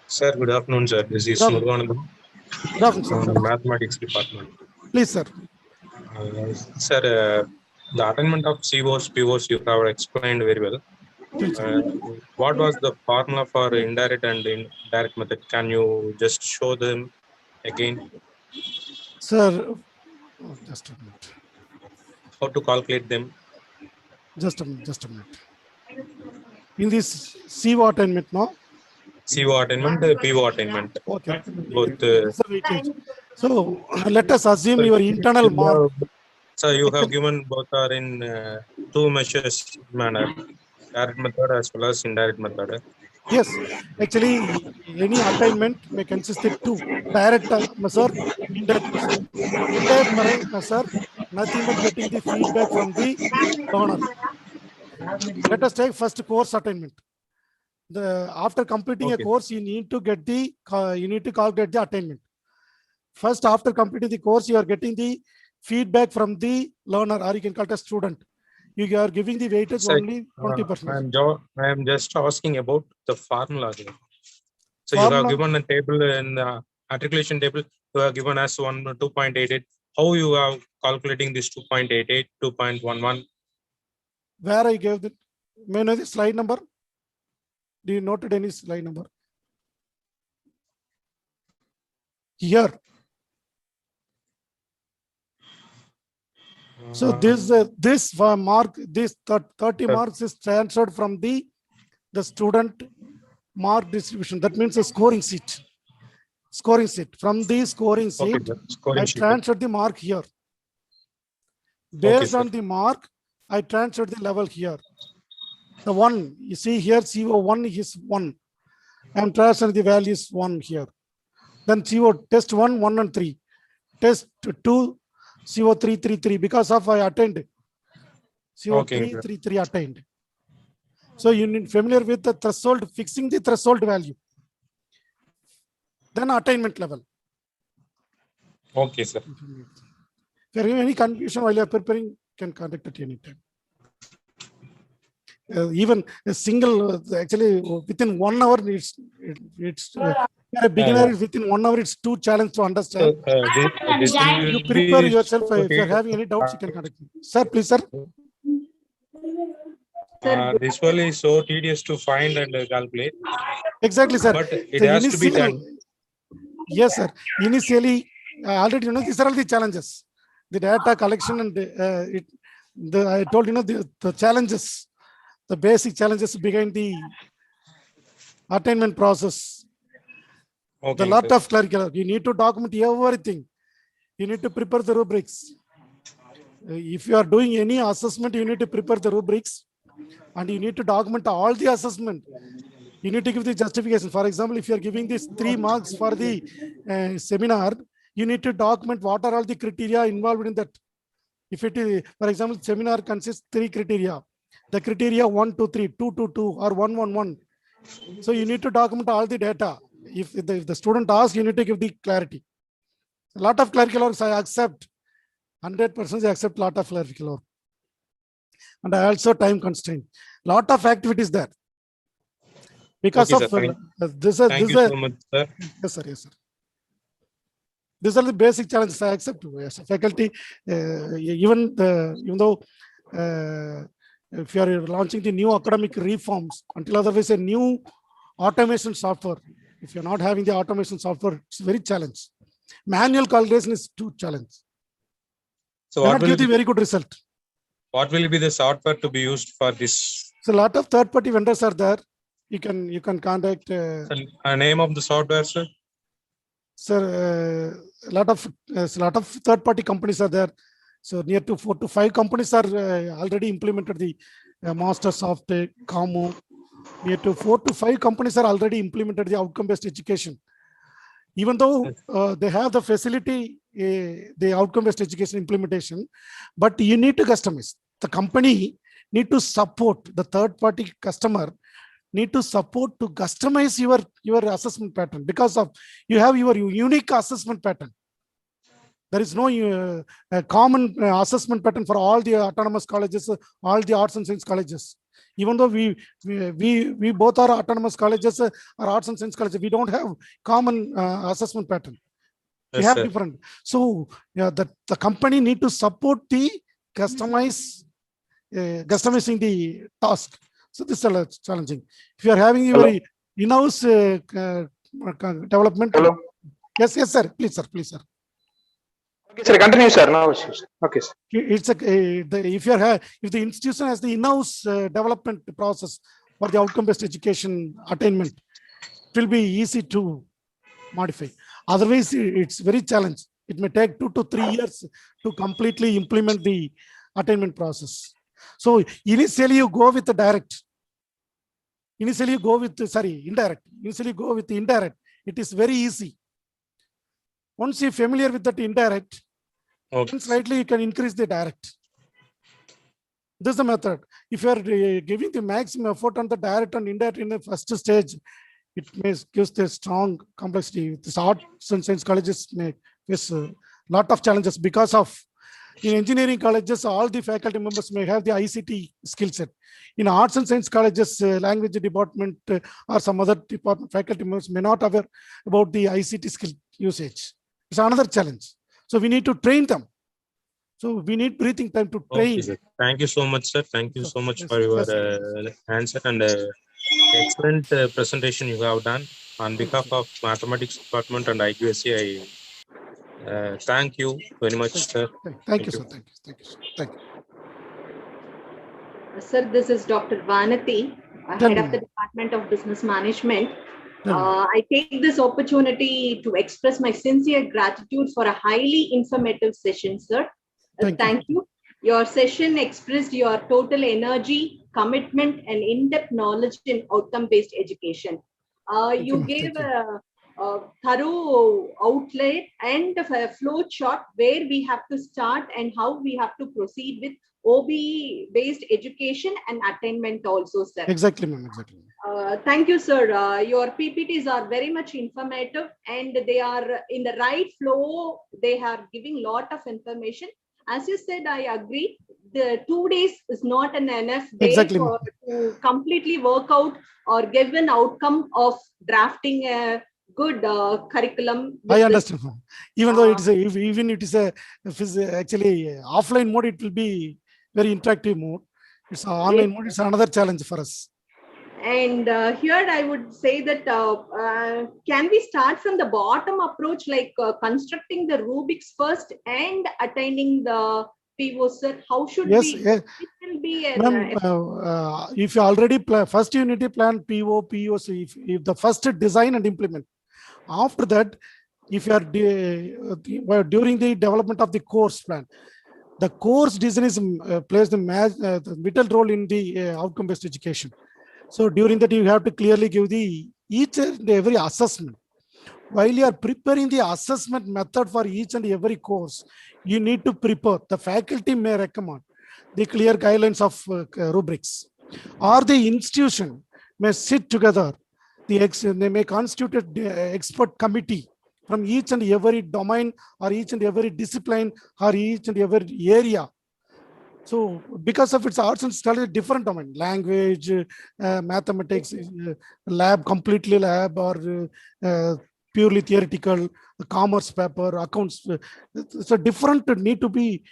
B: Sir, good afternoon, sir. This is Muruganandam from Mathematics Department.
A: Please, sir.
B: Sir, the attainment of COs, POs you have explained very well. What was the formula for indirect and indirect method? Can you just show them again?
A: Sir, just a minute.
B: How to calculate them?
A: Just a minute. In this CO attainment, no?
B: CO attainment, PO attainment.
A: Okay.
B: Both.
A: So let us assume your internal mark.
B: So you have given both are in two measures manner, direct method as well as indirect method.
A: Yes, actually, any attainment may consist of two: direct measure, indirect measure. Indirect measure, nothing but getting the feedback from the learner. Let us take first course attainment. After completing a course, you need to calculate the attainment. First, after completing the course, you are getting the feedback from the learner, or you can call it a student. You are giving the weightage only 20%.
B: I am just asking about the formula here. So you have given a table in the articulation table. You have given us 2.88. How you are calculating this 2.88, 2.11?
A: Where I gave the, may I know the slide number? Do you noted any slide number? Here. So this mark, this 30 marks is transferred from the student mark distribution. That means a scoring sheet. Scoring sheet. From the scoring sheet, I transferred the mark here. Based on the mark, I transferred the level here. The one, you see here, CO1 is 1. I am transferring the value is 1 here. Then CO test 1, 1 and 3. Test 2, CO3, 3, 3. Because of I attained. CO3, 3, 3 attained. So you need familiar with the threshold, fixing the threshold value. Then attainment level.
B: Okay, sir.
A: If you have any confusion while you are preparing, you can contact at any time. Even a single, actually within 1 hour, it's a beginner. Within 1 hour, it's too challenge to understand.
B: This will
A: You prepare
B: be
A: yourself. If you are having any doubts, you can contact me. Sir, please, sir.
B: This one is so tedious to find and calculate.
A: Exactly, sir.
B: But it
A: The
B: has to be
A: initial,
B: done.
A: yes, sir. Initially, already, these are all the challenges. The data collection and I told, the challenges, the basic challenges behind the attainment process.
B: Okay,
A: The lot
B: sir.
A: of curriculum. You need to document everything. You need to prepare the rubrics. If you are doing any assessment, you need to prepare the rubrics and you need to document all the assessment. You need to give the justification. For example, if you are giving this 3 marks for the seminar, you need to document what are all the criteria involved in that. If it is, for example, seminar consists 3 criteria. The criteria 1, 2, 3, 2, 2, 2, or 1, 1, 1. So you need to document all the data. If the student asks, you need to give the clarity. A lot of curriculums I accept. 100% I accept lot of curriculum. And I also time constraint. Lot of activities there. Because
B: Okay,
A: of
B: sir, thank you so much, sir.
A: Yes, sir. Yes, sir. These are the basic challenges I accept as a faculty. Even though if you are launching the new academic reforms, until otherwise a new automation software, if you're not having the automation software, it's very challenge. Manual calculation is too challenge.
B: So
A: what will give the very good result?
B: What will be the software to be used for this?
A: So a lot of third-party vendors are there. You can contact.
B: Name of the software, sir?
A: Sir, a lot of third-party companies are there. So near to 4 to 5 companies are already implemented the Mastersoft, Como. Near to 4 to 5 companies are already implemented the outcome-based education. Even though they have the facility, the outcome-based education implementation, but you need to customize. The company need to support the third-party customer, need to support to customize your assessment pattern, because of you have your unique assessment pattern. There is no common assessment pattern for all the autonomous colleges, all the arts and science colleges. Even though we both are autonomous colleges or arts and science colleges, we don't have common assessment pattern. We have different. So the company need to support the customizing the task. So this is challenging. If you are having your in-house development.
C: Hello.
A: Yes, sir. Please, sir.
C: Okay, sir. Continue, sir. No issues. Okay, sir.
A: It's if the institution has the in-house development process for the outcome-based education attainment, it will be easy to modify. Otherwise, it's very challenging. It may take 2 to 3 years to completely implement the attainment process. So initially you go with the direct. Initially you go with indirect. Initially go with the indirect. It is very easy. Once you're familiar with that indirect, then slightly you can increase the direct. This is the method. If you are giving the maximum effort on the direct and indirect in the first stage, it may give the strong complexity. The arts and science colleges may face a lot of challenges because of in engineering colleges, all the faculty members may have the ICT skill set. In arts and science colleges, language department or some other department faculty members may not aware about the ICT skill usage. It's another challenge. So we need to train them. So we need breathing time to train.
B: Okay, thank you so much, sir. Thank you so much for your answer and excellent presentation you have done. On behalf of Mathematics Department and IQSC, I thank you very much, sir.
A: Thank you, sir. Thank you.
D: Sir, this is Dr. Vanati, head of the Department of Business Management. I take this opportunity to express my sincere gratitude for a highly informative session, sir. Thank you. Your session expressed your total energy, commitment, and in-depth knowledge in outcome-based education. You gave a thorough outlet and a flow chart where we have to start and how we have to proceed with OBE-based education and attainment also, sir.
A: Exactly, ma'am. Exactly.
D: Thank you, sir. Your PPTs are very much informative and they are in the right flow. They are giving lot of information. As you said, I agree. The 2 days is not an enough day
A: Exactly.
D: for to completely work out or give an outcome of drafting a good curriculum.
A: I
D: with
A: understand, ma'am. Even though it is even it is actually offline mode, it will be very interactive mode. It's online mode. It's another challenge for us.
D: And here I would say that can we start from the bottom approach, like constructing the rubrics first and attaining the PO, sir? How should
A: Yes,
D: we?
A: yes.
D: It will be an,
A: Ma'am, if you already first you need to plan PO, POC, if the first design and implement. After that, if you are during the development of the course plan, the course design is plays the vital role in the outcome-based education. So during that, you have to clearly give the each and every assessment. While you are preparing the assessment method for each and every course, you need to prepare. The faculty may recommend the clear guidelines of rubrics, or the institution may sit together. They may constitute an expert committee from each and every domain or each and every discipline or each and every area. So because of its arts and studies, different domain, language, mathematics, lab, completely lab, or purely theoretical, commerce paper, accounts. So different need to be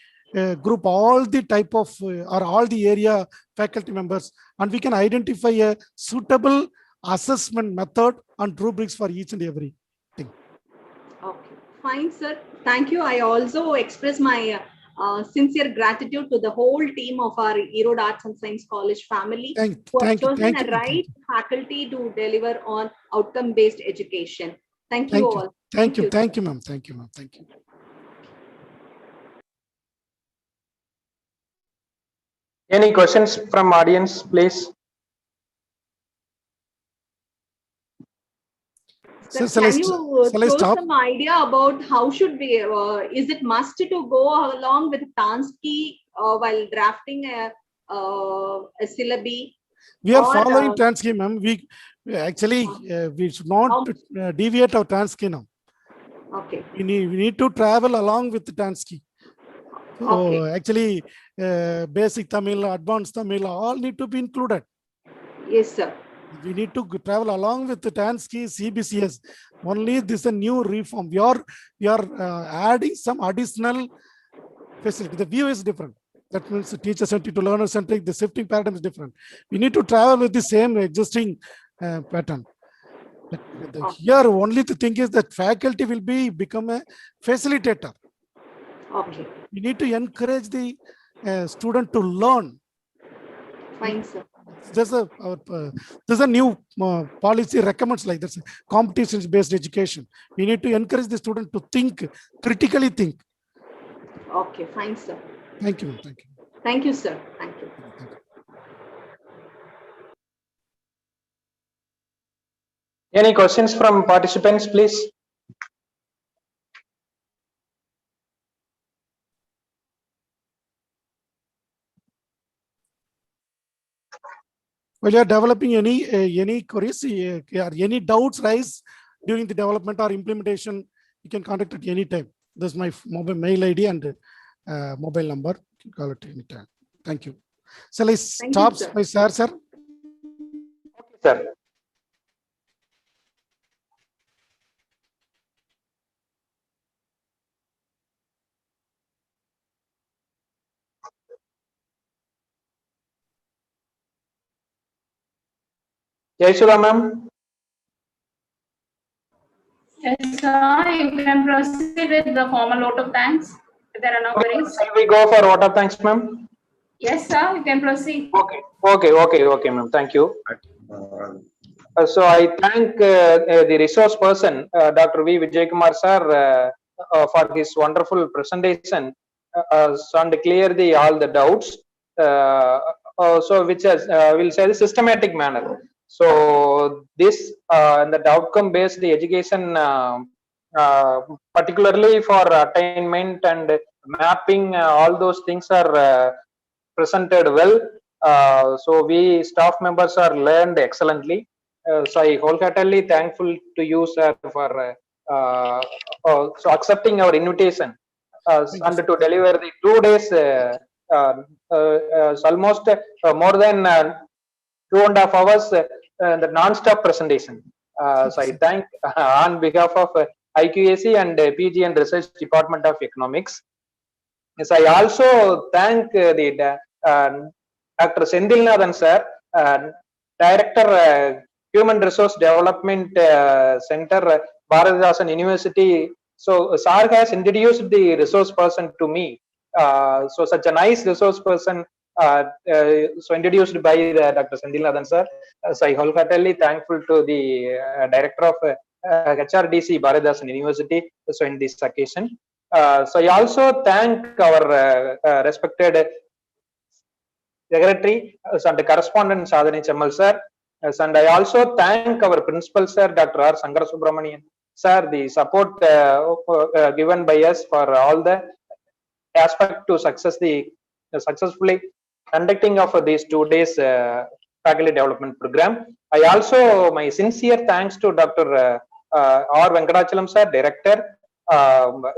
A: group all the type of or all the area faculty members, and we can identify a suitable assessment method and rubrics for each and every thing.
D: okay, fine, sir. Thank you. I also express my sincere gratitude to the whole team of our Erode Arts and Science College family who have chosen a right faculty to deliver on outcome-based education. Thank you all.
A: Thank you, ma'am. Thank you, ma'am. Thank you.
C: Any questions from audience, please?
D: Sir, can you throw some idea about how should we, is it must to go along with Tansky while drafting a syllabi?
A: We are following Tansky, ma'am. We actually we should not deviate our Tansky now.
D: Okay.
A: We need to travel along with Tansky. So okay. Actually, basic Tamil, advanced Tamil, all need to be included.
D: Yes, sir.
A: We need to travel along with the Tansky, CBCS. Only this is a new reform. We are adding some additional facility. The view is different. That means the teacher-centric to learner-centric. The shifting paradigm is different. We need to travel with the same existing pattern. Here, only the thing is that faculty will become a facilitator.
D: Okay.
A: We need to encourage the student to learn.
D: Fine, sir.
A: There's a new policy recommends like this, competence-based education. We need to encourage the student to think, critically think.
D: Okay, fine, sir.
A: Thank you. Thank you.
D: Thank you, sir. Thank you.
C: Any questions from participants, please?
A: Well, you are developing any queries, or any doubts rise during the development or implementation, you can contact at any time. This is my mobile mail ID and mobile number. You can call it anytime. Thank you. Shall I stop my share, sir?
C: Okay, sir. Yaisula, ma'am.
E: Yes, sir. You can proceed with the formal vote of thanks. If there are no queries.
C: Shall we go for vote of thanks, ma'am?
E: Yes, sir. You can proceed.
C: Okay, ma'am. Thank you. So I thank the resource person, Dr. V. Vijay Kumar sir, for his wonderful presentation and clear all the doubts. So which has will say the systematic manner. So this the outcome based education, particularly for attainment and mapping, all those things are presented well. So we staff members are learned excellently. So I wholeheartedly thankful to you, sir, for so accepting our invitation and to deliver the 2 days. It's almost more than 2.5 hours the non-stop presentation. So I thank on behalf of IQAC and PG and Research Department of Economics. Yes, I also thank the Dr. Sendilnathan sir, Director Human Resource Development Center, Bharathidasan University. So sir has introduced the resource person to me. So such a nice resource person, so introduced by Dr. Sendilnathan sir. So I wholeheartedly thankful to the Director of HRDC Bharathidasan University. So in this occasion. So I also thank our respected secretary and correspondent Sadhani Chammal sir. And I also thank our principal sir, Dr. R. Sankara Subramanian sir, the support given by us for all the aspect to successfully conducting of these 2 days faculty development program. I also my sincere thanks to Dr. R. Venkatachalam sir, Director,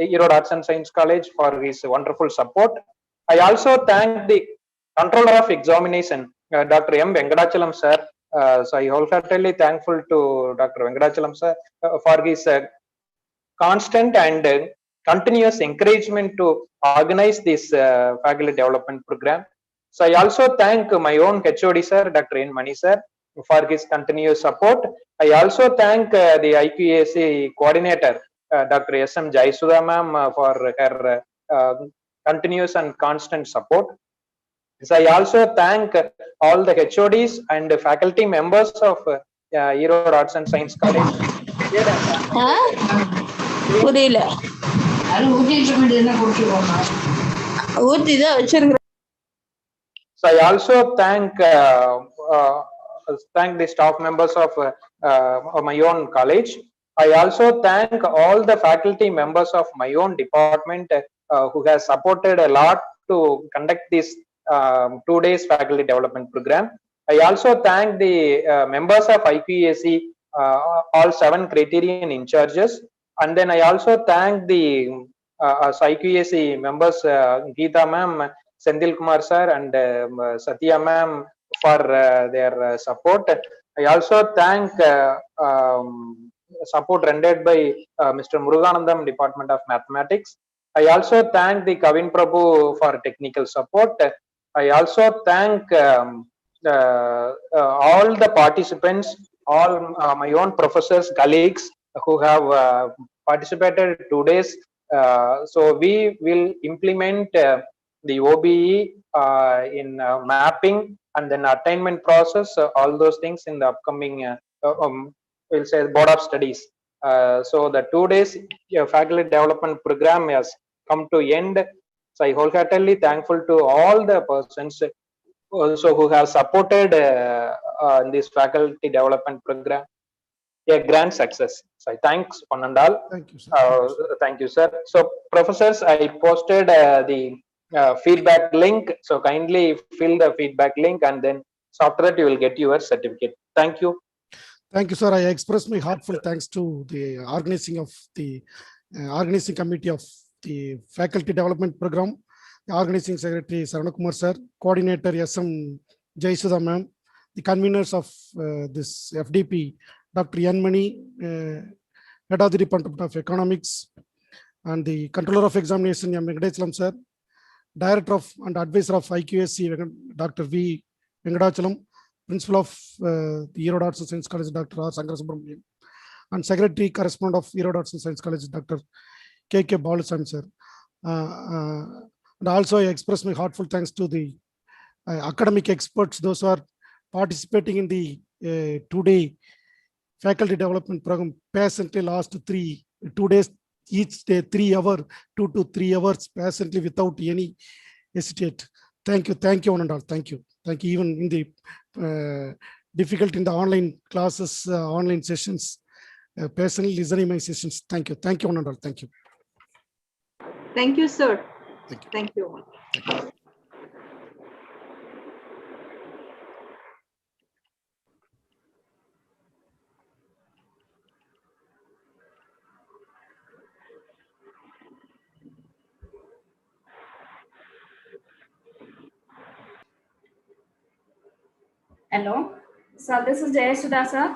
C: Erode Arts and Science College, for his wonderful support. I also thank the controller of examination, Dr. M. Venkatachalam sir. So I wholeheartedly thankful to Dr. Venkatachalam sir for his constant and continuous encouragement to organize this faculty development program. So I also thank my own HOD sir, Dr. N. Mani sir, for his continuous support. I also thank the IQAC coordinator, Dr. S. M. Jaisudha ma'am, for her continuous and constant support. So I also thank all the HODs and faculty members of Erode Arts and Science College. So I also thank the staff members of my own college. I also thank all the faculty members of my own department who has supported a lot to conduct this 2 days faculty development program. I also thank the members of IQAC, all 7 criterion in charges. And then I also thank the IQAC members, Geeta ma'am, Sendil Kumar sir, and Satya ma'am for their support. I also thank support rendered by Mr. Muruganandam, Department of Mathematics. I also thank the Kavin Prabhu for technical support. I also thank all the participants, all my own professors, colleagues who have participated 2 days. So we will implement the OBE in mapping and then attainment process, all those things in the upcoming, we'll say, board of studies. So the 2 days faculty development program has come to end. So I wholeheartedly thankful to all the persons also who have supported in this faculty development program, a grand success. So I thanks one and all.
A: Thank you, sir.
C: Thank you, sir. So professors, I posted the feedback link. So kindly fill the feedback link, and then so after that you will get your certificate. Thank you.
A: Thank you, sir. I express my heartfelt thanks to the organizing committee of the faculty development program, the organizing secretary Saranakumar sir, coordinator SM Jaisudha ma'am, the conveners of this FDP, Dr. N. Mani, head of the Department of Economics, and the controller of examination, M. Venkatachalam sir, director of and advisor of IQAC, Dr. V. Venkatachalam, principal of the Erode Arts and Science College, Dr. R. Sankara Subramanian, and secretary correspondent of Erode Arts and Science College, Dr. K.K. Balasam sir. And also I express my heartfelt thanks to the academic experts, those who are participating in the 2-day faculty development program patiently last 2 days, each day 3 hours, 2 to 3 hours patiently without any hesitate. Thank you one and all. Thank you even in the difficult in the online classes, online sessions, personally listening my sessions. Thank you one and all. Thank you.
D: Thank you, sir.
A: Thank you.
D: Thank you all.
A: Thank you.
E: Hello. So this is Jayasudha, sir.